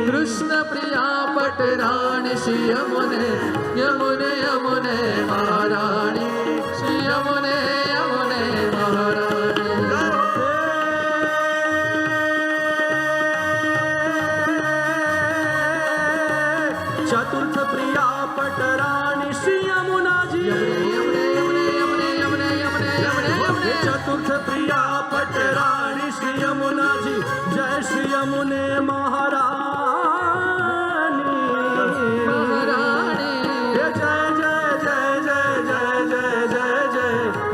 કૃષ્ણ પ્રિયા પટરાણી શ્રી યમુને યમુને યમુને મહારાણી શ્રી યમુને યમુને મહારાણી ચતુર્થ પ્રિયા પટરાણી શ્રી યમુનાજી યમુને યમુને યમુને યમુને યમુને યમુને યમુને ચતુર્થ પ્રિયા પટરાણી શ્રી યમુનાજી જય શ્રી યમુને મહારાણી મહારાણી જય જય જય જય જય જય જય જય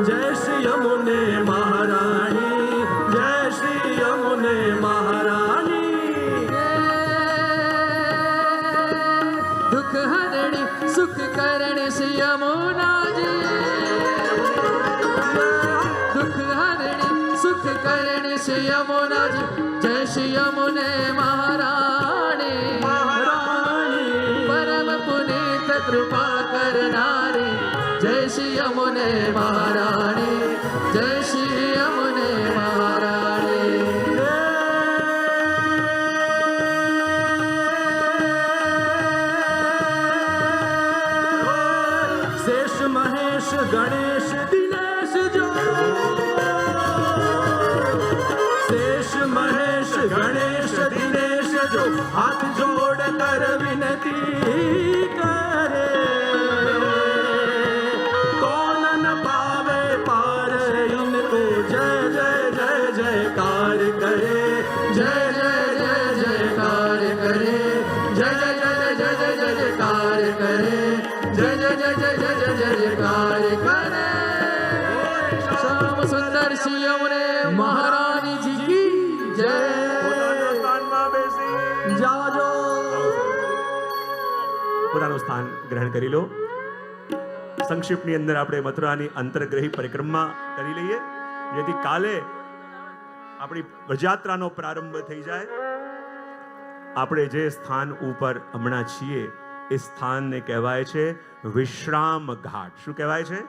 જય શ્રી યમુને મહારાણી જય શ્રી યમુને મહારાણી દુઃખ હરણી સુખ કરણી શ્રી યમુનાજી દુઃખ હરણી સુખ કરણી શ્રી યમુનાજી જય શ્રી યમુને મહારાણી મહારાણી પરમ પુનીત કૃપા કરનારી જય શ્રી યમુને મહારાણી જય શ્રી યમુને મહારાણી શેષ મહેશ ગણેશ દિનેશ જો શેષ મહેશ ગણેશ દિનેશ જો હાથ જોડ કર વિનતી કરે કૌન ન પાવે પાર ઇनको જય જય જય જયકાર કરે જય જય જય જયકાર કરે જય જય જય જય જય જય જયકાર કરે જય જય જય જય જય જય જયકાર કરે શ્યામ સુંદર શ્રી યમુને મહારાણી જી કી જય પોતાના સ્થાનમાં બેસી જાજો પોતાનું સ્થાન ગ્રહણ કરી લો. સંક્ષિપ્તની અંદર આપણે મથુરાની અંતરગ્રહી પરિક્રમા કરી લઈએ, જેથી કાલે આપણી વ્રજયાત્રાનો પ્રારંભ થઈ જાય. આપણે જે સ્થાન ઉપર હમણાં છીએ એ સ્થાનને કહેવાય છે વિશ્રામ ઘાટ. શું કહેવાય છે?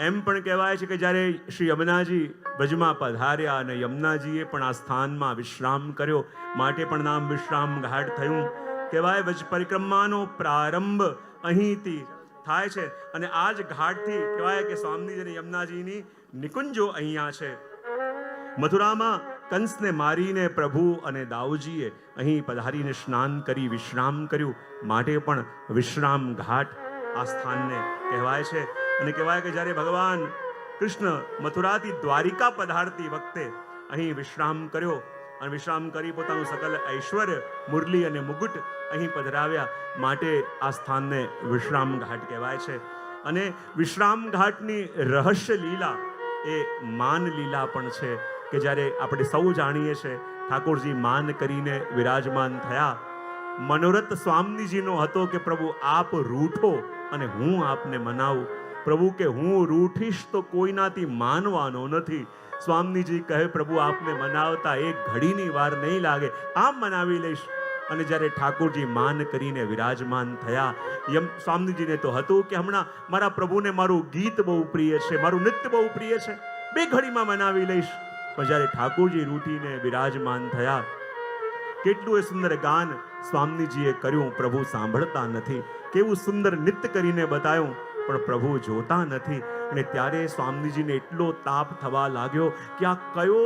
એમ પણ કહેવાય છે કે જ્યારે શ્રી યમુનાજી બ્રજમાં પધાર્યા અને યમુનાજીએ પણ આ સ્થાનમાં વિશ્રામ કર્યો, માટે પણ નામ વિશ્રામ ઘાટ થયું. કહેવાય વ્રજ પરિક્રમાનો પ્રારંભ અહીંથી થાય છે અને આ જ ઘાટથી કહેવાય કે સ્વામીજી અને યમુનાજીની નિકુંજો અહીંયા છે. મથુરામાં કંસને મારીને પ્રભુ અને દાઉજીએ અહીં પધારીને સ્નાન કરી વિશ્રામ કર્યું, માટે પણ વિશ્રામ ઘાટ આ સ્થાનને કહેવાય છે. અને કહેવાય કે જ્યારે ભગવાન કૃષ્ણ મથુરાથી દ્વારિકા પધારતી વખતે અહીં વિશ્રામ કર્યો અને વિશ્રામ કરી પોતાનું સકલ ઐશ્વર્ય મુરલી અને મુગુટ અહીં પધરાવ્યા, માટે આ સ્થાનને વિશ્રામ ઘાટ કહેવાય છે. અને વિશ્રામ ઘાટની રહસ્ય લીલા એ માન લીલા પણ છે કે જ્યારે આપણે સૌ જાણીએ છીએ ઠાકોરજી માન કરીને વિરાજમાન થયા. મનોરથ સ્વામીજીનો હતો કે પ્રભુ આપ રૂઠો અને હું આપને મનાવું. પ્રભુ કે હું રૂઠીશ તો કોઈનાથી માનવાનો નથી. સ્વામીજી કહે પ્રભુ આપને મનાવતા એક ઘડીની વાર નહીં લાગે, આમ મનાવી લઈશ. અને જ્યારે ઠાકોરજી માન કરીને વિરાજમાન થયા, સ્વામીજીને તો હતું કે હમણાં મારા પ્રભુને મારું ગીત બહુ પ્રિય છે, મારું નૃત્ય બહુ પ્રિય છે, 2 ઘડીમાં મનાવી લઈશ. પણ જ્યારે ઠાકોરજી રૂઠીને વિરાજમાન થયા, કેટલું એ સુંદર ગાન સ્વામીજીએ કર્યું, પ્રભુ સાંભળતા નથી. કેવું સુંદર નૃત્ય કરીને બતાવ્યું, પણ પ્રભુ જોતા નથી. અને ત્યારે સ્વામીજીને એટલો તાપ થવા લાગ્યો કે આ કયો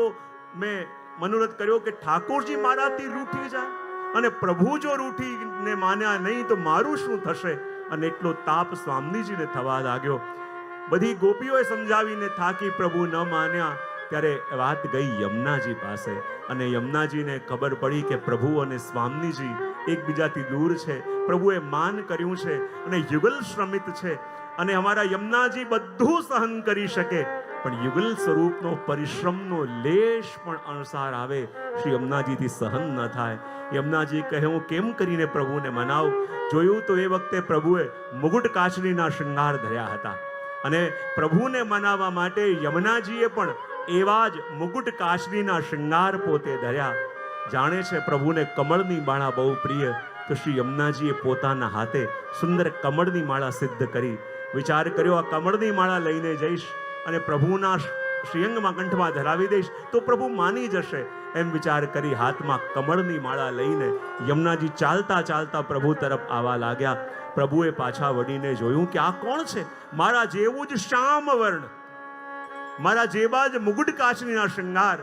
મેં મનોરથ કર્યો કે ઠાકોરજી મારાથી રૂઠી જાય અને પ્રભુ જો રૂઠીને માન્યા નહીં તો મારું શું થશે. અને એટલો તાપ સ્વામીજીને થવા લાગ્યો. બધી ગોપીઓએ સમજાવીને થાકી પ્રભુ ન માન્યા. ત્યારે વાત ગઈ યમુનાજી પાસે, અને યમુનાજીને ખબર પડી કે પ્રભુ અને સ્વામીજી એકબીજાથી દૂર છે. પ્રભુએ માન કર્યું છે અને યુગલ શ્રમિત છે, અને અમારા યમુનાજી બધું સહન કરી શકે, પણ યુગલ સ્વરૂપનો પરિશ્રમનો લેશ પણ અણસાર આવે શ્રી યમુનાજીથી સહન ન થાય. યમુનાજી કહે હું કેમ કરીને પ્રભુને મનાવું. જોયું તો એ વખતે પ્રભુએ મુગુટ કાચનીના શૃંગાર ધર્યા હતા, અને પ્રભુને મનાવવા માટે યમુનાજીએ પણ એવા જ મુગુટ કાચનીના શૃંગાર પોતે ધર્યા. જાણે છે પ્રભુને કમળની માળા બહુ પ્રિય, તો શ્રી યમુનાજીએ પોતાના હાથે સુંદર કમળની માળા સિદ્ધ કરી. વિચાર કર્યો આ કમળની માળા લઈને જઈશ અને પ્રભુના શ્રીઅંગમાં કંઠમાં ધરાવી દઈશ તો પ્રભુ માની જશે. એમ વિચાર કરી હાથમાં કમળની માળા લઈને યમુનાજી ચાલતા ચાલતા પ્રભુ તરફ આવવા લાગ્યા. પ્રભુએ પાછા વળીને જોયું કે આ કોણ છે, મારા જેવું જ શ્યામ વર્ણ, મારા જેવા જ મુગુટ કાચનીના શૃંગાર,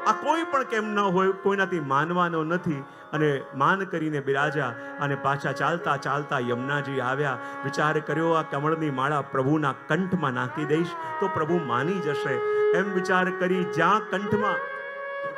આ કોઈ પણ કેમ ન હોય, કોઈનાથી માનવાનો નથી. અને માન કરીને બિરાજ્યા અને પાછા ચાલતા ચાલતા યમુનાજી આવ્યા. વિચાર કર્યો આ કમળની માળા પ્રભુના કંઠમાં નાખી દઈશ તો પ્રભુ માની જશે. એમ વિચાર કરી જ્યાં કંઠમાં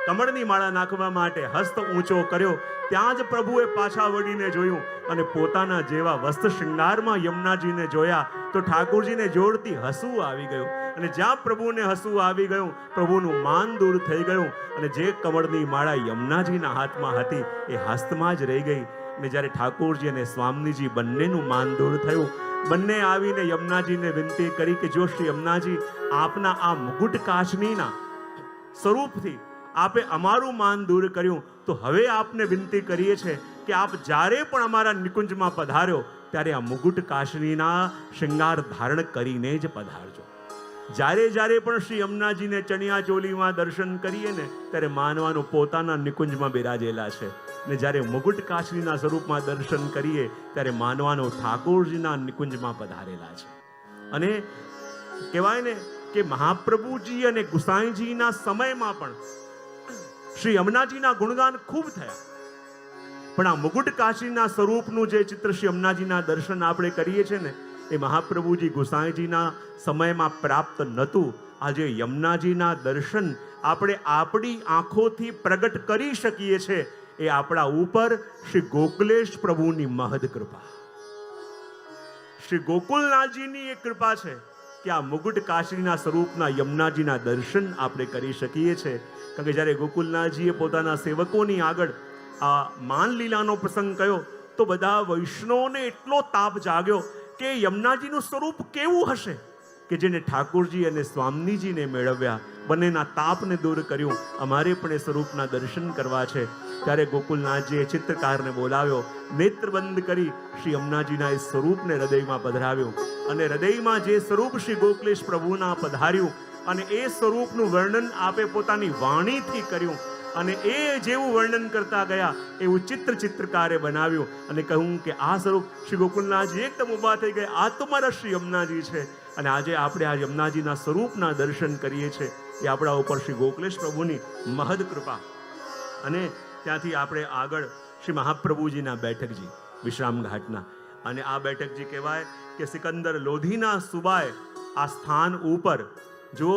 કમળની માળા નાખવા માટે હસ્ત ઊંચો કર્યો, ત્યાં જ પ્રભુએ પાછા વળીને જોયું અને પોતાના જેવા વસ્ત્ર શૃંગારમાં યમુનાજીને જોયા તો ઠાકોરજીને જોરથી હસવું આવી ગયું. અને જ્યાં પ્રભુને હસવું આવી ગયું, પ્રભુનું માન દૂર થઈ ગયું, અને જે કમળની માળા યમુનાજીના હાથમાં હતી એ હસ્તમાં જ રહી ગઈ. અને જ્યારે ઠાકોરજી અને સ્વામીજી બંનેનું માન દૂર થયું, બંને આવીને યમુનાજીને વિનંતી કરી કે જો શ્રી યમુનાજી આપના આ મુગુટ કાચનીના સ્વરૂપથી આપે અમારું માન દૂર કર્યું, તો હવે આપને વિનંતી કરીએ છીએ કે આપ જ્યારે પણ અમારા નિકુંજમાં પધાર્યો ત્યારે આ મુગુટ કાચનીના શૃંગાર ધારણ કરીને જ પધારજો. જ્યારે જ્યારે પણ શ્રી યમુનાજીને ચણિયા ચોલીમાં દર્શન કરીએ ને ત્યારે માનવાનું પોતાના નિકુંજમાં બિરાજેલા છે, ને જ્યારે મુગુટ કાચનીના સ્વરૂપમાં દર્શન કરીએ ત્યારે માનવાનો ઠાકોરજીના નિકુંજમાં પધારેલા છે. અને કહેવાય ને કે મહાપ્રભુજી અને ગુસાઈજીના સમયમાં પણ શ્રી યમુનાજીના ગુણગાન ખૂબ થયા, પણ આ મુગુટ કાચનીના સ્વરૂપનું જે ચિત્ર શ્રી યમુનાજીના દર્શન આપણે કરીએ છીએ ને એ મહાપ્રભુજી ગુસાઈજીના સમયમાં પ્રાપ્ત નહોતું. આજે યમુનાજીના દર્શન આપણે આપણી આંખોથી પ્રગટ કરી શકીએ છીએ, એ આપણા ઉપર શ્રી ગોકુલેશ પ્રભુની મહદ કૃપા, શ્રી ગોકુલનાથજીની એક કૃપા છે કે આ મુગુટ કાચનીના સ્વરૂપના યમુનાજીના દર્શન આપણે કરી શકીએ છીએ. કારણ કે જ્યારે ગોકુલનાથજીએ પોતાના સેવકોની આગળ આ માન લીલાનો પ્રસંગ કહ્યો તો બધા વૈષ્ણવોને એટલો તાપ જાગ્યો કે યમુનાજીનું સ્વરૂપ કેવું હશે કે જેને ઠાકોરજી અને સ્વામીજીને મેળવ્યા, બંનેના તાપને દૂર કર્યું. અમારે પણ એ સ્વરૂપના દર્શન કરવા છે. ત્યારે ગોકુલનાથજીએ ચિત્રકારને બોલાવ્યો, નેત્ર બંધ કરી શ્રી યમુનાજીના એ સ્વરૂપને હૃદયમાં પધરાવ્યું, અને હૃદયમાં જે સ્વરૂપ શ્રી ગોકુલેશ પ્રભુના પધાર્યું અને એ સ્વરૂપનું વર્ણન આપે પોતાની વાણીથી કર્યું, અને એ જેવું વર્ણન કરતા ગયા એવું ચિત્રકારે બનાવ્યું અને કહ્યું કે આ સ્વરૂપ શ્રી ગોકુલનાથજી એકદમ ઊભા થઈ ગયા, આ તો મારા શ્રી યમુનાજી છે. અને આજે આપણે આ યમુનાજીના સ્વરૂપના દર્શન કરીએ છીએ, એ આપણા ઉપર શ્રી ગોકુલેશ પ્રભુની મહદ કૃપા. અને ત્યાંથી આપણે આગળ શ્રી મહાપ્રભુજીના બેઠકજી વિશ્રામ ઘાટના, અને આ બેઠકજી કહેવાય કે સિકંદર લોધીના સુબાએ આ સ્થાન ઉપર જો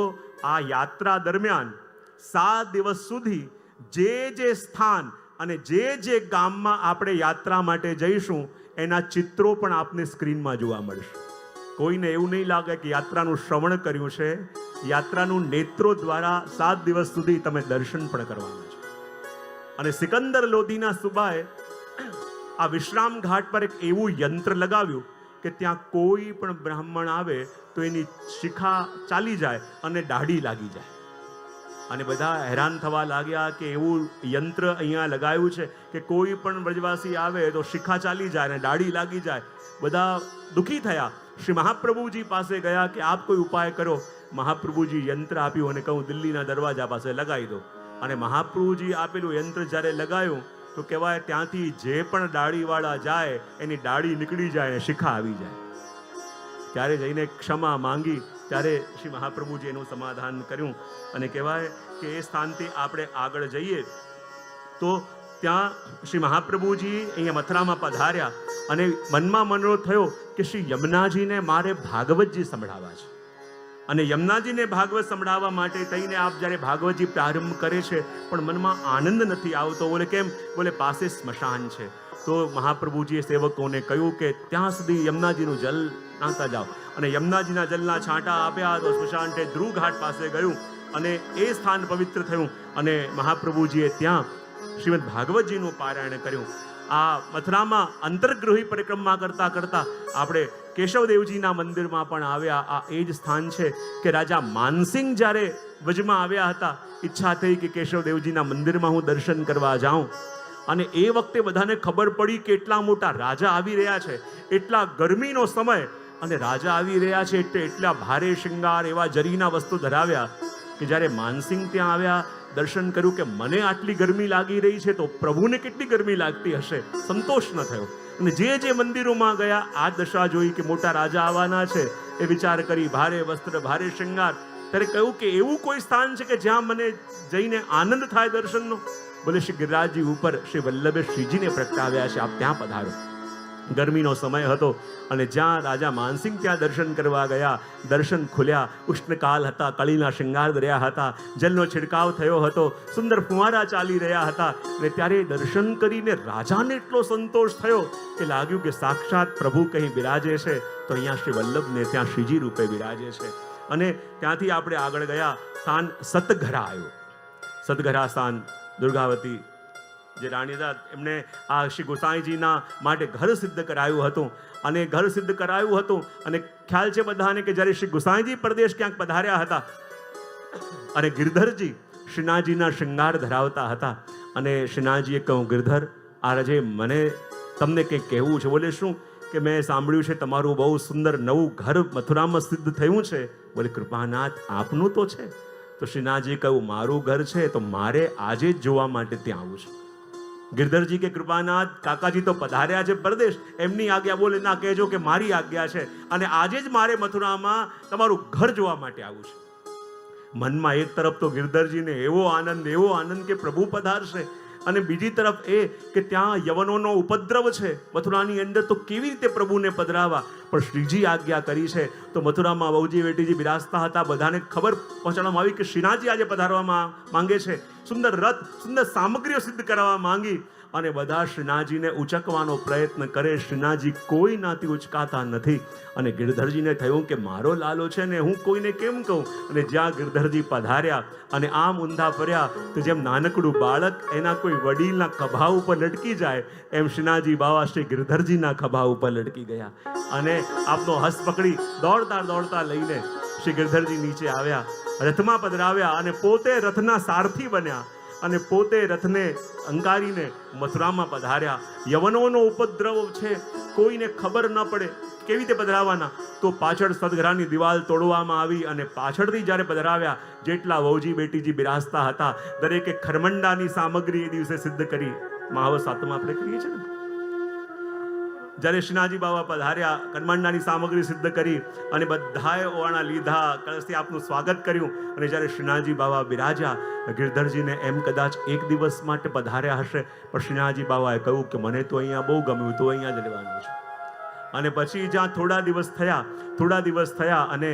આ યાત્રા દરમિયાન 7 દિવસ સુધી જે સ્થાન અને જે ગામમાં આપણે યાત્રા માટે જઈશું એના ચિત્રો પણ આપને સ્ક્રીનમાં જોવા મળશે. કોઈને એવું નહીં લાગે કે યાત્રાનું શ્રવણ કર્યું છે, યાત્રાનું નેત્રો દ્વારા 7 દિવસ સુધી તમે દર્શન પણ કરવાના છે. અને સિકંદર લોધીના સુબાએ આ વિશ્રામ ઘાટ પર એક એવું યંત્ર લગાવ્યું કે ત્યાં કોઈ પણ બ્રાહ્મણ આવે તો એની શિખા ચાલી જાય અને દાઢી લાગી જાય. અને બધા હેરાન થવા લાગ્યા કે એવું યંત્ર અહીંયા લગાવ્યું છે કે કોઈ પણ વ્રજવાસી આવે તો શિખા ચાલી જાય અને દાઢી લાગી જાય. બધા દુઃખી થયા. શ્રી મહાપ્રભુજી પાસે ગયા કે આપ કોઈ ઉપાય કરો. મહાપ્રભુજી યંત્ર આપ્યું અને કહું દિલ્હીના દરવાજા પાસે લગાવી દો. અને મહાપ્રભુજી આપેલું યંત્ર જ્યારે લગાવ્યું તો કહેવાય ત્યાંથી જે પણ દાઢીવાળા જાય એની દાઢી નીકળી જાય અને શિખા આવી જાય. ત્યારે જઈને ક્ષમા માંગી ત્યારે શ્રી મહાપ્રભુજી એનું સમાધાન કર્યું. અને કહેવાય કે એ સ્થાનથી આપણે આગળ જઈએ તો ત્યાં શ્રી મહાપ્રભુજી અહીંયા મથુરામાં પધાર્યા અને મનમાં મનોરથ થયો કે શ્રી યમુનાજીને મારે ભાગવતજી સંભળાવવા છે. અને યમુનાજીને ભાગવત સંભળાવવા માટે થઈને આપ જ્યારે ભાગવતજી પ્રારંભ કરે છે પણ મનમાં આનંદ નથી આવતો. બોલે કેમ? બોલે પાસે સ્મશાન છે. તો મહાપ્રભુજીએ સેવકોને કહ્યું કે ત્યાં સુધી યમુનાજીનું જલ નાખતા જાઓ. અને યમુનાજીના જલના છાંટા આપ્યા તો સ્મશાન તે ધ્રુવ ઘાટ પાસે ગયું અને એ સ્થાન પવિત્ર થયું. અને મહાપ્રભુજીએ ત્યાં શ્રીમદ ભાગવતજીનું પારાયણ કર્યું. આ મથુરામાં અંતર્ગૃહી પરિક્રમા કરતા કરતા આપણે કેશવદેવજીના મંદિરમાં પણ આવ્યા. આ એ જ સ્થાન છે કે રાજા માનસિંહ જ્યારે વજમાં આવ્યા હતા, ઈચ્છા થઈ કે કેશવદેવજીના મંદિરમાં હું દર્શન કરવા જાઉં. અને એ વખતે બધાને ખબર પડી કે એટલા મોટા રાજા આવી રહ્યા છે, એટલા ગરમીનો સમય અને રાજા આવી રહ્યા છે એટલે એટલા ભારે શૃંગાર એવા જરીના વસ્તુ ધરાવ્યા કે જ્યારે માનસિંહ ત્યાં આવ્યા, દર્શન કર્યું કે મને આટલી ગરમી લાગી રહી છે તો પ્રભુને કેટલી ગરમી લાગતી હશે. સંતોષ ન થયો. અને જે મંદિરોમાં ગયા આ દશા જોઈ કે મોટા રાજા આવવાના છે એ વિચાર કરી ભારે વસ્ત્ર ભારે શૃંગાર. ત્યારે કહ્યું કે એવું કોઈ સ્થાન છે કે જ્યાં મને જઈને આનંદ થાય દર્શનનો? બોલે શ્રી ગિરિરાજજી ઉપર શ્રી વલ્લભે શ્રીજીને પ્રગટાવ્યા છે, આપ ત્યાં પધારો. ગરમીનો સમય હતો અને જ્યાં રાજા માનસિંહ ત્યાં દર્શન કરવા ગયા, દર્શન ખુલ્યા. ઉષ્ણકાલ હતા, કળીના શૃંગાર દર્યા હતા, જલનો છિડકાવ થયો હતો, સુંદર ફુવારા ચાલી રહ્યા હતા. અને ત્યારે દર્શન કરીને રાજાને એટલો સંતોષ થયો કે લાગ્યું કે સાક્ષાત પ્રભુ કંઈ બિરાજે છે તો અહીંયા શ્રી વલ્લભને ત્યાં શ્રીજી રૂપે બિરાજે છે. અને ત્યાંથી આપણે આગળ ગયા. સ્થાન સતઘરા આવ્યું. સતઘરા સ્થાન દુર્ગાવતી જે રાણી હતા એમને આ શ્રી ગોસાઈજીના માટે ઘર સિદ્ધ કરાયું હતું. અને ઘર સિદ્ધ કરાયું હતું અને ખ્યાલ છે બધાને કે જ્યારે શ્રી ગોસાઈજી પરદેશ ક્યાંક પધાર્યા હતા અને ગિરધરજી શ્રીનાથજીના શૃંગાર ધરાવતા હતા. અને શ્રીનાથજીએ કહ્યું, ગિરધર આજે મને તમને કંઈક કહેવું છે. બોલે શું? કે મેં સાંભળ્યું છે તમારું બહુ સુંદર નવું ઘર મથુરામાં સિદ્ધ થયું છે. બોલે કૃપાનાથ આપનું તો છે. તો શ્રીનાથજીએ કહ્યું મારું ઘર છે તો મારે આજે જ જોવા માટે ત્યાં આવવું છે. ગિરધરજી કે કૃપાનાથ કાકાજી તો પધાર્યા છે પરદેશ, એમની આજ્ઞા. બોલે ના, કહેજો કે મારી આજ્ઞા છે અને આજે જ મારે મથુરામાં તમારું ઘર જોવા માટે આવવું છે. મનમાં એક તરફ તો ગિરધરજીને એવો આનંદ કે પ્રભુ પધારશે અને બીજી તરફ એ કે ત્યાં યવનોનો ઉપદ્રવ છે મથુરાની અંદર તો કેવી રીતે પ્રભુને પધરાવા. પણ શ્રીજી આજ્ઞા કરી છે તો મથુરામાં વહુજી બેટીજી બિરાજતા હતા. બધાને ખબર પહોંચાડવામાં આવી કે શ્રીનાથજી આજે પધારવામાં માંગે છે. સુંદર રથ, સુંદર સામગ્રીઓ સિદ્ધ કરવા માંગી અને બધા શ્રીનાથજીને ઉચકવાનો પ્રયત્ન કરે. શ્રીનાથજી કોઈ નાથી ઉચકાતા નથી. અને ગિરધરજીને થયું કે મારો લાલો છે ને હું કોઈને કેમ કહું. અને જ્યાં ગિરધરજી પધાર્યા અને આમ ઊંધા ફર્યા તો જેમ નાનકડું બાળક એના કોઈ વડીલના ખભા ઉપર લટકી જાય એમ શ્રીનાથજી બાવા શ્રી ગિરધરજીના ખભા ઉપર લટકી ગયા. અને આપનો હસ્ત પકડી દોડતા લઈને શ્રી ગિરધરજી નીચે આવ્યા, રથમાં પધરાવ્યા અને પોતે રથના સારથી બન્યા અને પોતે રથને અંકારીને મથુરામાં પધાર્યા. યવનોનો ઉપદ્રવ છે, કોઈને ખબર ન પડે કેવી રીતે પધરાવાના. તો પાછળ સદઘરાની દિવાલ તોડવામાં આવી અને પાછળથી જ્યારે પધરાવ્યા જેટલા વહુજી બેટીજી બિરાજતા હતા દરેકે ખરમંડાની સામગ્રી એ દિવસે સિદ્ધ કરી. મહાવત સાતમાં આપણે કરીએ છીએ ને, જ્યારે શ્રીનાથજી બાવા પધાર્યા ખરમંડાની સામગ્રી સિદ્ધ કરી અને બધાએ ઓવાણા લીધા, કળશથી આપનું સ્વાગત કર્યું. અને જ્યારે શ્રીનાથજી બાવા બિરાજ્યા, ગિરધરજીને એમ કદાચ એક દિવસ માટે પધાર્યા હશે પણ શ્રીનાથજી બાવાએ કહ્યું કે મને તો અહીંયા બહુ ગમ્યું, તો અહીંયા જ રહેવાનું છે. અને પછી જ્યાં થોડા દિવસ થયા અને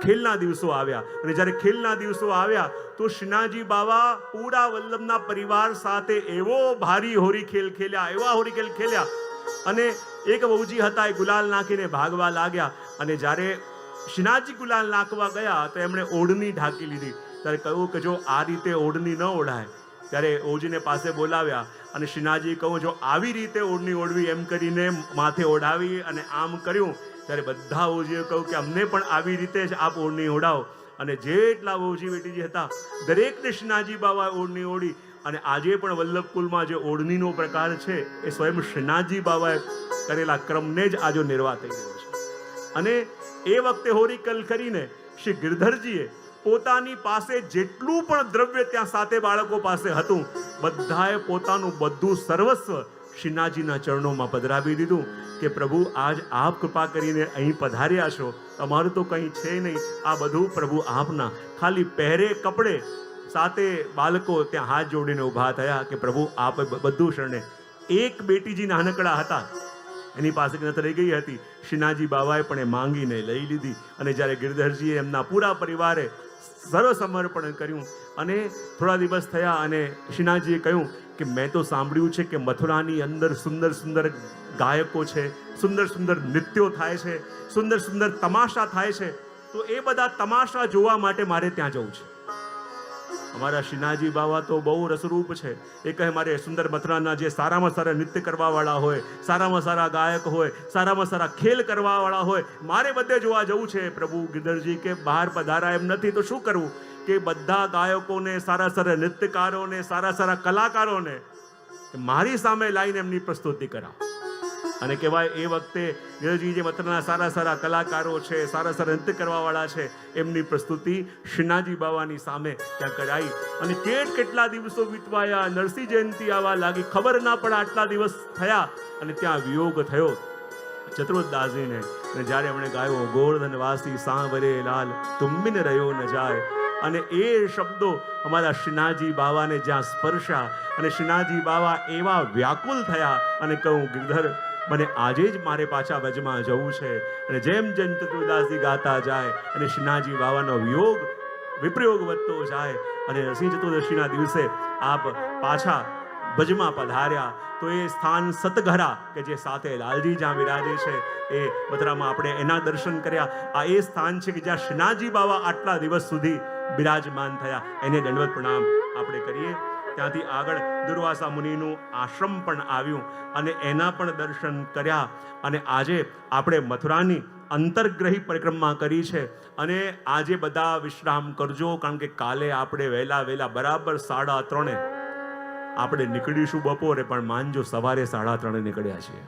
ખેલના દિવસો આવ્યા. અને જ્યારે ખેલના દિવસો આવ્યા તો શ્રીનાથજી બાવા પૂરા વલ્લભના પરિવાર સાથે એવો ભારી હોરી ખેલ ખેલ્યા અને એક વહુજી હતા એ ગુલાલ નાખીને ભાગવા લાગ્યા. અને જ્યારે શ્રીનાથજી ગુલાલ નાખવા ગયા તો એમણે ઓઢણી ઢાંકી લીધી. ત્યારે કહ્યું કે જો આ રીતે ઓઢણી ન ઓઢાય ત્યારે ઓજીને પાસે બોલાવ્યા અને શ્રીનાથજી કહું જો આવી રીતે ઓઢણી ઓઢવી એમ કરીને માથે ઓઢાવી અને આમ કર્યું. ત્યારે બધા ઓજીએ કહ્યું કે અમને પણ આવી રીતે જ આપ ઓઢણી ઓઢાવો. અને જેટલા ઓજી બેટીજી હતા દરેકને શ્રીનાથજી બાબા ઓઢણી ઓઢી. અને આજે પણ વલ્લભકુલમાં જે ઓઢણીનો પ્રકાર છે એ સ્વયં શ્રીનાથજી બાબાએ કરેલા ક્રમને જ આજો નિર્વાહ થઈ રહ્યો છે. અને એ વખતે હોરીકલ કરીને શ્રી ગિરધરજીએ પોતાની પાસે જેટલું પણ દ્રવ્ય ત્યાં સાતે બાળકો પાસે હતું બધાએ પોતાનું બધું સર્વસ્વ શ્રીનાથજીના ચરણોમાં પધરાવી દીધું કે પ્રભુ આજ આપ કૃપા કરીને અહીં પધાર્યા છો, તમારું તો કંઈ છે નહીં, આ બધું પ્રભુ આપના. ખાલી પહેરે કપડે સાતે બાળકો ત્યાં હાથ જોડીને ઊભા થયા કે પ્રભુ આપ બધું શરણે. એક બેટીજી નાનકડા હતા એની પાસે નત રહી ગઈ હતી. શ્રીનાથજી બાબાએ પણ એ માંગીને લઈ લીધી. અને જ્યારે ગિરધરજીએ એમના પૂરા પરિવારે સર્વ સમર્પણ કર્યું અને થોડા દિવસ થયા અને શ્રીનાથજીએ કહ્યું કે મેં તો સાંભળ્યું છે કે મથુરાની અંદર સુંદર સુંદર ગાયકો છે, સુંદર સુંદર નૃત્યો થાય છે, સુંદર સુંદર તમાશા થાય છે, તો એ બધા તમાશા જોવા માટે મારે ત્યાં જવું છે. અમારા શ્રીનાથજી બાબા તો બહુ રસરૂપ છે. એ કહે મારે સુંદર મથુરાના જે સારામાં સારા નૃત્ય કરવાવાળા હોય, સારામાં સારા ગાયક હોય, સારામાં સારા ખેલ કરવાવાળા હોય, મારે બધે જોવા જવું છે. પ્રભુ ગિરધરજી કે બહાર પધારા એમ નથી તો શું કરવું કે બધા ગાયકોને, સારા સારા નૃત્યકારોને, સારા સારા કલાકારોને મારી સામે લાવીને એમની પ્રસ્તુતિ કરાવો. અને કહેવાય એ વખતે ગિરધરજી જે મથુરાના સારા સારા કલાકારો છે, સારા સારા નૃત્ય કરવાવાળા છે, એમની પ્રસ્તુતિ શ્રીનાથજી બાબાની સામે ત્યાં કરાઈ. અને કેટલા દિવસો વીતવાયા, નરસિંહ જયંતિ આવવા લાગી, ખબર ના પડે આટલા દિવસ થયા અને ત્યાં વિયોગ થયો ચતુર્દાસજીને. અને જ્યારે એમણે ગાયો ગોવર્ધન વાસી સાંવરે લાલ તુમ્બિન રહ્યો ન જાય, અને એ શબ્દો અમારા શ્રીનાથજી બાબાને જ્યાં સ્પર્શ્યા અને શ્રીનાથજી બાબા એવા વ્યાકુલ થયા અને કહું ગિરધર મને આજે જ મારે પાછા વજમાં જવું છે. અને જેમ જેમ ચતુર્દાસજી ગાતા જાય અને શ્રીનાથજી બાબાનો વિયોગ વિપ્રયોગ વધતો જાય અને નરસિંહ ચતુર્દશીના દિવસે આપ પાછા ભજમાં પધાર્યા તો એ સ્થાન સતઘરા કે જે સાથે લાલજી જ્યાં બિરાજે છે એ મથુરામાં આપણે એના દર્શન કર્યા. આ એ સ્થાન છે કે જ્યાં શ્રીનાથજી બાબા આટલા દિવસ સુધી બિરાજમાન થયા. એને દંડવત પ્રણામ આપણે કરીએ. ત્યાંથી આગળ દુર્વાસા મુનિનું આશ્રમ પણ આવ્યું અને એના પણ દર્શન કર્યા. અને આજે આપણે મથુરાની અંતર્ગ્રહી પરિક્રમા કરી છે. અને આજે બધા વિશ્રામ કરજો, કારણ કે કાલે આપણે વહેલા બરાબર 3:30 આપણે નીકળીશું બપોરે, પણ માનજો સવારે 3:30 નીકળ્યા છીએ.